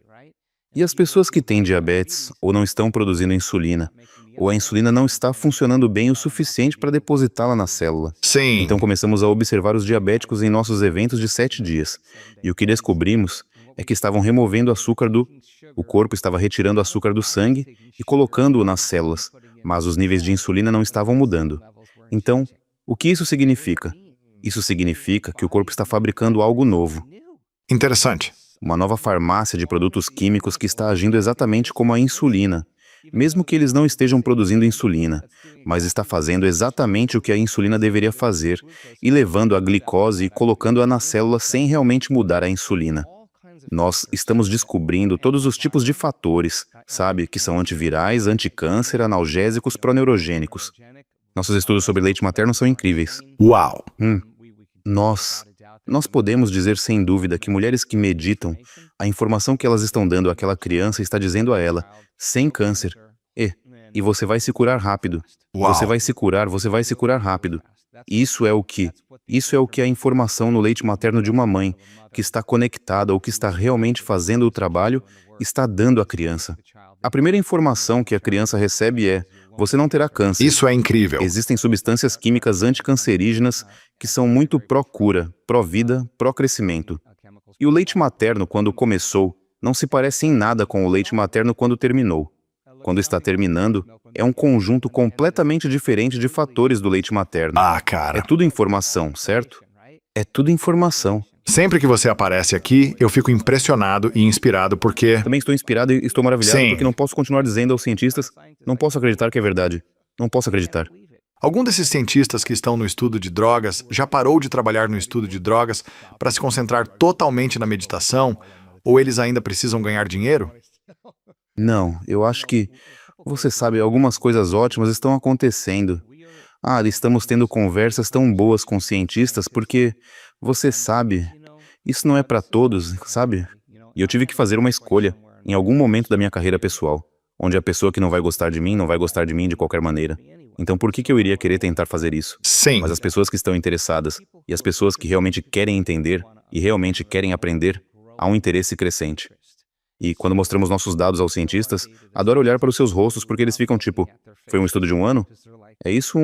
[SPEAKER 1] E as pessoas que têm diabetes ou não estão produzindo insulina, ou a insulina não está funcionando bem o suficiente para depositá-la na célula.
[SPEAKER 2] Sim.
[SPEAKER 1] Então começamos a observar os diabéticos em nossos eventos de 7 dias. E o que descobrimos é que estavam removendo açúcar do... O corpo estava retirando açúcar do sangue e colocando-o nas células, mas os níveis de insulina não estavam mudando. Então, o que isso significa? Isso significa que o corpo está fabricando algo novo.
[SPEAKER 2] Interessante.
[SPEAKER 1] Uma nova farmácia de produtos químicos que está agindo exatamente como a insulina. Mesmo que eles não estejam produzindo insulina, mas está fazendo exatamente o que a insulina deveria fazer e levando a glicose e colocando-a na célula sem realmente mudar a insulina. Nós estamos descobrindo todos os tipos de fatores, sabe, que são antivirais, anticâncer, analgésicos, proneurogênicos. Nossos estudos sobre leite materno são incríveis.
[SPEAKER 2] Uau!
[SPEAKER 1] Nós podemos dizer sem dúvida que mulheres que meditam, a informação que elas estão dando àquela criança está dizendo a ela, sem câncer, e você vai se curar rápido.
[SPEAKER 2] Uau.
[SPEAKER 1] Você vai se curar rápido. Isso é o que a informação no leite materno de uma mãe, que está conectada ou que está realmente fazendo o trabalho, está dando à criança. A primeira informação que a criança recebe é, você não terá câncer.
[SPEAKER 2] Isso é incrível.
[SPEAKER 1] Existem substâncias químicas anticancerígenas que são muito pró-cura, pró-vida, pró-crescimento. E o leite materno, quando começou, não se parece em nada com o leite materno quando terminou. Quando está terminando, é um conjunto completamente diferente de fatores do leite materno.
[SPEAKER 2] Ah, cara.
[SPEAKER 1] É tudo informação, certo? É tudo informação.
[SPEAKER 2] Sempre que você aparece aqui, eu fico impressionado e inspirado porque...
[SPEAKER 1] Também estou inspirado e estou maravilhado
[SPEAKER 2] Sim.
[SPEAKER 1] porque não posso continuar dizendo aos cientistas, não posso acreditar que é verdade. Não posso acreditar.
[SPEAKER 2] Algum desses cientistas que estão no estudo de drogas já parou de trabalhar no estudo de drogas para se concentrar totalmente na meditação? Ou eles ainda precisam ganhar dinheiro?
[SPEAKER 1] Não, eu acho que, você sabe, algumas coisas ótimas estão acontecendo. Estamos tendo conversas tão boas com cientistas porque, você sabe, isso não é para todos, sabe? E eu tive que fazer uma escolha, em algum momento da minha carreira pessoal, onde a pessoa que não vai gostar de mim, não vai gostar de mim de qualquer maneira. Então por que eu iria querer tentar fazer isso?
[SPEAKER 2] Sim.
[SPEAKER 1] Mas as pessoas que estão interessadas, e as pessoas que realmente querem entender, e realmente querem aprender, há um interesse crescente. E quando mostramos nossos dados aos cientistas, adoro olhar para os seus rostos porque eles ficam tipo, foi um estudo de 1 ano? É isso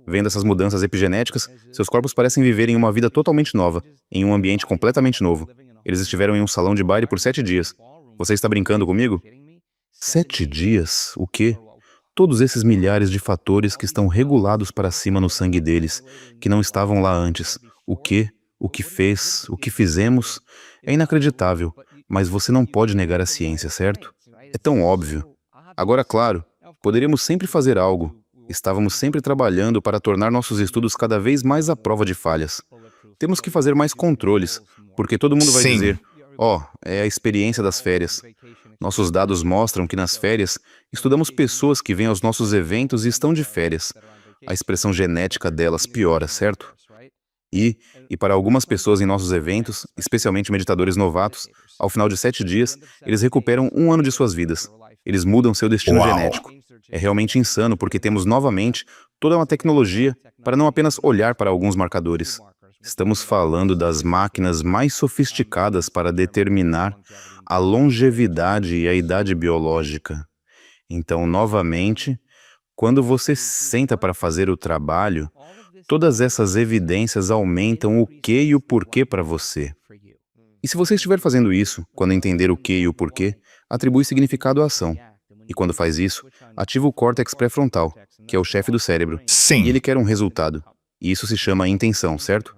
[SPEAKER 1] Vendo essas mudanças epigenéticas, seus corpos parecem viverem uma vida totalmente nova, em um ambiente completamente novo. Eles estiveram em um salão de baile por 7 dias. Você está brincando comigo? 7 dias? O quê? Todos esses milhares de fatores que estão regulados para cima no sangue deles, que não estavam lá antes. O quê? O que fez? O que fizemos? É inacreditável, mas você não pode negar a ciência, certo? É tão óbvio. Agora, claro, poderíamos sempre fazer algo. Estávamos sempre trabalhando para tornar nossos estudos cada vez mais à prova de falhas. Temos que fazer mais controles, porque todo mundo vai
[SPEAKER 2] Sim.
[SPEAKER 1] dizer, é a experiência das férias. Nossos dados mostram que nas férias, estudamos pessoas que vêm aos nossos eventos e estão de férias. A expressão genética delas piora, certo? E para algumas pessoas em nossos eventos, especialmente meditadores novatos, ao final de 7 dias, eles recuperam 1 ano de suas vidas. Eles mudam seu destino
[SPEAKER 2] Uau.
[SPEAKER 1] genético. É realmente insano porque temos novamente toda uma tecnologia para não apenas olhar para alguns marcadores. Estamos falando das máquinas mais sofisticadas para determinar a longevidade e a idade biológica. Então, novamente, quando você senta para fazer o trabalho, todas essas evidências aumentam o que e o porquê para você. E se você estiver fazendo isso, quando entender o que e o porquê, atribui significado à ação. E quando faz isso, ativa o córtex pré-frontal, que é o chefe do cérebro.
[SPEAKER 2] Sim.
[SPEAKER 1] E ele quer um resultado. E isso se chama intenção, certo?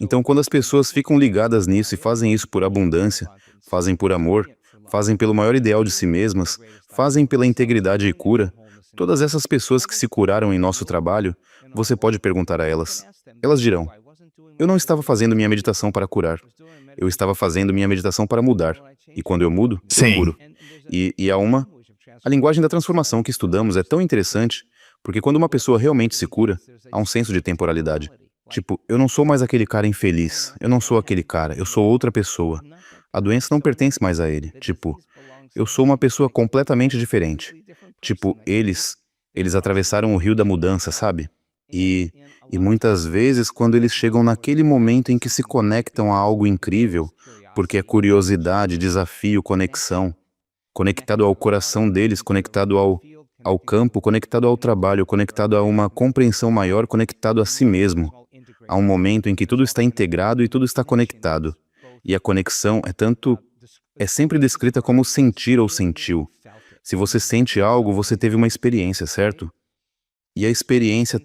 [SPEAKER 1] Então, quando as pessoas ficam ligadas nisso e fazem isso por abundância, fazem por amor, fazem pelo maior ideal de si mesmas, fazem pela integridade e cura, todas essas pessoas que se curaram em nosso trabalho, você pode perguntar a elas. Elas dirão, eu não estava fazendo minha meditação para curar. Eu estava fazendo minha meditação para mudar. E quando eu mudo, eu
[SPEAKER 2] Sim.
[SPEAKER 1] curo. E a linguagem da transformação que estudamos é tão interessante, porque quando uma pessoa realmente se cura, há um senso de temporalidade. Tipo, eu não sou mais aquele cara infeliz, eu não sou aquele cara, eu sou outra pessoa. A doença não pertence mais a ele. Tipo, eu sou uma pessoa completamente diferente. Tipo, eles atravessaram o rio da mudança, sabe? E muitas vezes, quando eles chegam naquele momento em que se conectam a algo incrível, porque é curiosidade, desafio, conexão, conectado ao coração deles, conectado ao campo, conectado ao trabalho, conectado a uma compreensão maior, conectado a si mesmo. Há um momento em que tudo está integrado e tudo está conectado. E a conexão é sempre descrita como sentir ou sentiu. Se você sente algo, você teve uma experiência, certo? E a experiência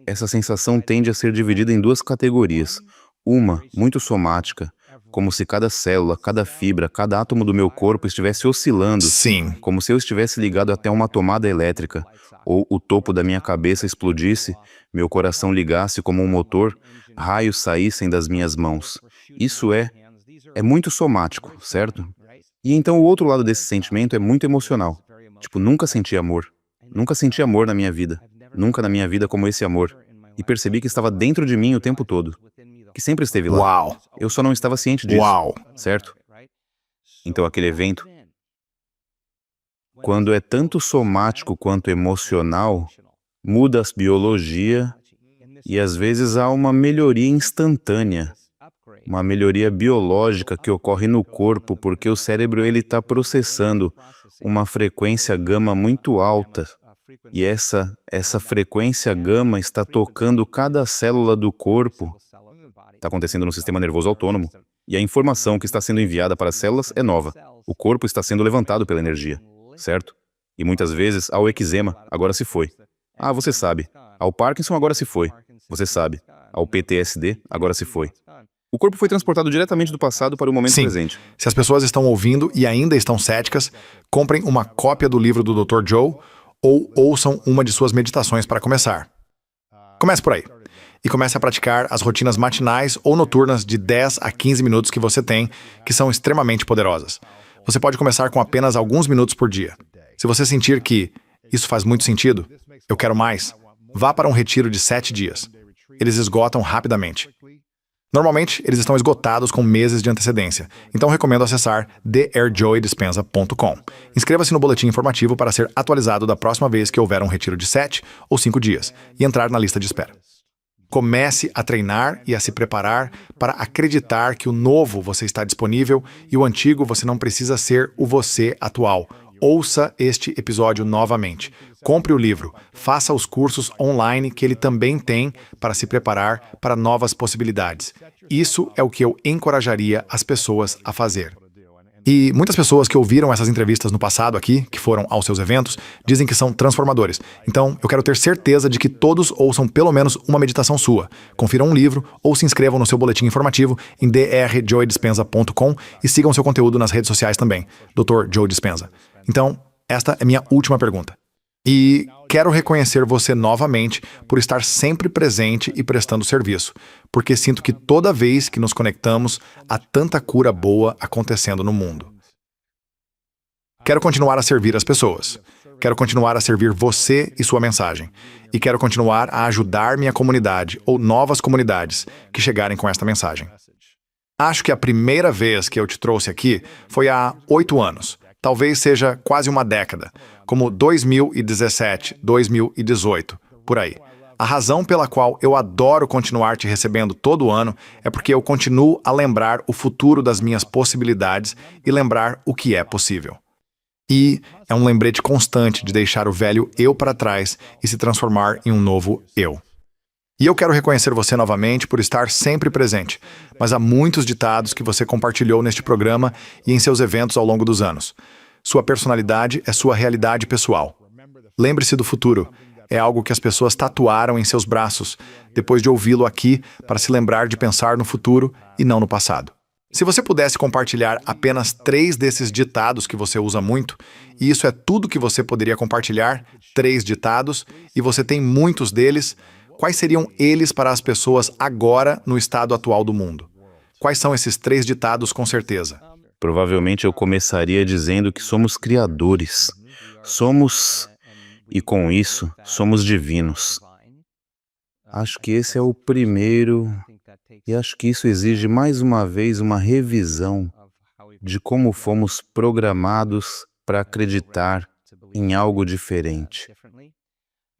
[SPEAKER 1] essa sensação tende a ser dividida em duas categorias. Uma, muito somática, como se cada célula, cada fibra, cada átomo do meu corpo estivesse oscilando,
[SPEAKER 2] Sim.
[SPEAKER 1] como se eu estivesse ligado até uma tomada elétrica, ou o topo da minha cabeça explodisse, meu coração ligasse como um motor, raios saíssem das minhas mãos. Isso é muito somático, certo? E então o outro lado desse sentimento é muito emocional. Tipo, nunca senti amor. Nunca senti amor na minha vida. Nunca na minha vida como esse amor. E percebi que estava dentro de mim o tempo todo. Que sempre esteve lá.
[SPEAKER 2] Uau.
[SPEAKER 1] Eu só não estava ciente disso.
[SPEAKER 2] Uau.
[SPEAKER 1] Certo? Então aquele evento, quando é tanto somático quanto emocional, muda a biologia e às vezes há uma melhoria instantânea. Uma melhoria biológica que ocorre no corpo porque o cérebro está processando uma frequência gama muito alta. E essa frequência gama está tocando cada célula do corpo. Está acontecendo no sistema nervoso autônomo. E a informação que está sendo enviada para as células é nova. O corpo está sendo levantado pela energia, certo? E muitas vezes ao eczema, agora se foi. Ah, você sabe. Ao Parkinson, agora se foi. Você sabe. Ao PTSD, agora se foi. O corpo foi transportado diretamente do passado para o momento
[SPEAKER 2] Sim.
[SPEAKER 1] presente.
[SPEAKER 2] Se as pessoas estão ouvindo e ainda estão céticas, comprem uma cópia do livro do Dr. Joe ou ouçam uma de suas meditações para começar. Comece por aí. E comece a praticar as rotinas matinais ou noturnas de 10 a 15 minutos que você tem, que são extremamente poderosas. Você pode começar com apenas alguns minutos por dia. Se você sentir que isso faz muito sentido, eu quero mais, vá para um retiro de 7 dias. Eles esgotam rapidamente. Normalmente, eles estão esgotados com meses de antecedência, então recomendo acessar theairjoydispenza.com. Inscreva-se no boletim informativo para ser atualizado da próxima vez que houver um retiro de 7 ou 5 dias e entrar na lista de espera. Comece a treinar e a se preparar para acreditar que o novo você está disponível e o antigo você não precisa ser o você atual. Ouça este episódio novamente. Compre o livro, faça os cursos online que ele também tem para se preparar para novas possibilidades. Isso é o que eu encorajaria as pessoas a fazer. E muitas pessoas que ouviram essas entrevistas no passado aqui, que foram aos seus eventos, dizem que são transformadores. Então, eu quero ter certeza de que todos ouçam pelo menos uma meditação sua. Confiram um livro ou se inscrevam no seu boletim informativo em drjoydispenza.com e sigam seu conteúdo nas redes sociais também, Dr. Joe Dispenza. Então, esta é minha última pergunta. E quero reconhecer você novamente por estar sempre presente e prestando serviço, porque sinto que toda vez que nos conectamos, há tanta cura boa acontecendo no mundo. Quero continuar a servir as pessoas. Quero continuar a servir você e sua mensagem. E quero continuar a ajudar minha comunidade ou novas comunidades que chegarem com esta mensagem. Acho que a primeira vez que eu te trouxe aqui foi há 8 anos. Talvez seja quase uma década, como 2017, 2018, por aí. A razão pela qual eu adoro continuar te recebendo todo ano é porque eu continuo a lembrar o futuro das minhas possibilidades e lembrar o que é possível. E é um lembrete constante de deixar o velho eu para trás e se transformar em um novo eu. E eu quero reconhecer você novamente por estar sempre presente, mas há muitos ditados que você compartilhou neste programa e em seus eventos ao longo dos anos. Sua personalidade é sua realidade pessoal. Lembre-se do futuro. É algo que as pessoas tatuaram em seus braços, depois de ouvi-lo aqui, para se lembrar de pensar no futuro e não no passado. Se você pudesse compartilhar apenas 3 desses ditados que você usa muito, e isso é tudo que você poderia compartilhar, 3 ditados, e você tem muitos deles, quais seriam eles para as pessoas agora no estado atual do mundo? Quais são esses 3 ditados com certeza?
[SPEAKER 1] Provavelmente eu começaria dizendo que somos criadores. E com isso, somos divinos. Acho que esse é o primeiro, e acho que isso exige mais uma vez uma revisão de como fomos programados para acreditar em algo diferente.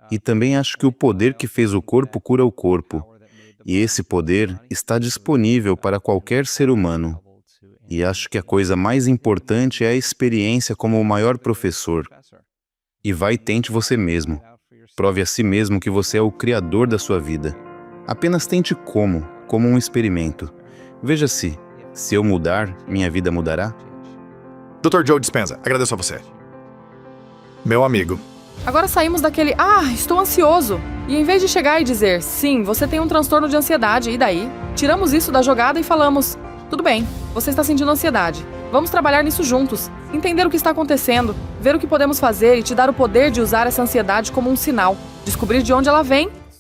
[SPEAKER 1] E também acho que o poder que fez o corpo cura o corpo, e esse poder está disponível para qualquer ser humano. E acho que a coisa mais importante é a experiência como o maior professor. E vai e tente você mesmo. Prove a si mesmo que você é o criador da sua vida. Apenas tente como um experimento. Veja se eu mudar, minha vida mudará?
[SPEAKER 2] Dr. Joe Dispenza, agradeço a você. Meu amigo.
[SPEAKER 3] Agora saímos daquele, estou ansioso. E em vez de chegar e dizer, sim, você tem um transtorno de ansiedade, e daí? Tiramos isso da jogada e falamos, tudo bem, você está sentindo ansiedade. Vamos trabalhar nisso juntos, entender o que está acontecendo, ver o que podemos fazer e te dar o poder de usar essa ansiedade como um sinal, descobrir de onde ela vem